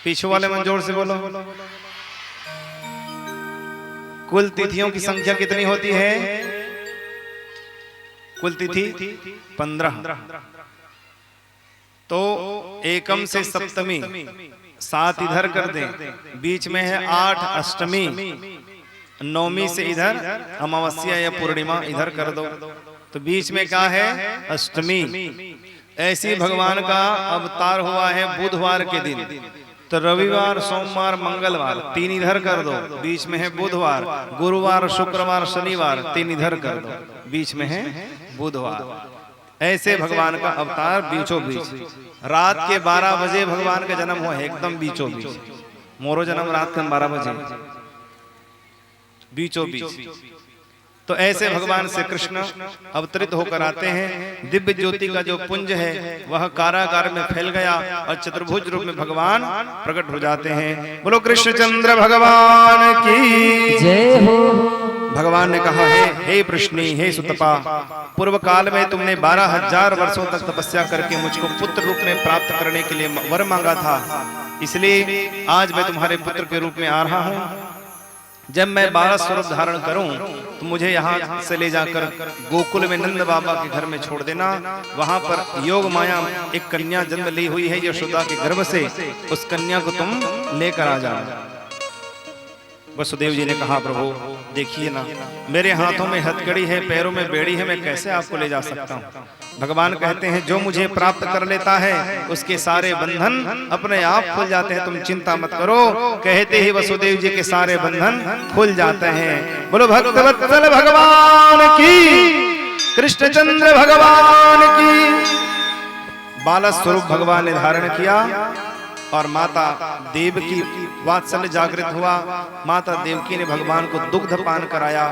पीछे वाले मन जोर से बोलो। कुल तिथियों की संख्या कितनी होती है? कुल तिथि 15। तो एकम से सप्तमी 7 इधर कर दें, बीच में है 8 अष्टमी, 9वीं से इधर अमावस्या या पूर्णिमा इधर कर दो, तो बीच में क्या है? अष्टमी। ऐसी भगवान का अवतार हुआ है बुधवार के दिन। तो रविवार, सोमवार, मंगलवार 3 इधर कर दो, बीच में है बुधवार। गुरुवार, शुक्रवार, शनिवार 3 इधर कर दो, बीच में है बुधवार। ऐसे भगवान का अवतार बीचों बीच। रात के 12 बजे भगवान का जन्म हुआ है, एकदम बीचों बीच। मोरो जन्म रात के 12 बजे, बीचों बीच। तो ऐसे भगवान श्री कृष्ण अवतरित होकर आते हैं। दिव्य ज्योति का जो पुंज है वह कारागार में फैल गया, और चतुर्भुज रूप में भगवान प्रकट हो जाते हैं। बोलो कृष्णचंद्र भगवान की जय हो। भगवान ने कहा है, हे प्रश्नी, हे सुतपा, पूर्व काल में तुमने 12,000 वर्षों तक तपस्या करके मुझको पुत्र रूप में प्राप्त करने के लिए वर मांगा था। इसलिए आज मैं तुम्हारे पुत्र के रूप में आ रहा हूँ। जब मैं 12 स्वरूप धारण करूं तो मुझे यहाँ से ले जाकर गोकुल में नंद बाबा के घर में छोड़ देना। वहां पर योग माया एक कन्या जन्म ली हुई है यशोदा के गर्भ से, उस कन्या को तुम लेकर आ जाना। वसुदेव जी ने कहा, प्रभु देखिए ना, मेरे हाथों में हथकड़ी है, पैरों में बेड़ी है, मैं कैसे आपको ले जा सकता हूँ। भगवान कहते हैं, जो मुझे प्राप्त कर लेता है उसके सारे बंधन अपने आप खुल जाते हैं, तुम चिंता मत करो। कहते ही वसुदेव जी के सारे बंधन खुल जाते हैं। बोलो भक्तवत्सल भगवान की, कृष्णचंद्र भगवान की। बालक स्वरूप भगवान ने धारण किया, और माता देवकी वात्सल्य जागृत हुआ। माता देवकी ने भगवान को दुग्ध पान कराया,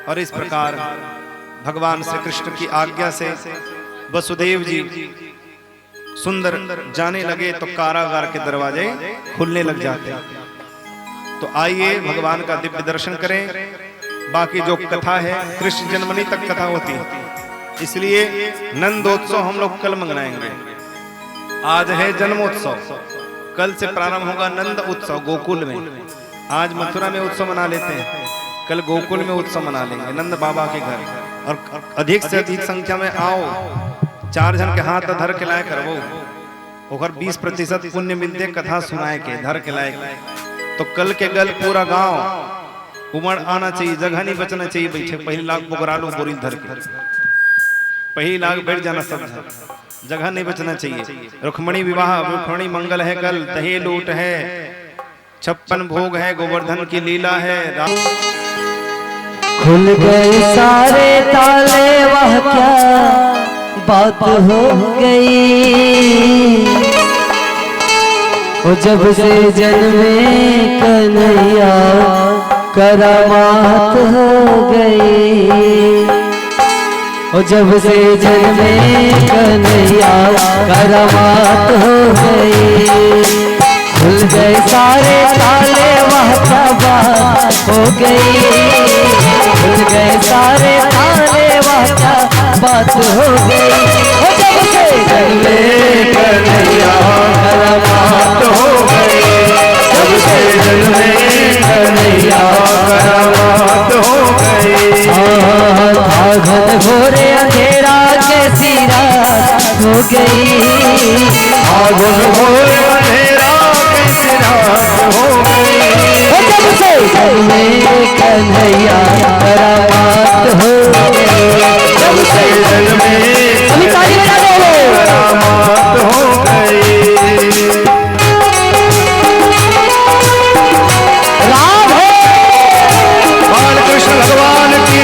और इस प्रकार भगवान श्री कृष्ण की आज्ञा से वसुदेव जी सुंदर जाने लगे तो कारागार के दरवाजे खुलने लग जाते। तो आइए भगवान का दिव्य दर्शन करें। बाकी जो कथा है कृष्ण जन्मनी तक कथा होती है। इसलिए नंदोत्सव हम लोग कल मनाएंगे। आज है जन्मोत्सव, कल से प्रारंभ होगा नंद उत्सव गोकुल में। आज मथुरा में उत्सव मना लेते हैं, कल गोकुल में उत्सव मना लेंगे नंद बाबा के घर। और अधिक से अधिक संख्या में आओ, 4 जन के हाथ धर के लाए करवो, और 20% पुण्य मिलते कथा सुनाए के धर के लाए। तो कल के गल पूरा गांव उमड़ आना चाहिए, जगह नहीं बचना चाहिए बैठे। पहली लाख बोगरा लो बोरी धर के, पहली लाख बैठ जाना सब, जगह नहीं बचना चाहिए। रुक्मणी विवाह, रुक्मणी मंगल है कल, दही लूट है, 56 भोग है, गोवर्धन की लीला है। खुल गए सारे ताले, वह क्या बात हो गई। वो जब से जन्मे कन्हैया करामात हो गई। वो जब से जन्मे कन्हैया करामात हो गई। खुल गए सारे ताले, वह क्या बात हो गई। खुल गए सारे ताले, वह क्या बात हो गई। वो जब से जन्मे कन्हैया करामात हो गई। जब से जन्मे कन्हैया करामात हो गई। घन घोरे अंधेरा कैसी रात हो गई। घन घोरे अंधेरा कैसी रात हो गई। जब से जन्मे कन्हैया करामात हो गई। जब से जन्मे करामात हो गई। राधे बालकृष्ण भगवान की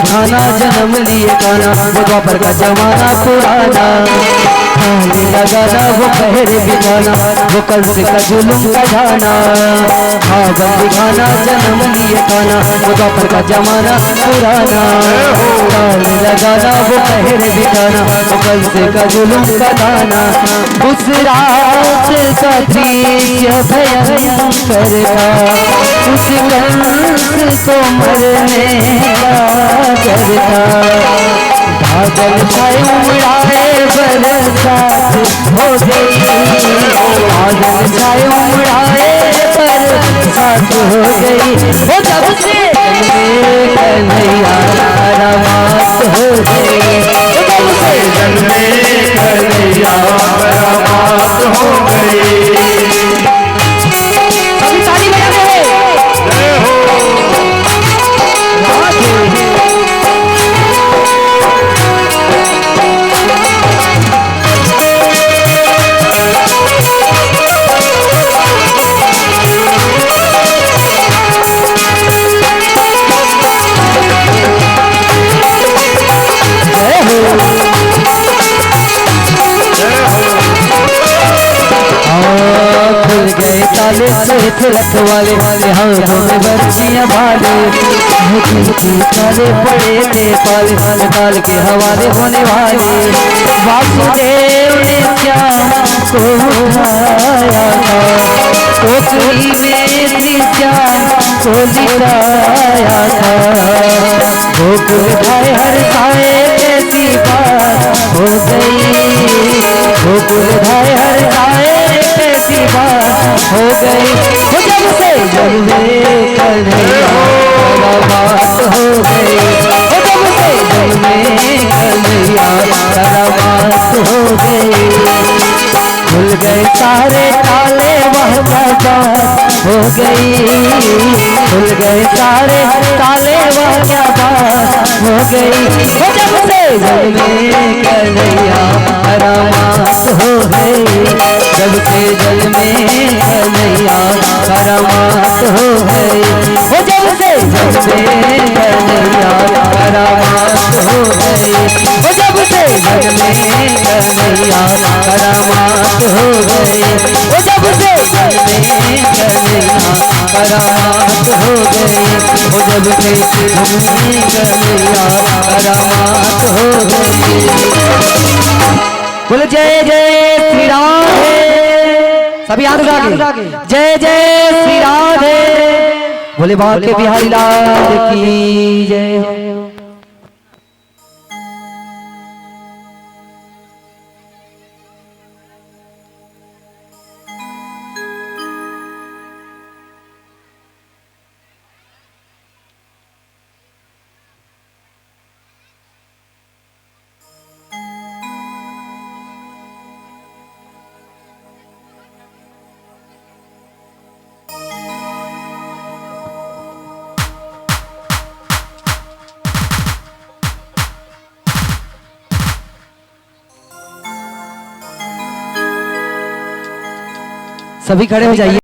खाना जन्म लिए गाना, वो द्वापर का जमाना पुराना। ताली लगाना वो पहरे बिठाना, वो कल से का जुलूम का ढाना। हाँ बंदी खाना जन्म लिए गाना, वो द्वापर का जमाना पुराना। ताली लगाना वो पहरे बिठाना, वो कल से का जुलूम का ढाना। उस रात का दृश्य भयंकर था, उस कंस को मरने का करता। बादल छाए उमड़ाए बरसात हो गई। बादल छाए उमड़ाए बरसात हो गई। वो जब से कन्हैया करामात हो गई। जब से जन्मे कन्हैया करामात हो गई। अभी ताली बजाते हैं। खुल गए ताले से तिलक वाले, हाथों में बर्चियां भाले। ताले पड़े थे पाले, काल के हवाले होने वाले। वासुदेव ने श्याम को उठाया था, टोकरी में थी श्याम को लिटाया था। गोकुल धाए हर साए कैसी बात हो गई। गोकुल धाए हर साए कैसी बात हो गई। वो जब से जन्मे कन्हैया करामात हो गई। वो जब से जन्मे कन्हैया करामात हो गई। खुल गए सारे ताले, वह क्या बात हो गई। खुल गए सारे ताले, वह क्या बात हो गई। वो जब से जन्मे कन्हैया करामात हो गई। जब से जन्मे कन्हैया करामात हो गई। वो जब से जन्मे कन्हैया करामात हो गई। वो जब से हो जब से घूमने गलिया करामात हो गई। बोले जय जय श्री राधे, सभी हाथ उठा के जय जय श्री राधे। बोले बांके बिहारी लाल की जय हो। सभी खड़े हो जाइए।